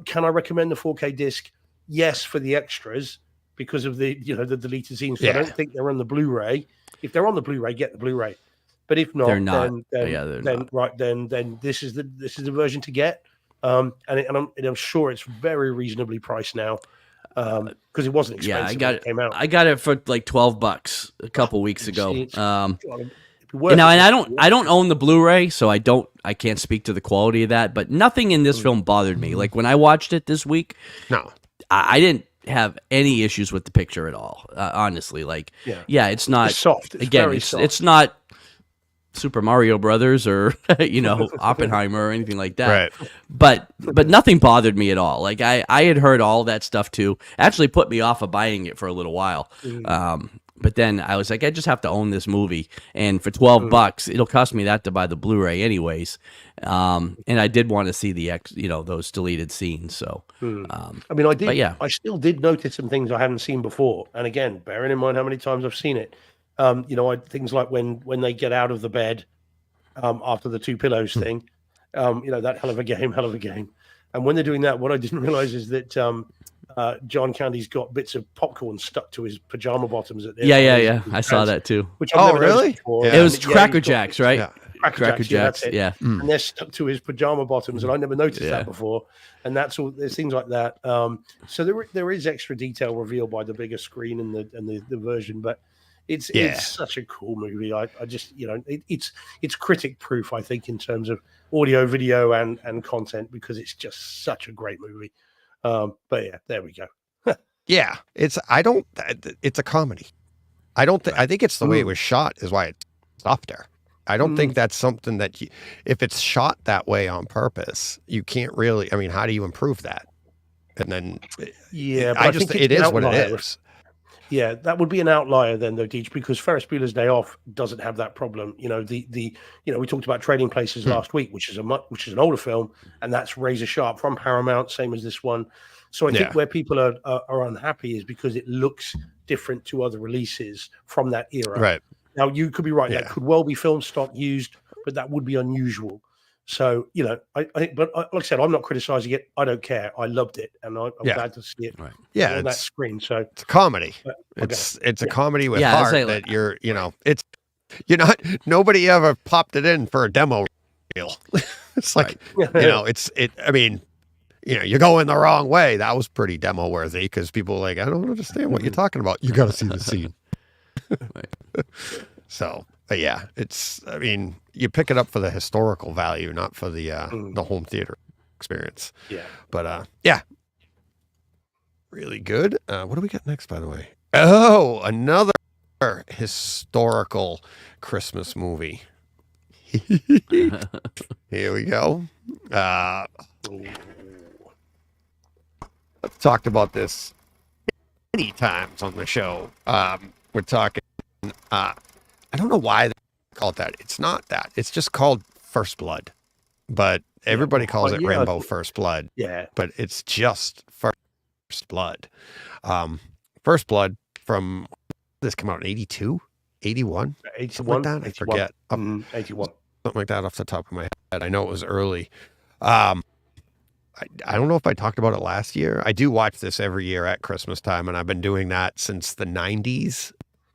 D: can I recommend the 4K disc? Yes, for the extras, because of the the deleted scenes. So I don't think they're on the Blu-ray. If they're on the Blu-ray, get the Blu-ray. But if not,
C: they're not.
D: Then this is the version to get. And I'm sure it's very reasonably priced now, because it wasn't expensive when it came out.
C: I got it for like $12 a couple weeks ago. And I don't own the Blu-ray, so I can't speak to the quality of that. But nothing in this film bothered me. Like when I watched it this week, I didn't have any issues with the picture at all. Honestly, it's not
D: soft.
C: It's not Super Mario Brothers or Oppenheimer or anything like that. Right. But nothing bothered me at all. Like I had heard all that stuff too. Actually put me off of buying it for a little while. But then I was like, I just have to own this movie, and for $12, it'll cost me that to buy the Blu-ray anyways. And I did want to see those deleted scenes. So,
D: I mean, I did. But yeah, I still did notice some things I hadn't seen before. And again, bearing in mind how many times I've seen it, things like when they get out of the bed after the two pillows thing, that hell of a game. And when they're doing that, what I didn't realize is that John Candy's got bits of popcorn stuck to his pajama bottoms at the end.
C: Yeah. I saw that too.
D: Which I've never
B: really?
C: Yeah. It was Cracker Jacks, right? Yeah.
D: Cracker Jacks, yeah. And they're stuck to his pajama bottoms, and I never noticed that before. And that's all. There's things like that. So there is extra detail revealed by the bigger screen and the version, but it's such a cool movie. I just it's critic proof, I think, in terms of audio, video, and content, because it's just such a great movie. But yeah, there we go.
B: Yeah, it's a comedy. I think it's the way it was shot is why it stopped there. I don't think that's something that if it's shot that way on purpose, you can't really. I mean, how do you improve that? And then I think it is what it is.
D: Yeah, that would be an outlier then, though, Deej, because Ferris Bueller's Day Off doesn't have that problem. We talked about Trading Places last week, which is an older film, and that's razor sharp from Paramount, same as this one. So I think where people are unhappy is because it looks different to other releases from that era.
B: Right.
D: Now, you could be right. Yeah. That could well be film stock used, but that would be unusual. So, I think, but like I said, I'm not criticizing it. I don't care. I loved it, and I'm glad to see it on that screen. So
B: it's a comedy. It's a comedy with heart that nobody ever popped it in for a demo reel. It's like, I mean, you're going the wrong way. That was pretty demo worthy because people were like, I don't understand what you're talking about. You got to see the scene.
C: Right.
B: So, but yeah, you pick it up for the historical value, not for the home theater experience.
D: Yeah.
B: But yeah, really good. What do we got next, by the way? Oh, another historical Christmas movie. Here we go. I've talked about this many times on the show. We're talking, I don't know why they call it that. It's not that. It's just called First Blood. But everybody calls it Rambo First Blood.
D: Yeah.
B: But it's just First Blood. First Blood from, this came out in 82? 81?
D: 81?
B: Something like that? I forget.
D: 81.
B: Something like that off the top of my head. I know it was early. I don't know if I talked about it last year. I do watch this every year at Christmas time, and I've been doing that since the 90s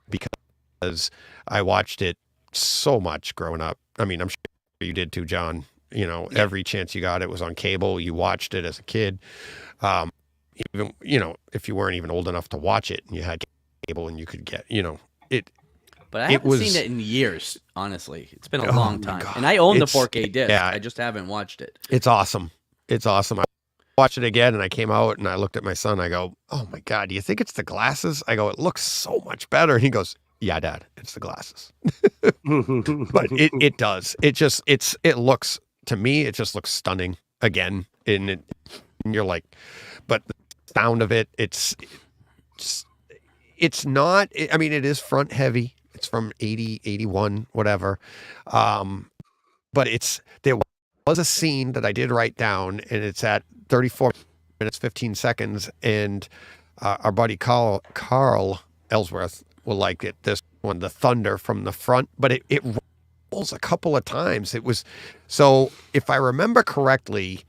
B: because I watched it so much growing up. I mean, I'm sure you did too, John. Every chance you got, it was on cable. You watched it as a kid. Even, if you weren't even old enough to watch it and you had cable and you could get, it.
C: But I haven't seen it in years, honestly. It's been a long time.
B: God.
C: And I own the 4K disc.
B: Yeah.
C: I just haven't watched it.
B: It's awesome. It's awesome. I watched it again and I came out and I looked at my son. I go, oh my God, do you think it's the glasses? I go, it looks so much better. And he goes, yeah, Dad, it's the glasses. But it does. It looks, to me, it just looks stunning again. And you're like, but the sound of it, it's not, I mean, it is front heavy. It's from 80, 81, whatever. But there was a scene that I did write down, and it's at 34 minutes, 15 seconds. And our buddy Carl Ellsworth will like it. This one, the thunder from the front, but it rolls a couple of times. So if I remember correctly,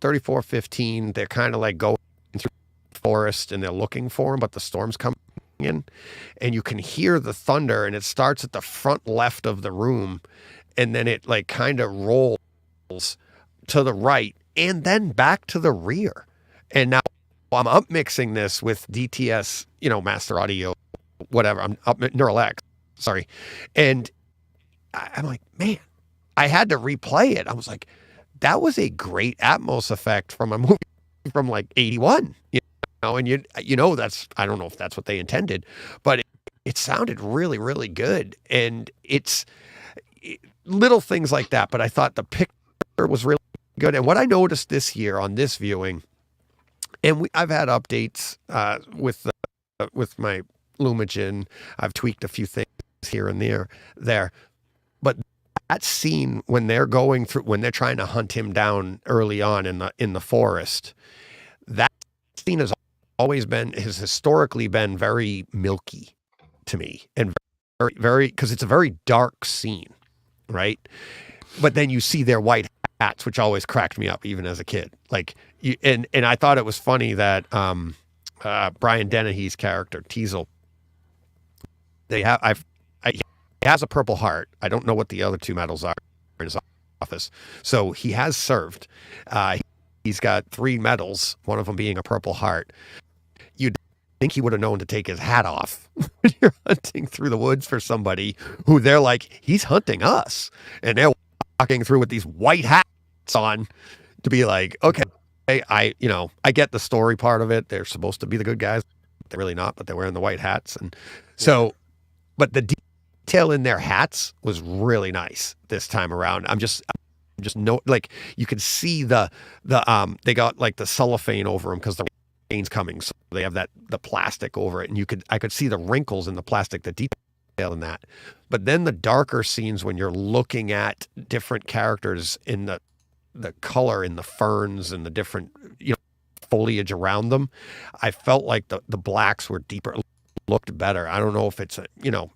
B: 34:15, they're kind of like going through the forest and they're looking for him, but the storm's coming in, and you can hear the thunder, and it starts at the front left of the room, and then it like kind of rolls to the right and then back to the rear. And now I'm up mixing this with DTS, Master Audio, whatever. I'm up Neural X, sorry. And I'm like, man, I had to replay it. I was like, that was a great Atmos effect from a movie from like 81, and that's, I don't know if that's what they intended, but it sounded really, really good. And it's little things like that. But I thought the picture was really good. And what I noticed this year on this viewing, and I've had updates with my Lumagen. I've tweaked a few things here and there. But that scene when they're trying to hunt him down early on in the forest, that scene has historically been very milky to me, and very, very, because it's a very dark scene, right? But then you see their white hats, which always cracked me up even as a kid. Like, and I thought it was funny that Brian Dennehy's character Teasel, he has a Purple Heart. I don't know what the other two medals are in his office. So he has served. He's got 3 medals, one of them being a Purple Heart. You'd think he would have known to take his hat off when you're hunting through the woods for somebody who they're like, he's hunting us. And they're walking through with these white hats on to be like, okay, I get the story part of it. They're supposed to be the good guys. They're really not, but they're wearing the white hats. And so, but the detail in their hats was really nice this time around. I'm just like, you could see they got like the cellophane over them because the rain's coming, so they have the plastic over it, and I could see the wrinkles in the plastic, the detail in that. But then the darker scenes when you're looking at different characters in the color in the ferns and the different foliage around them, I felt like the blacks were deeper, looked better. I don't know if it's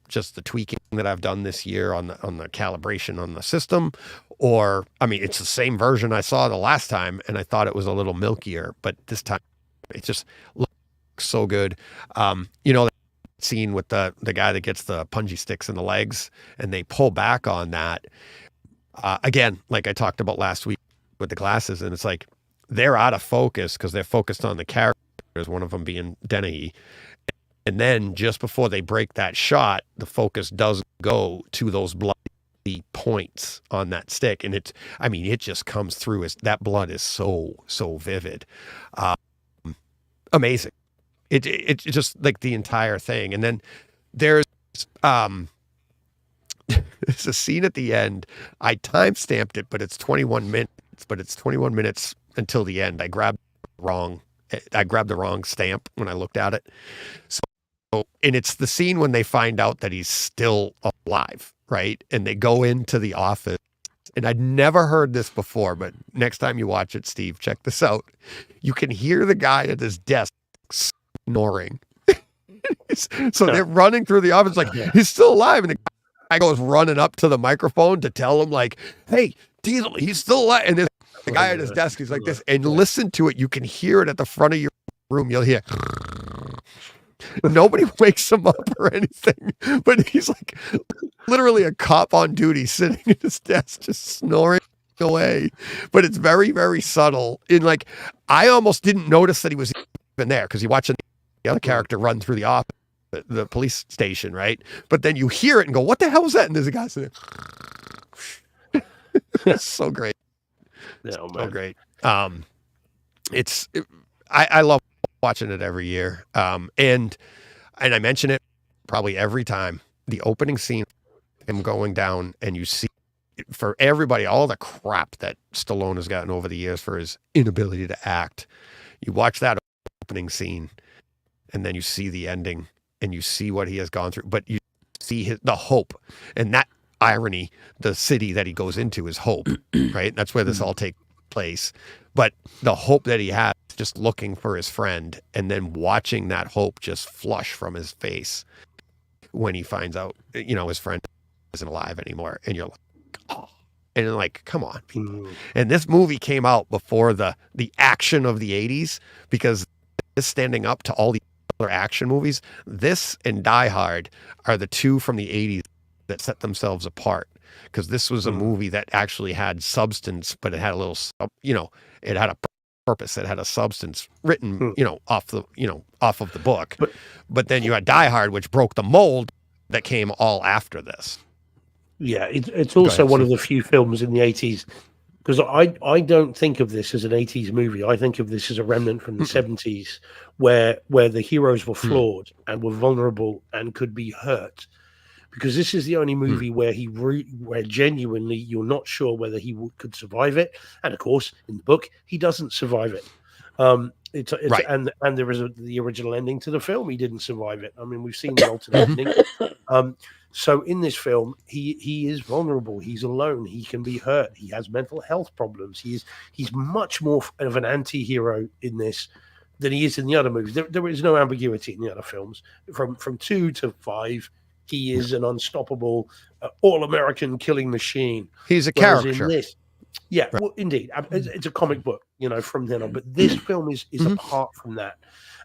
B: just the tweaking that I've done this year on the calibration on the system, or I mean, it's the same version I saw the last time and I thought it was a little milkier, but this time it just looks so good. That scene with the guy that gets the punji sticks in the legs and they pull back on that again, like I talked about last week with the glasses, and it's like they're out of focus because they're focused on the characters, one of them being Dennehy. And then just before they break that shot, the focus does go to those bloody points on that stick. And it just comes through as that blood is so vivid. Amazing. It just like the entire thing. And then there's there's a scene at the end. I time-stamped it, but it's 21 minutes, but it's 21 minutes until the end. I grabbed the wrong stamp when I looked at it. So, and it's the scene when they find out that he's still alive, right? And they go into the office. And I'd never heard this before, but next time you watch it, Steve, check this out. You can hear the guy at his desk snoring. So they're running through the office like, he's still alive. And the guy goes running up to the microphone to tell him like, hey, Diesel, he's still alive. And the guy at his desk, he's like this. And listen to it. You can hear it at the front of your room. You'll hear... Nobody wakes him up or anything, but he's like literally a cop on duty sitting at his desk just snoring away. But it's very, very subtle. In like, I almost didn't notice that he was even there because you're watching the other character run through the office, the police station, right? But then you hear it and go, what the hell was that? And there's a guy sitting there. It's so great.
D: No,
B: so great. I love watching it every year. And I mention it probably every time. The opening scene, him going down, and you see for everybody all the crap that Stallone has gotten over the years for his inability to act. You watch that opening scene, and then you see the ending, and you see what he has gone through. But you see the hope, and that irony. The city that he goes into is Hope, right? That's where this all takes place. But the hope that he has, just looking for his friend, and then watching that hope just flush from his face when he finds out, his friend isn't alive anymore. And you're like, oh, and like, come on, people. And this movie came out before the action of the 80s, because this standing up to all the other action movies, this and Die Hard are the two from the 80s that set themselves apart. Because this was a movie that actually had substance, but it had a little, it had a purpose. It had a substance written, off of the book. But then you had Die Hard, which broke the mold that came all after this.
D: Yeah, it's also one of the few films in the 80s, because I don't think of this as an 80s movie. I think of this as a remnant from the 70s, where the heroes were flawed and were vulnerable and could be hurt. Because this is the only movie where where genuinely you're not sure whether he could survive it, and of course in the book he doesn't survive it. It's right. And there is the original ending to the film. He didn't survive it. I mean, we've seen the alternate ending. So in this film, he is vulnerable. He's alone. He can be hurt. He has mental health problems. He's much more of an anti-hero in this than he is in the other movies. There is no ambiguity in the other films. From 2 to 5. He is an unstoppable, all-American killing machine.
B: He's a character.
D: In this, right. Well, indeed. It's a comic book, from then on. But this film is apart from that.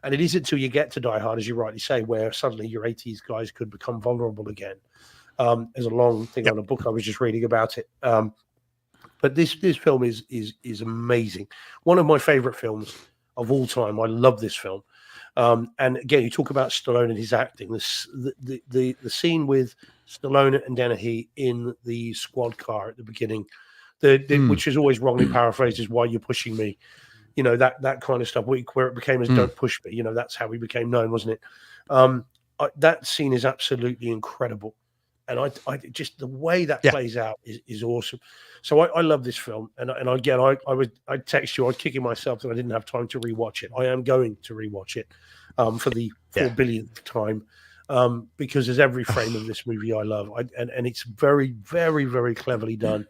D: And it isn't until you get to Die Hard, as you rightly say, where suddenly your 80s guys could become vulnerable again. There's a long thing on a book I was just reading about it. But this film is amazing. One of my favorite films of all time. I love this film. And again, you talk about Stallone and his acting. The scene with Stallone and Dennehy in the squad car at the beginning, which is always wrongly paraphrased as "Why you're pushing me," that kind of stuff. Where it became as "Don't push me," that's how he became known, wasn't it? That scene is absolutely incredible, and I just the way that plays out is awesome. So I love this film, and again I'd text you, I'd kicking myself that I didn't have time to rewatch it. I am going to rewatch it for the 4 billionth time, because there's every frame of this movie I love, and it's very, very, very cleverly done.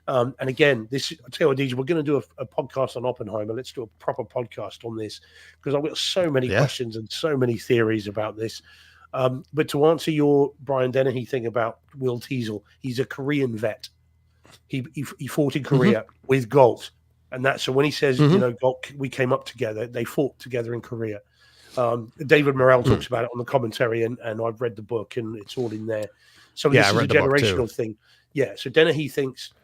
D: And again, I tell you what, DJ, we're going to do a podcast on Oppenheimer. Let's do a proper podcast on this, because I've got so many questions and so many theories about this. But to answer your Brian Dennehy thing about Will Teasel, he's a Korean vet. He fought in Korea with Galt, and that's so when he says Galt, we came up together. They fought together in Korea. David Morrell talks about it on the commentary, and I've read the book, and it's all in there. So this is a generational thing. Yeah, so Dennehy thinks,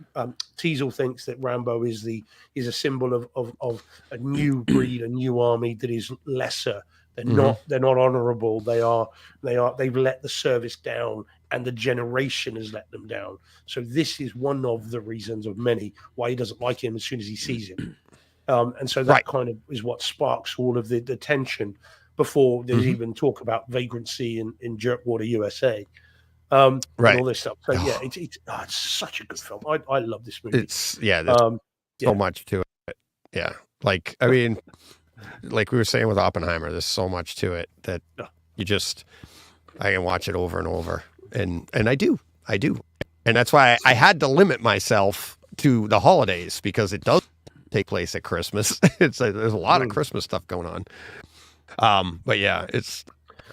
D: Teasel thinks that Rambo is a symbol of a new breed, a new army that is lesser. They're not honourable. They've let the service down, and the generation has let them down. So this is one of the reasons of many why he doesn't like him as soon as he sees him. And so that kind of is what sparks all of the tension before there's even talk about vagrancy in Jerkwater, USA. And all this stuff. So yeah, it's such a good film. I love this movie.
B: There's so much to it. Yeah, like I mean, like we were saying with Oppenheimer, there's so much to it that I can watch it over and over, and I do, and that's why I had to limit myself to the holidays because it does take place at Christmas. There's a lot of Christmas stuff going on. But yeah,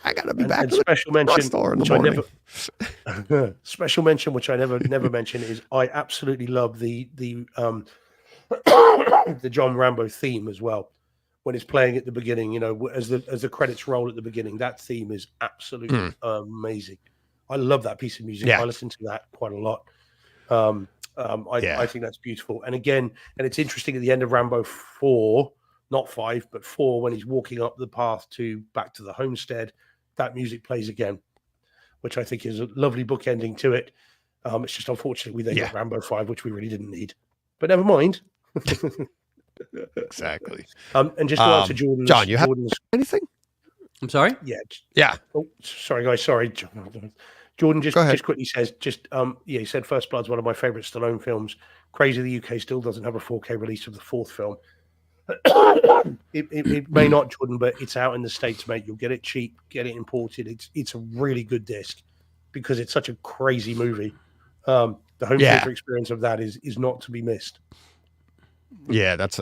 B: I gotta be back.
D: And special mention,
B: which I
D: special mention, which I never mention, is I absolutely love the John Rambo theme as well. When it's playing at the beginning, as the credits roll at the beginning, that theme is absolutely amazing. I love that piece of music.
B: Yeah.
D: I listen to that quite a lot. I think that's beautiful. And again, it's interesting at the end of Rambo 4, not 5, but 4, when he's walking up the path back to the homestead. That music plays again, which I think is a lovely book ending to it. It's just unfortunate we then got Rambo 5, which we really didn't need. But never mind.
B: Exactly.
D: And just to answer Jordan,
B: John, you have anything?
C: I'm sorry?
D: Yeah. Oh, sorry, guys. Sorry. Jordan just quickly says, he said First Blood's one of my favorite Stallone films. Crazy the UK still doesn't have a 4K release of the fourth film. It may not, Jordan, but it's out in the States, mate. You'll get it cheap, get it imported. It's a really good disc because it's such a crazy movie. The home theater experience of that is not to be missed.
B: Yeah, that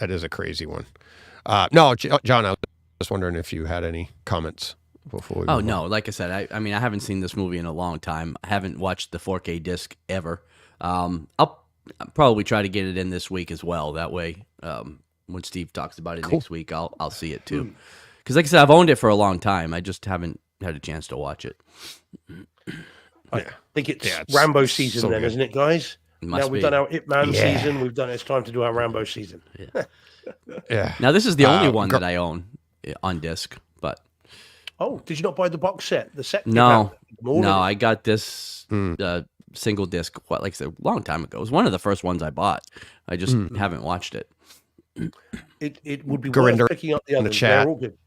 B: is a crazy one. No, John, I was just wondering if you had any comments before we move on.
C: Like I said, I haven't seen this movie in a long time. I haven't watched the 4K disc ever. I'll probably try to get it in this week as well. That way, when Steve talks about it next week, I'll see it too. Because like I said, I've owned it for a long time. I just haven't had a chance to watch it.
D: I think it's Rambo season so isn't it, guys? We've done our Ip Man season. We've done. It's time to do our Rambo season.
B: Yeah.
C: Now this is the only one that I own on disc. But
D: did you not buy the box set? The set?
C: No, I got this single disc. Like I said, a long time ago. It was one of the first ones I bought. I just haven't watched it.
D: It would be worth picking up the others. They're all good.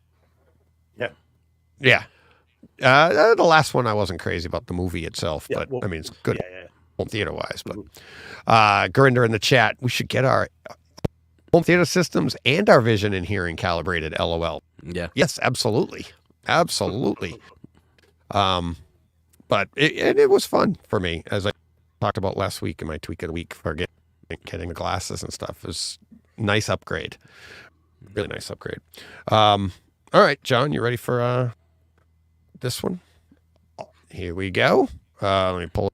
B: Yeah. The last one I wasn't crazy about the movie itself, but I mean it's good. Home theater wise, but Gurinder in the chat, we should get our home theater systems and our vision and hearing calibrated. LOL.
C: Yeah.
B: Yes, absolutely. But it was fun for me, as I talked about last week in my tweak of the week for getting the glasses and stuff. It was a nice upgrade, really nice upgrade. All right, John, you ready for this one? Here we go. Let me pull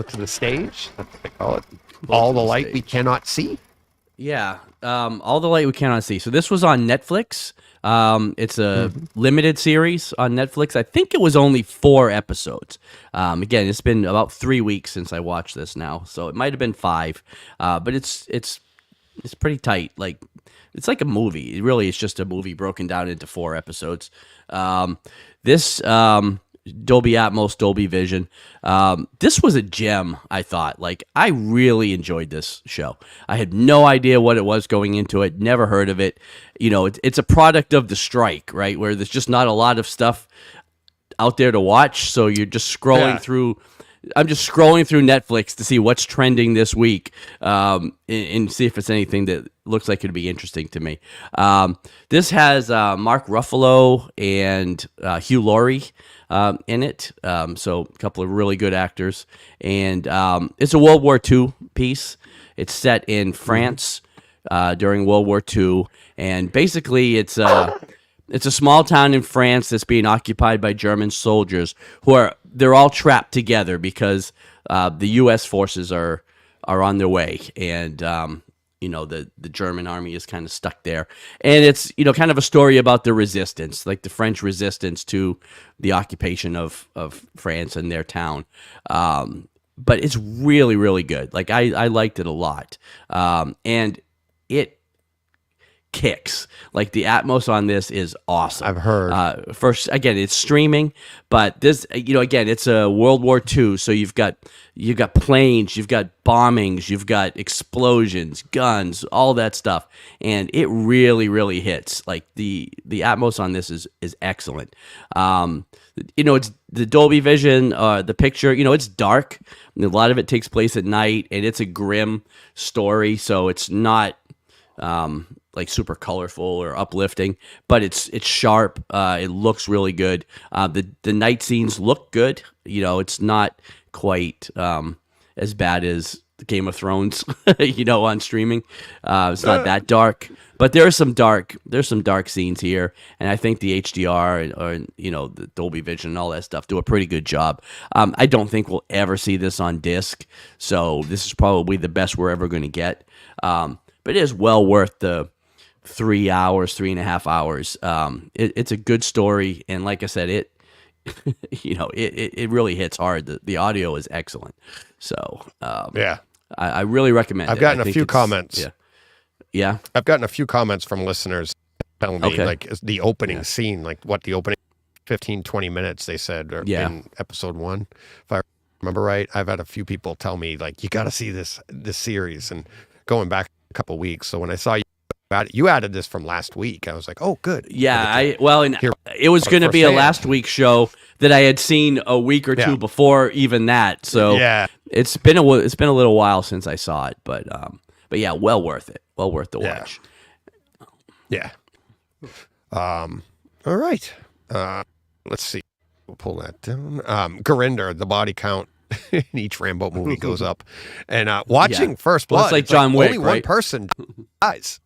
B: it to the stage. That's what they call it. All the light we cannot see.
C: Yeah, all the light we cannot see. So this was on Netflix. It's a limited series on Netflix. I think it was only 4 episodes. Again, it's been about 3 weeks since I watched this now, so it might have been 5. But it's pretty tight. Like it's like a movie. It really is just a movie broken down into 4 episodes. This Dolby Atmos, Dolby Vision. This was a gem, I thought. Like, I really enjoyed this show. I had no idea what it was going into it, never heard of it. It's a product of the strike, right? Where there's just not a lot of stuff out there to watch, so you're just scrolling through. I'm just scrolling through Netflix to see what's trending this week and see if it's anything that looks like it'd be interesting to me. This has Mark Ruffalo and Hugh Laurie in it, so a couple of really good actors. And it's a World War II piece. It's set in France during World War II, and basically it's a small town in France that's being occupied by German soldiers they're all trapped together because the U.S. forces are on their way, and the German army is kind of stuck there, and it's kind of a story about the resistance, like the French resistance to the occupation of France and their town. But it's really, really good. Like I liked it a lot, and it kicks. Like the Atmos on this is awesome.
B: I've heard.
C: First, again, it's streaming, but this, again, it's a World War II, so you've got planes, you've got bombings, you've got explosions, guns, all that stuff, and it really, really hits. Like the Atmos on this is excellent. It's the Dolby Vision, the picture. It's dark. A lot of it takes place at night, and it's a grim story, so it's not like super colorful or uplifting, but it's sharp. It looks really good. The night scenes look good. It's not quite as bad as Game of Thrones, on streaming. It's not that dark, but there's some dark scenes here, and I think the HDR or the Dolby Vision and all that stuff do a pretty good job. I don't think we'll ever see this on disc, so this is probably the best we're ever going to get. But it is well worth the 3.5 hours. It's a good story, and like I said, it really hits hard. The audio is excellent, so I really recommend.
B: I've gotten a few comments.
C: Yeah. I've
B: gotten a few comments from listeners telling me like the opening scene, like what the opening 15-20 minutes they said in episode 1, if I remember right. I've had a few people tell me like you got to see this series, and going back a couple weeks. So when I saw you added this from last week, I was like, oh, good.
C: Yeah, it was going to be a last week show that I had seen a week or two before even that. So it's been a little while since I saw it, but yeah, well worth it. Well worth the watch.
B: Yeah. All right. Let's see. We'll pull that down. Gurinder, the body count in each Rambo movie goes up, and watching First Blood,
C: it's like John Wick,
B: only one person dies.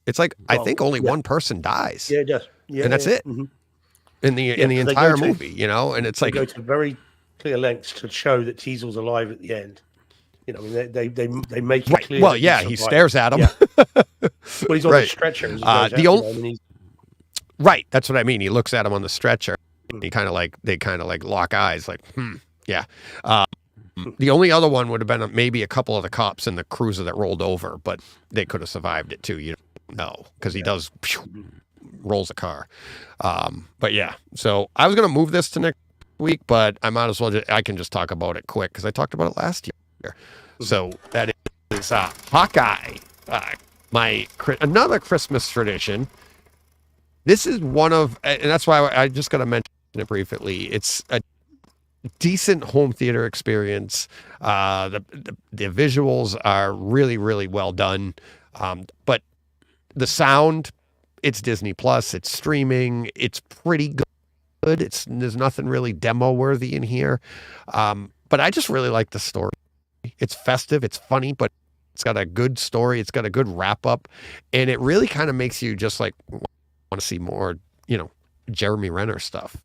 B: It's like I think only one person dies.
D: Yeah, it does. Yeah,
B: and that's it in the entire movie, and it's like
D: they go to very clear lengths to show that Teasel's alive at the end. They make it clear.
B: Well, he stares at him.
D: Yeah. Well, he's on the stretcher.
B: Right, that's what I mean. He looks at him on the stretcher. He kind of like lock eyes, like yeah. The only other one would have been maybe a couple of the cops in the cruiser that rolled over, but they could have survived it too. You don't know, because he does rolls a car. But yeah, so I was going to move this to next week, but I might as well. I can just talk about it quick because I talked about it last year. So that is Hawkeye, another Christmas tradition. This is one of, and that's why I just got to mention it briefly. It's a decent home theater experience. The visuals are really, really well done. But the sound, it's Disney Plus, it's streaming, it's pretty good. There's nothing really demo worthy in here. But I just really like the story. It's festive, it's funny, but it's got a good story. It's got a good wrap up, and it really kind of makes you just like want to see more, Jeremy Renner stuff.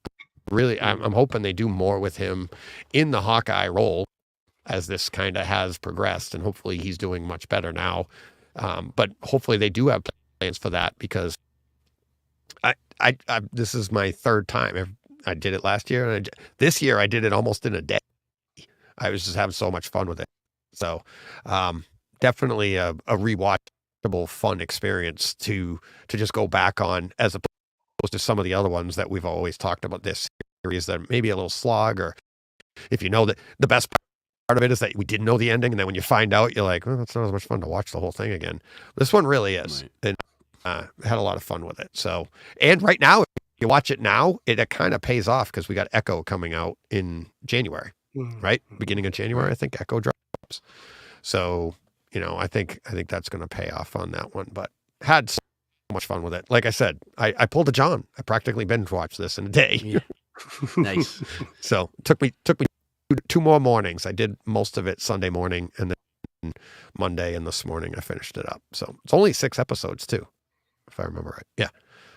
B: Really, I'm hoping they do more with him in the Hawkeye role as this kind of has progressed, and hopefully he's doing much better now. But hopefully they do have plans for that, because I this is my third time. I did it last year, and this year I did it almost in a day. I was just having so much fun with it. So definitely a rewatchable, fun experience to just go back on, as opposed to some of the other ones that we've always talked about this series that maybe a little slog, or if you know that the best part of it is that we didn't know the ending, and then when you find out, you're like, oh, it's not as much fun to watch the whole thing again. This one really is, and had a lot of fun with it. So, and right now, if you watch it now, it kind of pays off, because we got Echo coming out in January, right? Beginning of January, I think Echo drops. So, I think that's going to pay off on that one, but had so much fun with it. Like I said, I pulled a John. I practically binge watched this in a day.
C: Yeah. Nice.
B: So took me 2 more mornings. I did most of it Sunday morning, and then Monday and this morning I finished it up. So it's only 6 episodes too, if I remember right. Yeah,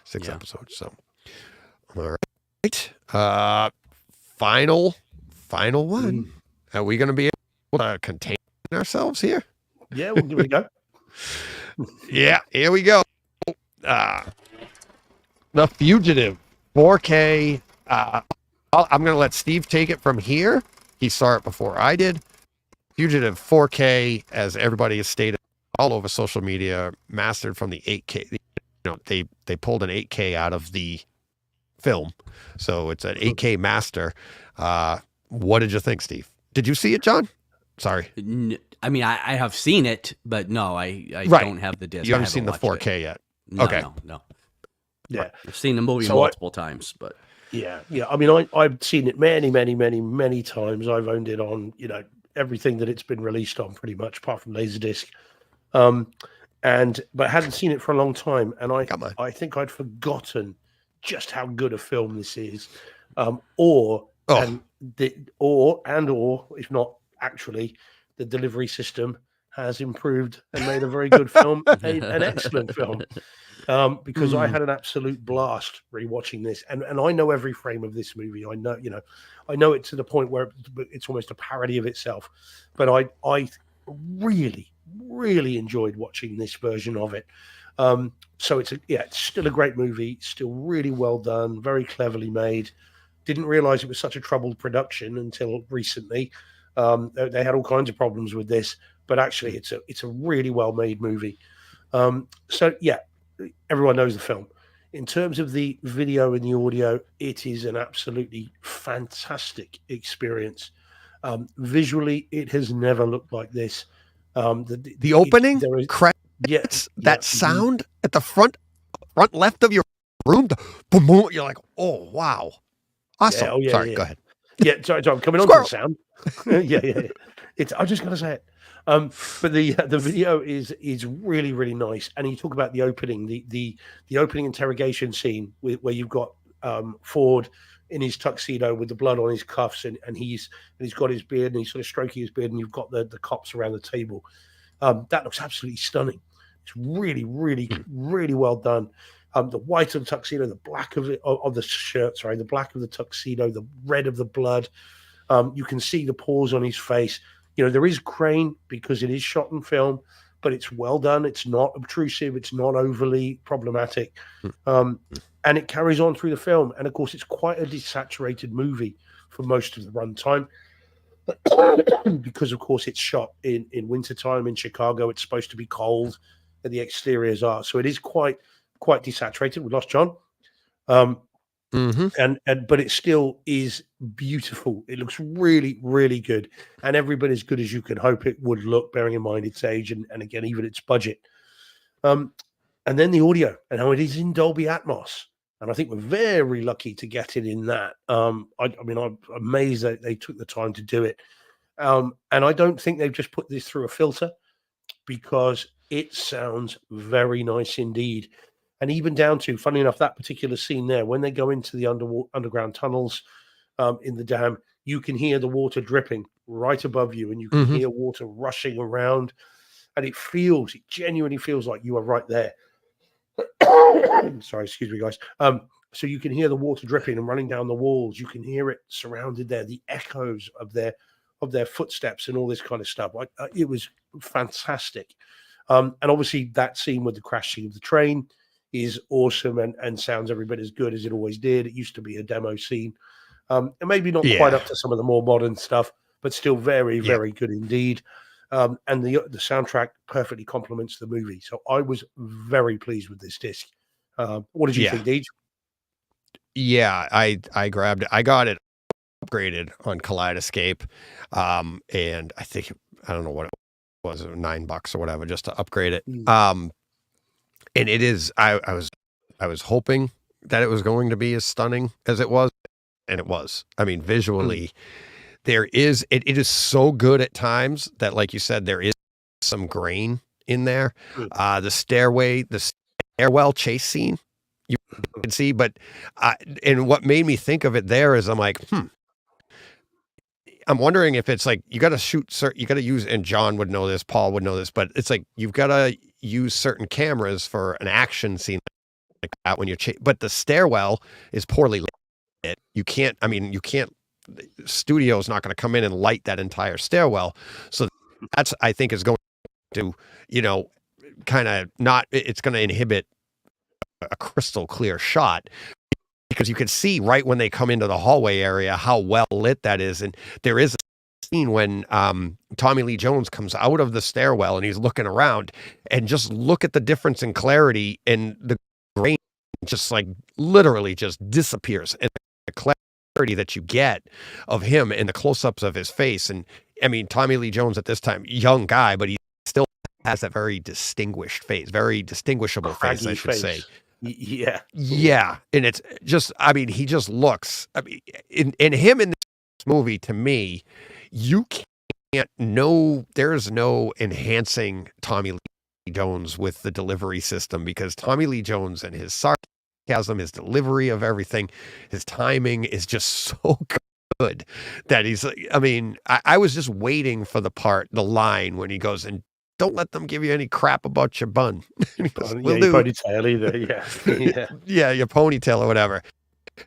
B: 6 episodes. So all right. Final one. Are we going to be able to contain ourselves here?
D: Yeah, we'll give it a go.
B: Yeah, here we go. The Fugitive 4K. I'm going to let Steve take it from here. He saw it before I did. Fugitive 4K, as everybody has stated all over social media, mastered from the 8K. You know, they pulled an 8K out of the film, so it's an 8K master. What did you think, Steve? Did you see it, John? Sorry.
C: I mean, I have seen it, but no, I don't have the disc.
B: You haven't seen the 4K yet.
C: No,
B: okay.
C: No.
D: Yeah,
C: I've seen the movie multiple times, but
D: yeah. I mean, I've seen it many times. I've owned it on, everything that it's been released on, pretty much, apart from Laserdisc. But hadn't seen it for a long time, and I think I'd forgotten just how good a film this is, or if not actually, the delivery system has improved and made a very good film, an excellent film. Because I had an absolute blast rewatching this, and I know every frame of this movie. I know it to the point where it's almost a parody of itself. But I really enjoyed watching this version of it. So it's still a great movie, still really well done, very cleverly made. Didn't realize it was such a troubled production until recently. They had all kinds of problems with this, but actually it's a really well made movie. Everyone knows the film. In terms of the video and the audio, it is an absolutely fantastic experience. Visually, it has never looked like this.
B: The opening credits, that sound at the front left of your room, boom, you're like, oh wow, awesome. Sorry, go ahead.
D: Yeah, sorry, I'm coming on to the sound. yeah. I was just gonna say it. But the video is really, really nice. And you talk about the opening, the opening interrogation scene where you've got Ford in his tuxedo with the blood on his cuffs, and he's got his beard and he's sort of stroking his beard, and you've got the cops around the table. That looks absolutely stunning. It's really, really, really well done. The white of the tuxedo, the black of the shirt, the black of the tuxedo, the red of the blood. You can see the pores on his face. There is grain because it is shot in film, but it's well done. It's not obtrusive. It's not overly problematic. And it carries on through the film. And of course, it's quite a desaturated movie for most of the runtime because, of course, it's shot in wintertime in Chicago. It's supposed to be cold and the exteriors are. So it is quite desaturated. We lost John. But it still is beautiful. It looks really, really good, and every bit as good as you can hope it would look, bearing in mind its age and again even its budget. And then the audio and how it is in Dolby Atmos, and I think we're very lucky to get it in that. I'm amazed that they took the time to do it, and I don't think they've just put this through a filter, because it sounds very nice indeed. And even down to, funny enough, that particular scene there, when they go into the underground tunnels in the dam, you can hear the water dripping right above you, and you can hear water rushing around, and it genuinely feels like you are right there. Sorry, excuse me, guys. So you can hear the water dripping and running down the walls. You can hear it surrounded there, the echoes of their footsteps and all this kind of stuff. It was fantastic. And obviously that scene with the crashing of the train is awesome and sounds every bit as good as it always did. It used to be a demo scene, and maybe not quite up to some of the more modern stuff, but still very, very good indeed. And the soundtrack perfectly complements the movie. So I was very pleased with this disc. What did you think, Deej?
B: Yeah, I grabbed it. I got it upgraded on Kaleidoscape, and I think I don't know what it was, $9 or whatever, just to upgrade it. And it is. I was hoping that it was going to be as stunning as it was, and it was. I mean, visually, it is so good at times that, like you said, there is some grain in there. The stairwell chase scene, you can see, but and what made me think of it there is I'm like, I'm wondering if it's like you got to use, and John would know this, Paul would know this, but it's like you've got to use certain cameras for an action scene like that when you're but the stairwell is poorly lit. You can't, the studio's not going to come in and light that entire stairwell. So that's, I think, is going to, kind of not, it's going to inhibit a crystal clear shot, because you can see right when they come into the hallway area how well lit that is. And there is a scene when Tommy Lee Jones comes out of the stairwell and he's looking around, and just look at the difference in clarity, and the grain just like literally just disappears, and the clarity that you get of him and the close-ups of his face. And I mean, Tommy Lee Jones at this time, young guy, but he still has that very distinguished face, very distinguishable face, I should say. Yeah. And it's just, I mean, he just looks, I mean, in him in this movie, to me, you can't know, there's no enhancing Tommy Lee Jones with the delivery system, because Tommy Lee Jones and his sarcasm, his delivery of everything, his timing is just so good that he's, I mean, I was just waiting for the line when he goes, and don't let them give you any crap about your bun. Goes,
D: your ponytail either. Yeah.
B: Your ponytail or whatever.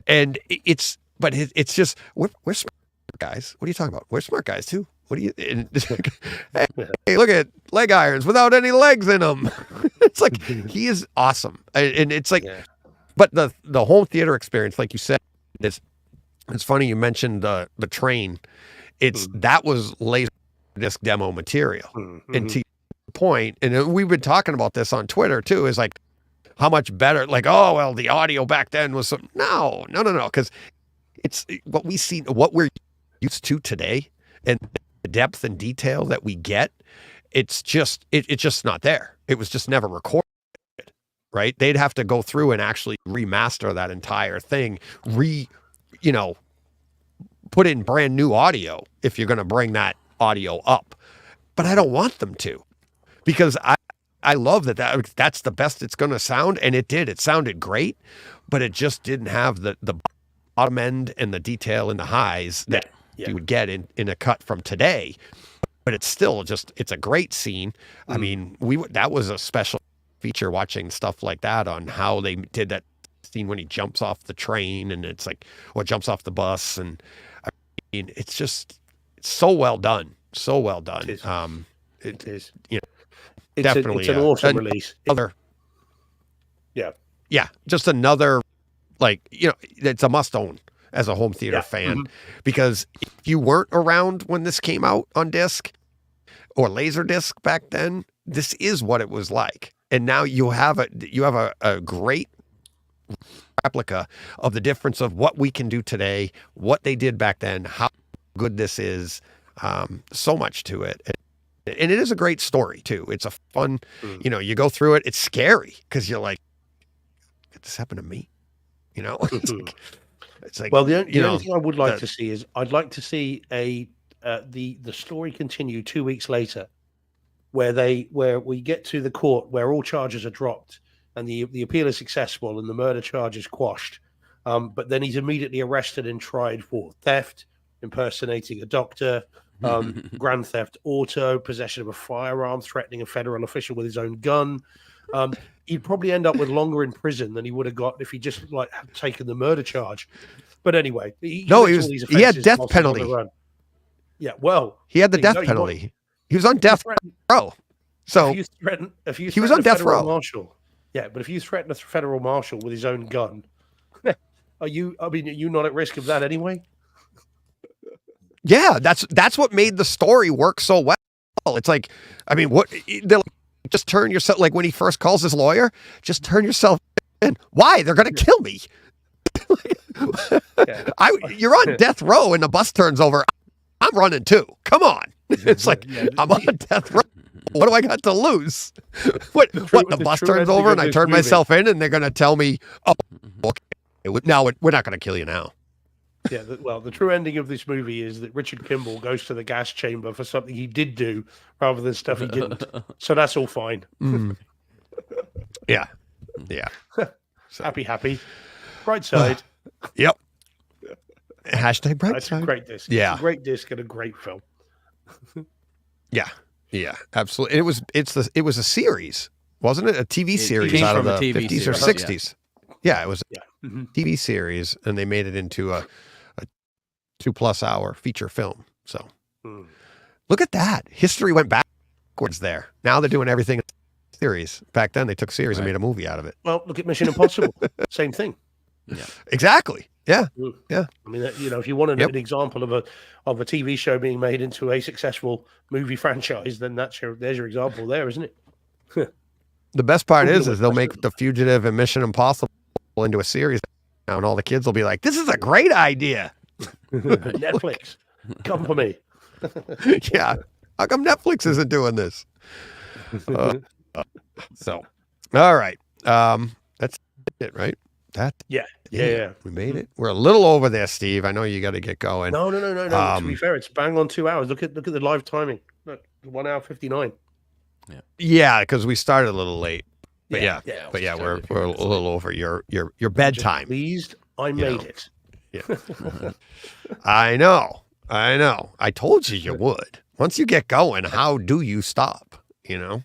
B: And it's just, we're smart guys. What are you talking about? We're smart guys too. What do you, hey, look at leg irons without any legs in them. It's like, he is awesome. And it's like, but the home theater experience, like you said, it's funny you mentioned the train. That was Laserdisc demo material. And to point, and we've been talking about this on Twitter too, is like how much better, like, oh well, the audio back then was some, no, because it's what we're used to today, and the depth and detail that we get, it's just not there. It was just never recorded, right? They'd have to go through and actually remaster that entire thing, put in brand new audio if you're going to bring that audio up. But I don't want them to, because I love that's the best it's going to sound. And it did. It sounded great, but it just didn't have the bottom end and the detail and the highs that you would get in a cut from today. But it's still it's a great scene. I mean, that was a special feature, watching stuff like that on how they did that scene when he jumps off the train, and it's like, or jumps off the bus. And I mean, it's so well done. So well done.
D: It is.
B: Definitely.
D: It's an awesome release.
B: Just another, like, it's a must own as a home theater fan, because if you weren't around when this came out on disc or Laserdisc back then, this is what it was like. And now you have a great replica of the difference of what we can do today, what they did back then, how good this is. So much to it. And it is a great story too. It's a fun, you go through it. It's scary because you're like, could this happen to me? It's like,
D: well, the only thing I would like to see is, I'd like to see the story continue 2 weeks later, where we get to the court where all charges are dropped and the appeal is successful and the murder charge is quashed. But then he's immediately arrested and tried for theft, impersonating a doctor, grand theft auto, possession of a firearm, threatening a federal official with his own gun. He'd probably end up with longer in prison than he would have got if he just had taken the murder charge. But anyway, he
B: had death penalty.
D: Yeah, well,
B: he had the death penalty. He was on death row. So
D: if you
B: he was on death row.
D: Marshal, but if you threaten a federal marshal with his own gun, are you not at risk of that anyway?
B: Yeah, that's what made the story work so well. It's like, I mean, they're like, just turn yourself, like when he first calls his lawyer, just turn yourself in. Why? They're going to kill me. You're on death row and the bus turns over. I'm running too. Come on. It's like, I'm on death row. What do I got to lose? What the bus turns over and I turn myself in and they're going to tell me, oh, okay, now we're not going to kill you now.
D: Yeah, the true ending of this movie is that Richard Kimball goes to the gas chamber for something he did do rather than stuff he didn't. So that's all fine.
B: Yeah.
D: So. Happy. Bright side.
B: Yep. Hashtag bright side.
D: That's a great disc.
B: Yeah.
D: It's a great disc and a great film.
B: Yeah, absolutely. It was a series, wasn't it? A TV series out of the 50s or 60s. Yeah, it was a TV series, and they made it into a 2+ hour feature film. So look at that. History went backwards there. Now they're doing everything series. Back then, they took series and made a movie out of it.
D: Well, look at Mission Impossible. Same thing.
B: Yeah, exactly. Yeah, yeah.
D: I mean, if you want an example of a TV show being made into a successful movie franchise, then there's your example there, isn't it?
B: The best part is they'll make The Fugitive and Mission Impossible into a series now, and all the kids will be like, "This is a great idea."
D: Netflix, come for me.
B: Yeah, how come Netflix isn't doing this? So, all right, that's it, right?
D: Yeah.
B: We made it. We're a little over there, Steve. I know you got to get going.
D: No. To be fair, it's bang on 2 hours. Look at the live timing. Look, 1 hour 59.
B: Yeah, because we started a little late. But we're a little over your bedtime.
D: Pleased, I made it.
B: Yeah. I know. I told you would. Once you get going, how do you stop?
D: Would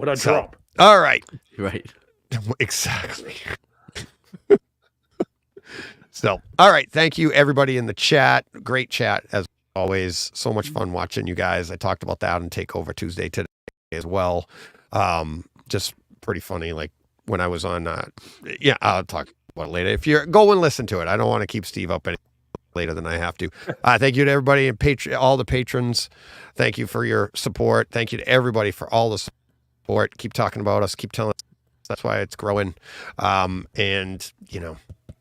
D: I drop?
B: All right.
C: Right.
B: Exactly. So, all right. Thank you, everybody in the chat. Great chat as always. So much fun watching you guys. I talked about that on Takeover Tuesday today as well. Just pretty funny. Like when I was on, I'll talk about it later. If you're go and listen to it, I don't want to keep Steve up any later than I have to. Thank you to everybody and all the patrons. Thank you for your support. Thank you to everybody for all the support. Keep talking about us. Keep telling us. That's why it's growing. And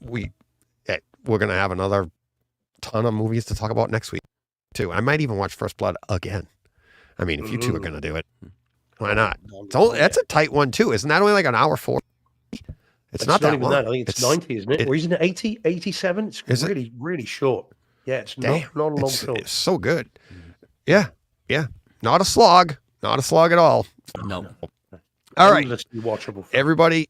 B: we're going to have another ton of movies to talk about next week too. I might even watch First Blood again. I mean, if you two are going to do it, why not? That's a tight one too. Isn't that only like an hour 40? It's not that long.
D: I think it's 90, isn't it? Or isn't it 80, 87? It's really, really short. Yeah, it's not a long film.
B: It's so good. Yeah. Not a slog. Not a slog at all.
C: No.
B: All right.
D: Watchable film.
B: Everybody,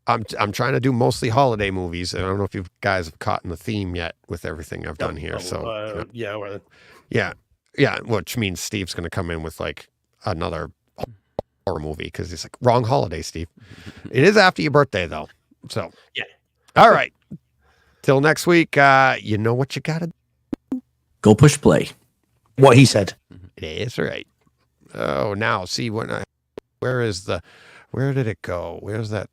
B: I'm trying to do mostly holiday movies. I don't know if you guys have caught in the theme yet with everything I've done here. Yeah, which means Steve's going to come in with like another horror movie because he's like, wrong holiday, Steve. It is after your birthday though. So
D: yeah.
B: All right. Till next week. You know what you gotta do.
C: Go push play.
D: What he said.
B: That's right. Oh, now see where did it go? Where's that